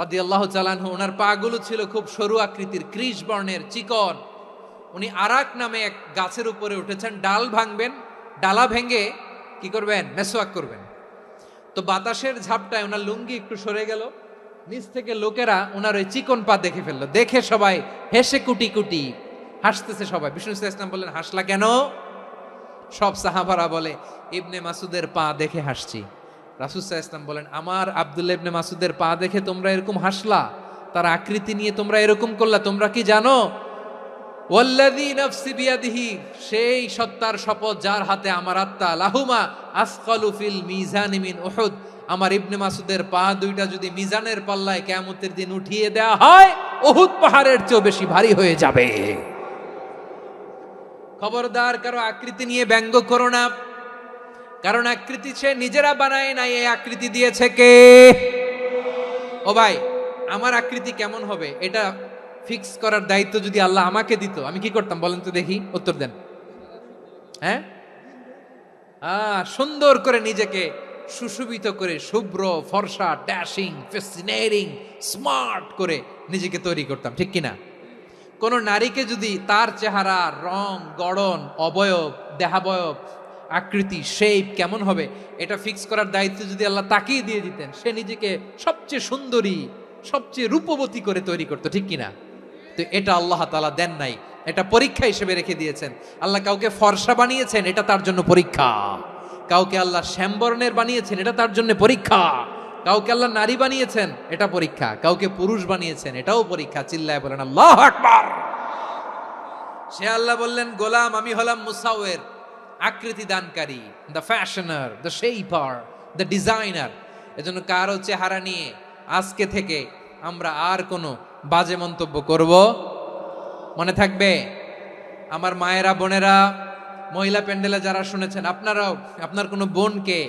রাদিয়াল্লাহু তাআলা আনহু, ওনার পাগুলো ছিল খুব সরু আকৃতির, কৃশ বর্ণের, চিকন। উনি আরাক নামে এক গাছের উপরে উঠেছেন, ডাল ভাঙবেন, ডালা ভেঙে কি করবেন, মেসওয়াক করবেন। তো বাতাসের ঝাপটায় ওনার লুঙ্গি একটু সরে গেল, নিচ থেকে লোকেরা ওনার ওই চিকন পা দেখে ফেললো, দেখে সবাই হেসে কুটি কুটি হাসতেছে সবাই। বিষ্ণু সাল্লাল্লাহু আলাইহি ওয়াসাল্লাম বললেন, হাসলা কেন? সব সাহাবারা বলে, ইবনে মাসুদের পা দেখে হাসছি। রাসূল সাল্লাল্লাহু আলাইহি ওয়াসাল্লাম বলেন, আমার আব্দুল্লাহ ইবনে মাসুদের পা দেখে তোমরা এরকম হাসলা, তার আকৃতি নিয়ে তোমরা এরকম করলা, তোমরা কি জানো? ওয়াল্লাযী নাফসি বিয়াদিহি, সেই সত্তার শপথ যার হাতে আমার আত্মা, লাহুমা আসকালু ফিল মিজানি মিন উহুদ, আমার ইবনে মাসুদের পা দুইটা যদি মিজানের পাল্লায় কিয়ামতের দিন উঠিয়ে দেওয়া হয়, উহুদ পাহাড়ের চেয়েও বেশি ভারী হয়ে যাবে। খবরদার, কারো আকৃতি নিয়ে ব্যঙ্গ করো না, কারণ আকৃতি সে নিজেরা বানায় নাই, এই আকৃতি দিয়েছে কে? ও ভাই, আমার আকৃতি কেমন হবে এটা ফিক্স করার দায়িত্ব যদি আল্লাহ আমাকে দিত, আমি কি করতাম বলেন তো দেখি, উত্তর দেন। হ্যাঁ, সুন্দর করে নিজেকে সুশোভিত করে, শুভ্র ফর্সা, ড্যাশিং, ফ্যাসিনেটিং, স্মার্ট করে নিজেকে তৈরি করতাম, ঠিক কিনা? কোন নারীকে যদি তার চেহারা, রং, গড়ন, অবয়ব, দেহাবয়ব, আকৃতি, শেপ কেমন হবে এটা ফিক্স করার দায়িত্ব যদি আল্লাহ তাকেই দিয়ে দিতেন, সে নিজেকে সবচেয়ে সুন্দরী, সবচেয়ে রূপবতী করে তৈরি করতো, ঠিক কিনা? তো এটা আল্লাহ তাআলা দেন নাই, এটা পরীক্ষা হিসেবে রেখে দিয়েছেন। আল্লাহ কাউকে ফর্সা বানিয়েছেন, এটা তার জন্য পরীক্ষা। কাউকে আল্লাহ শ্যামবর্ণের বানিয়েছেন, এটা তার জন্য পরীক্ষা। কাউকে আল্লাহ নারী বানিয়েছেন, এটা পরীক্ষা। কাউকে পুরুষ বানিয়েছেন, এটাও পরীক্ষা। চিল্লায় বলেন আল্লাহু আকবার। সে আল্লাহ বললেন, গোলাম আমি হলাম মুসাওয়ের, আকৃতি দানকারী, the fashioner, the shaper, the designer. এজন্য কারো চেহারা নিয়ে আজকে থেকে আমরা আর কোনো বাজে মন্তব্য করব মনে থাকবে। আমার মায়েরা, বোনেরা, মহিলা প্যান্ডেলে যারা শুনেছেন, আপনারাও আপনার কোনো বোনকে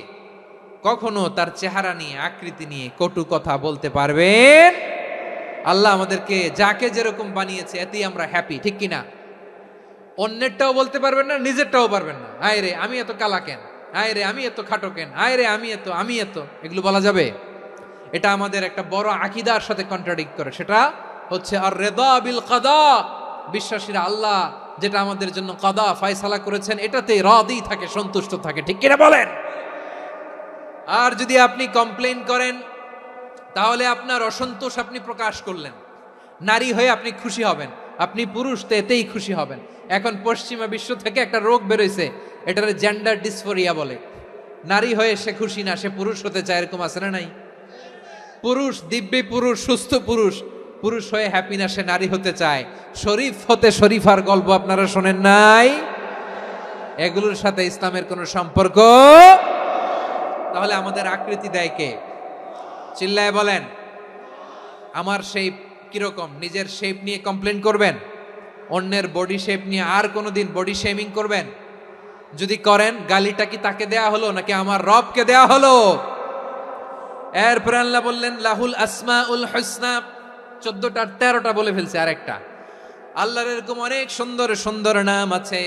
কখনো তার চেহারা নিয়ে, আকৃতি নিয়ে কটু কথা বলতে পারবেন? আল্লাহ আমাদেরকে যাকে যেরকম বানিয়েছে এতেই আমরা হ্যাপি, ঠিক কিনা? অন্যেরটাও বলতে পারবেন না, নিজেরটাও পারবেন না। আয় রে আমি এত কালা কেন, আয় রে আমি এত খাটো কেন, আয় রে আমি এত, এগুলো বলা যাবে? এটা আমাদের একটা বড় আকীদার সাথে কন্ট্রাডিক্ট করে। সেটা হচ্ছে আর রিদা বিল কাদা, বিশ্বাসীরা আল্লাহ যেটা আমাদের জন্য কাদা ফয়সালা করেছেন এটাতেই রাদি থাকে, সন্তুষ্ট থাকে, ঠিক কিনা বলেন? আর যদি আপনি কমপ্লেইন করেন তাহলে আপনার অসন্তোষ আপনি প্রকাশ করলেন। নারী হয়ে আপনি খুশি হবেন, আপনি পুরুষ তো এতেই খুশি হবেন। এখন পশ্চিমা বিশ্ব থেকে একটা রোগ বেরোইছে, এটার জেন্ডার ডিসফোরিয়া বলে। নারী হয়ে সে খুশি না, সে পুরুষ হতে চায়, এরকম আছে না নাই? পুরুষ, দিব্যি পুরুষ, সুস্থ পুরুষ, পুরুষ হয়ে হ্যাপি না, সে নারী হতে চায়। শরীফ হতে শরীফার গল্প আপনারা শোনেন নাই? এগুলোর সাথে ইসলামের কোনো সম্পর্ক? তাহলে আমাদের আকৃতি দেয় কে? চিল্লায় বলেন। আমার শেপ কিরকম, নিজের শেপ নিয়ে কমপ্লেন করবেন? অন্যের বডি শেপ নিয়ে আর কোনোদিন বডি শেমিং করবেন? যদি করেন, গালিটা কি তাকে দেয়া হলো নাকি আমার রবকে দেয়া হলো? এরপর আল্লাহ বললেন লাহুল আসমাউল হুসনা, 14টা 13টা বলে ফেলছে, আরেকটা। আল্লাহর এরকম অনেক সুন্দর সুন্দর নাম আছে।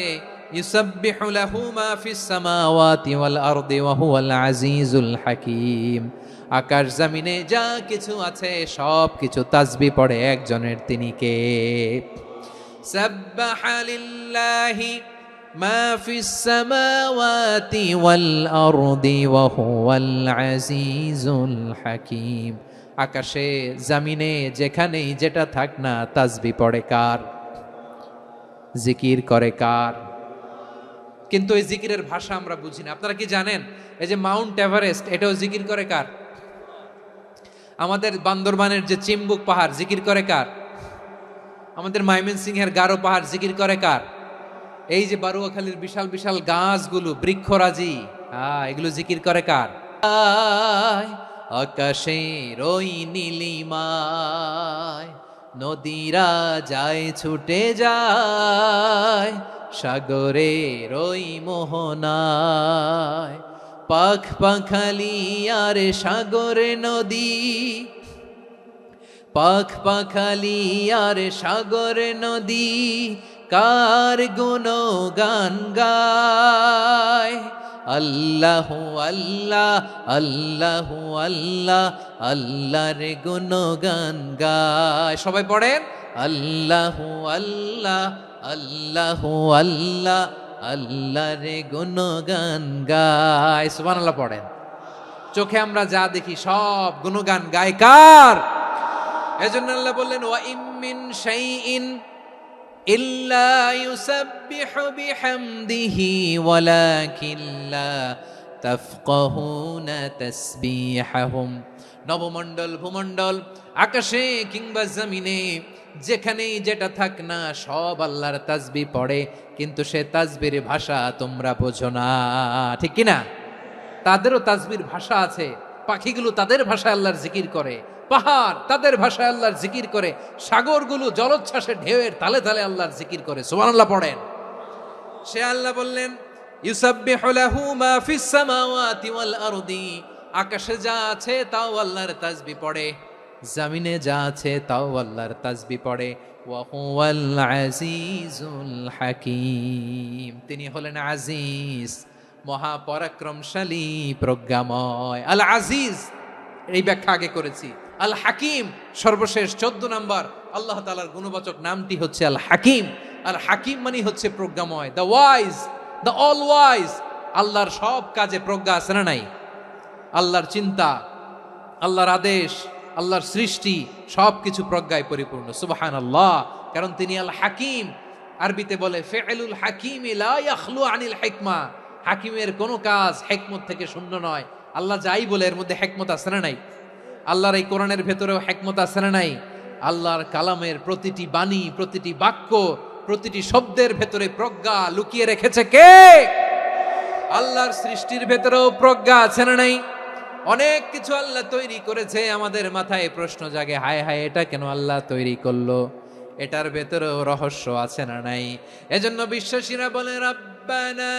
ইউসাব্বিহু লাহু মা ফিস সামাওয়াতি ওয়াল আরদি ওয়া হুয়াল আজিজুল হাকীম। আকাশ জমিনে যা কিছু আছে সব কিছু তাসবিহ পড়ে একজনের, তিনি কে? সাব্বাহা লিল্লাহি মা ফিস সামাওয়াতি ওয়াল আরদি ওয়া হুয়াল আজিজুল হাকীম। আকাশে জামিনে যেখানেই যেটা থাক না তাসবিহ পড়ে কার? জিকির করে কার? কিন্তু এই জিকিরের ভাষা আমরা বুঝি না। আপনারা কি জানেন এই যে মাউন্ট এভারেস্ট, এটাও জিকির করে কার? আমাদের বান্দরবানের যে চিম্বুক পাহাড় জিকির করে কার? আমাদের ময়মনসিংহের গারো পাহাড় জিকির করে কার? এই যে বারুয়াখালীর বিশাল বিশাল গাছগুলো, বৃক্ষরাজি, এগুলো জিকির করে কার? আকাশের ওই নীলিমায় নদীরা যায় ছুটে যায়, সাগরের ওই মোহনায় পাখ পাখালি আর সাগরে নদী, পাখ পাখালি আর সাগর নদী কার গুণগান গায়। আল্লাহ আল্লাহ আল্লাহ আল্লাহ আল্লাহর গুণগান গায়। সবাই পড়েন আল্লাহ আল্লাহ আল্লাহ আল্লাহ আল্লাহর গুণগান গায়। সুবহানাল্লাহ পড়েন। চোখে আমরা যা দেখি সব গুণগান গায় কার? এজন্য আল্লাহ বললেন ওয়া ইম মিন শাইইন ইল্লা ইউসাব্বিহু বিহামদিহি ওয়ালাকিন লা তাফকাহুনা তাসবিহাহুম। নবমণ্ডল, ভূমণ্ডল, আকাশে কিংবা জমিনে যেখানেই যেটা থাক না সব আল্লাহর তাসবিহ পড়ে, কিন্তু সে তাসবির ভাষা তোমরা বোঝো না, ঠিক কি না? তাদেরও তাসবির ভাষা আছে। পাখিগুলো তাদের ভাষায় আল্লাহর জিকির করে, পাহাড় তাদের ভাষায় আল্লাহর জিকির করে, সাগরগুলো জলোচ্ছ্বাসে ঢেউয়ের তালে তালে আল্লাহর জিকির করে। সুবহানাল্লাহ পড়েন। সে আল্লাহ বললেন ইউসাব্বিহু লাহু মা ফিস সামাওয়াতি ওয়াল আরদি, আকাশে যা আছে তাও আল্লাহর তাসবিহ পড়ে, জমিনে যা আছে তাও আল্লাহর তাসবিহ পড়ে। ওয়া হুয়াল আজিজুল হাকীম, তিনি হলেন আজিজ, মহাপরাক্রমশালী, প্রজ্ঞাময়। আল আজিজ এই ব্যাখ্যা আগে করেছি। আল হাকিম সর্বশেষ 14 নম্বর আল্লাহ তাআলার গুণবাচক নামটি হচ্ছে আল হাকিম। আল হাকিম মানে হচ্ছে প্রজ্ঞাময়, the wise, the all wise. আল্লাহর সব কাজে প্রজ্ঞা আছে না নাই? আল্লাহর চিন্তা, আল্লাহর আদেশ, আল্লাহর সৃষ্টি সবকিছু প্রজ্ঞায় পরিপূর্ণ। সুবহানাল্লাহ, কারণ তিনি আল হাকিম। আরবিতে বলে ফিআলুল হাকিম লা ইয়াখলু আনিল হিকমা, হাকিমের কোনো কাজ হিকমত থেকে শূন্য নয়। আল্লাহ যাই বলে এর মধ্যে হিকমত আছে না নাই? আল্লাহর এই কোরআনের ভেতরেও হিকমত আছে না নাই? আল্লাহর কালামের প্রতিটি বাণী, প্রতিটি বাক্য, প্রতিটি শব্দের ভেতরে প্রজ্ঞা লুকিয়ে রেখেছে কে? আল্লাহর সৃষ্টির ভেতরেও প্রজ্ঞা আছে না নাই? অনেক কিছু আল্লাহ তৈরি করেছে, আমাদের মাথায় প্রশ্ন জাগে, হায় হায় এটা কেন আল্লাহ তৈরি করলো? এটার ভেতরেও রহস্য আছে না নাই? এজন্য বিশ্বাসীরা বলে রব্বানা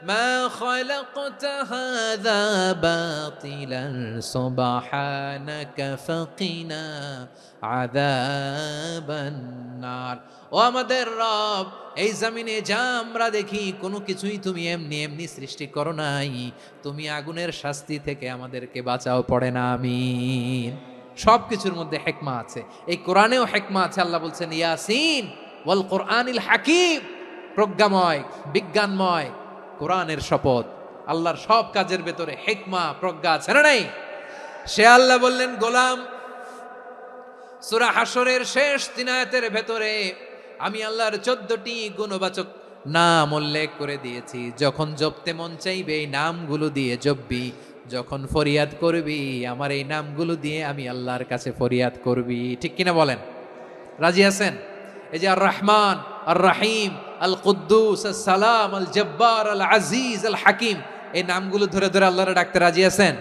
মা খালাকতা হাযা বাতিলান সুবহানাকা ফাকিনা আযাবান নার। ও আমাদের রব, এই জমিনে যা আমরা দেখি কোনো কিছুই তুমি এমনি এমনি সৃষ্টি করো নাই, তুমি আগুনের শাস্তি থেকে আমাদেরকে বাঁচাও, পড়ে না আমিন। সব কিছুর মধ্যে হিকমা আছে, এই কোরআনেও হিকমা আছে। আল্লাহ বলছেন ইয়াসিন ওয়াল কোরআনিল হাকিম, প্রজ্ঞাময়, বিজ্ঞানময় কোরআনের শপথ। আল্লাহর সব কাজের ভেতরে হিকমা, প্রজ্ঞা আছে না নাই? সে আল্লাহ বললেন গোলাম, সূরা হাশরের শেষ 3 আয়াতের ভেতরে আমি আল্লাহর 14টি গুণবাচক নাম উল্লেখ করে দিয়েছি। যখন জপতে মন চাইবে এই নামগুলো দিয়ে জপবি, যখন ফরিয়াদ করবি আমার এই নামগুলো দিয়ে আমি আল্লাহর কাছে ফরিয়াদ করবি। ঠিক কিনা বলেন? রাজি আছেন? এই যে আর রহমান, আর রাহিম, আল কুদ্দুস, আল সালাম, আল জব্বার, আল আজিজ, আল হাকিম, এই নামগুলো ধরে ধরে আল্লাহরে ডাকতে রাজি আছেন?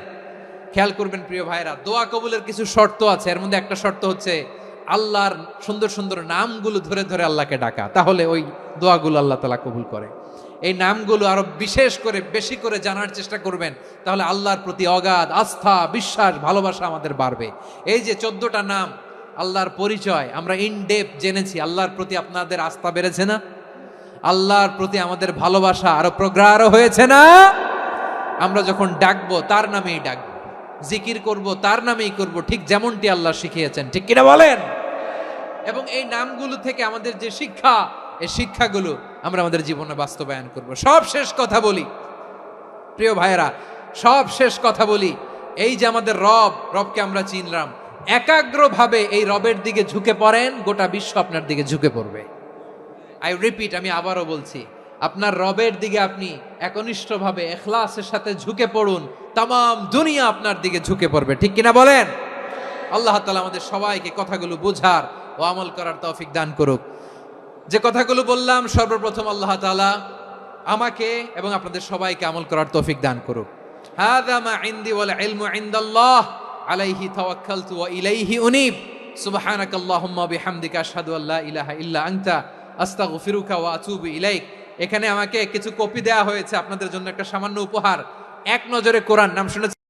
খেয়াল করবেন প্রিয় ভাইরা, দোয়া কবুলের কিছু শর্ত আছে। এর মধ্যে একটা শর্ত হচ্ছে আল্লাহর সুন্দর সুন্দর নামগুলো ধরে ধরে আল্লাহকে ডাকা, তাহলে ওই দোয়াগুলো আল্লাহ তাআলা কবুল করে। এই নামগুলো আরো বিশেষ করে বেশি করে জানার চেষ্টা করবেন, তাহলে আল্লাহর প্রতি অগাধ আস্থা, বিশ্বাস, ভালোবাসা আমাদের বাড়বে। এই যে 14টা নাম আল্লাহর পরিচয় আমরা ইন ডেপথ জেনেছি, আল্লাহর প্রতি আপনাদের আস্থা বেড়েছে না? আল্লাহর প্রতি আমাদের ভালোবাসা আরো প্রগাঢ় হয়েছে না? আমরা যখন ডাকবো তার নামেই ডাকবো, জিকির করব তার নামেই করব, ঠিক যেমনটি আল্লাহ শিখিয়েছেন। ঠিক কিনা বলেন? এবং এই নামগুলো থেকে আমাদের যে শিক্ষা, এই শিক্ষাগুলো আমরা আমাদের জীবনে বাস্তবায়ন করব। সব শেষ কথা বলি প্রিয় ভাইয়েরা, সব শেষ কথা বলি, এই যে আমাদের রবকে আমরা চিনলাম, একাগ্রভাবে এই রবের দিকে ঝুঁকে পড়েন, গোটা বিশ্ব আপনার দিকে ঝুঁকে পড়বে। আই রিপিট, আমি আবারও বলছি, আপনার রবের দিকে আপনি একনিষ্ঠভাবে ইখলাসের সাথে ঝুঁকে পড়ুন, তামাম দুনিয়া আপনার দিকে ঝুঁকে পড়বে। ঠিক কিনা বলেন? আল্লাহ তাআলা আমাদের সবাইকে কথাগুলো বোঝার ও আমল করার তৌফিক দান করুক। যে কথাগুলো বললাম, সর্বপ্রথম আল্লাহ তাআলা আমাকে এবং আপনাদের সবাইকে আমল করার তৌফিক দান করুক। হাযা মা ইনদি ওয়াল ইলমু ইনদাল্লাহ আলাইহি তাওয়াক্কালতু ওয়া ইলাইহি উনীব। সুবহানাকাল্লাহুম্মা বিহামদিকা আশহাদু আল্লা ইলাহা ইল্লা আনতা আস্তাগফিরুকা ওয়া আতুবু ইলাইক। এখানে আমাকে কিছু কপি দেয়া হয়েছে আপনাদের জন্য, একটা সামান্য উপহার। এক নজরে কোরআন নাম শুনে